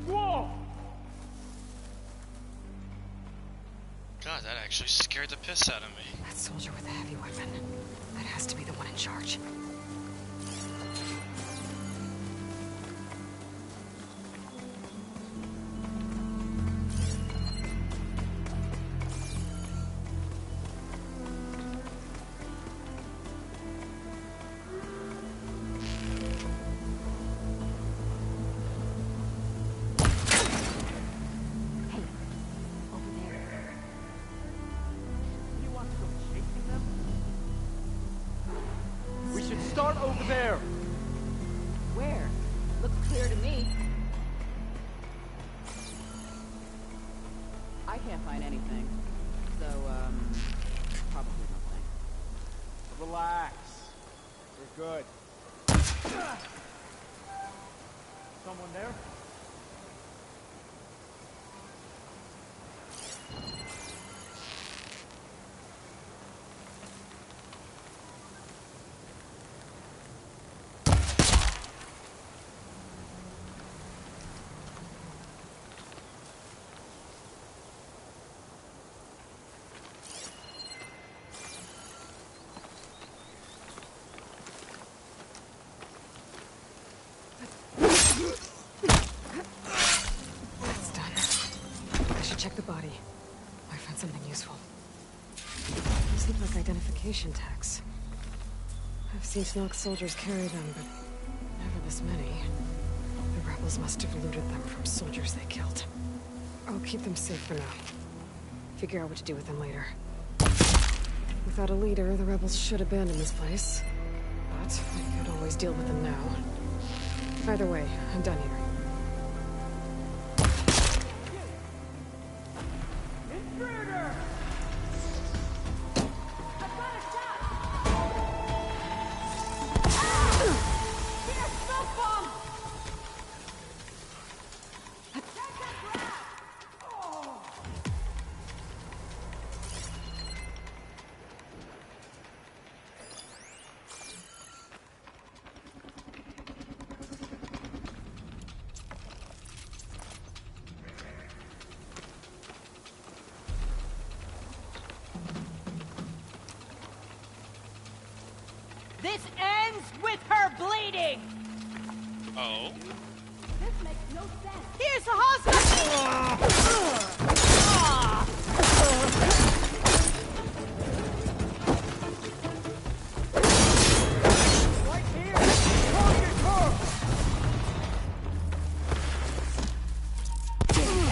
Whoa! God, that actually scared the piss out of me. That soldier with the heavy weapon. That has to be the one in charge. We should start over there. Where? Looks clear to me. I can't find anything. So, probably nothing. Relax. We're good. Someone there? That's done. I should check the body. Might find something useful. These look like identification tags. I've seen Snoke soldiers carry them, but never this many. The rebels must have looted them from soldiers they killed. I'll keep them safe for now. Figure out what to do with them later. Without a leader, the rebels should abandon this place. But I could always deal with them now. Either way, I'm done here. This ends with her bleeding! Oh? This makes no sense. Here's the hospital! Right here! Target her!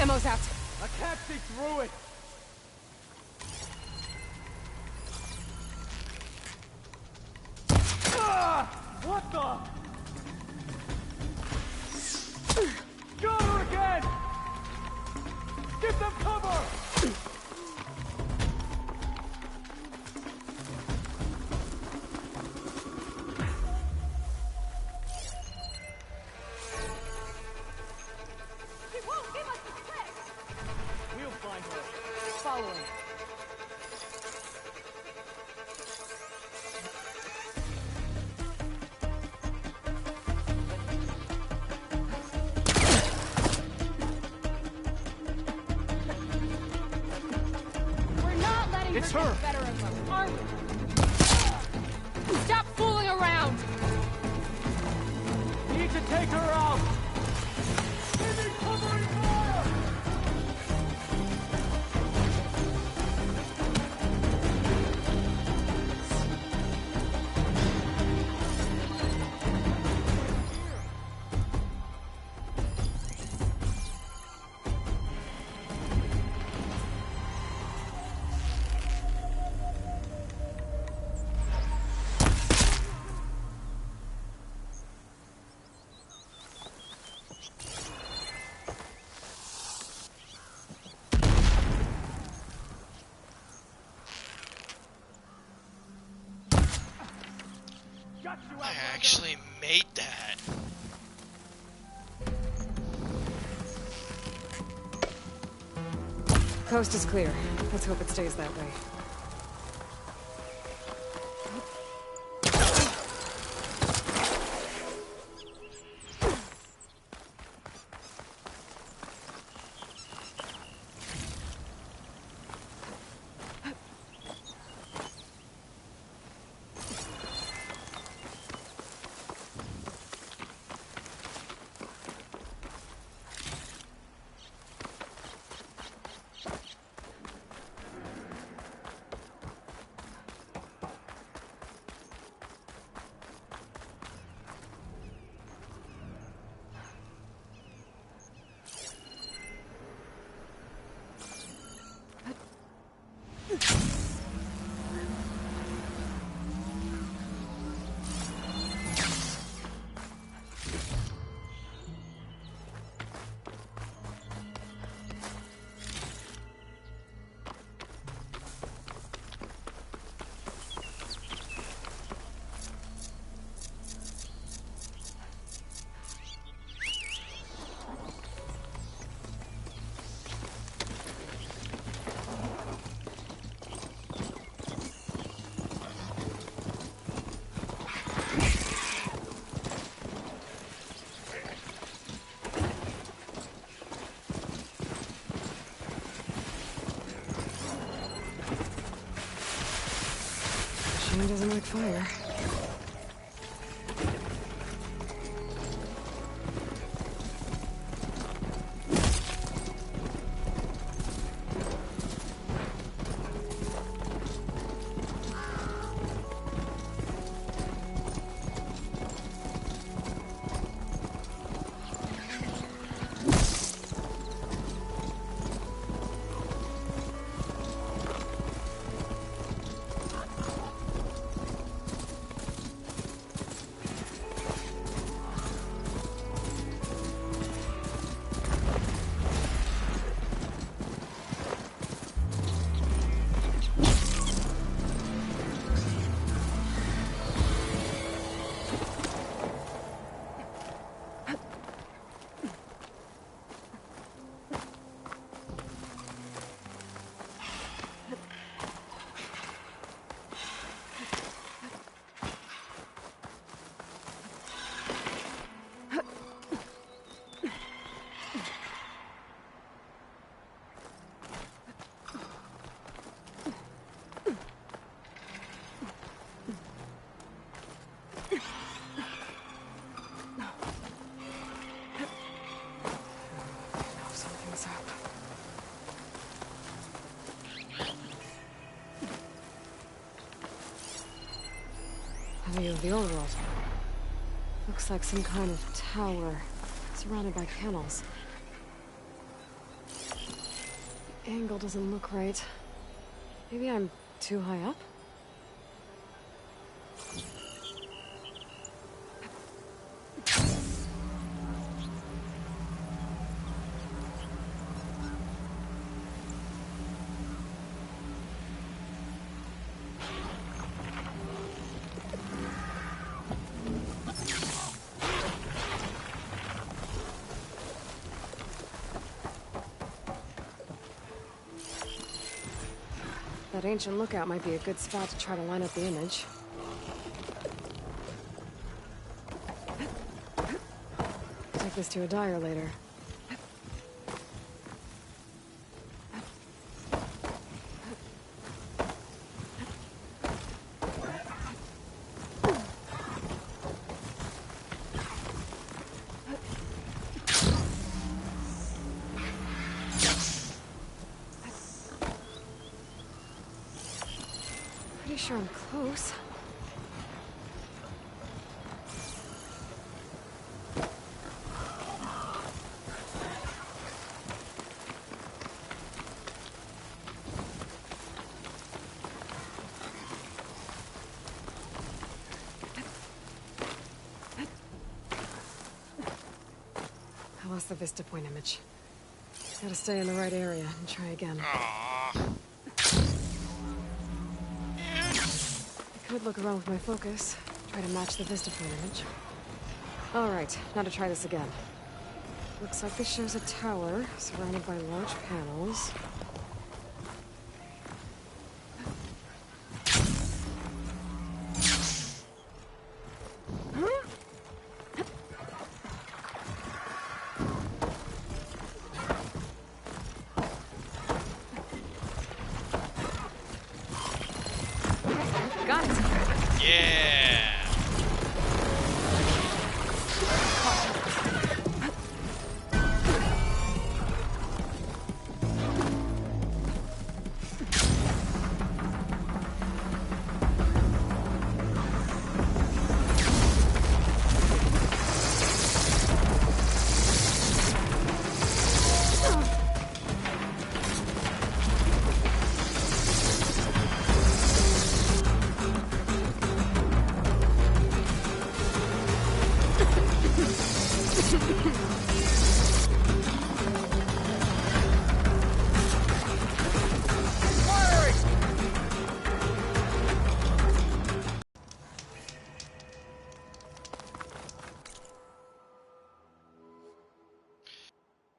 Ammo's out. I can't see through it! What the? Got her again! Give them cover! She won't give us the trick! We'll find her. Following. It's her! Better of them, aren't we? Stop fooling around! Need to take her out! Give me covering fire! Coast is clear. Let's hope it stays that way. Machine doesn't like fire. View of the old world. Looks like some kind of tower, surrounded by panels. The angle doesn't look right. Maybe I'm too high up? That ancient lookout might be a good spot to try to line up the image. Take this to a dyer later. Pretty sure I'm close. I lost the Vista Point image. Gotta stay in the right area and try again. Could look around with my focus, try to match the Vista Point image. Alright, now to try this again. Looks like this shows a tower, surrounded by large panels. Yeah!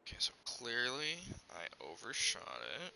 Okay, so clearly I overshot it.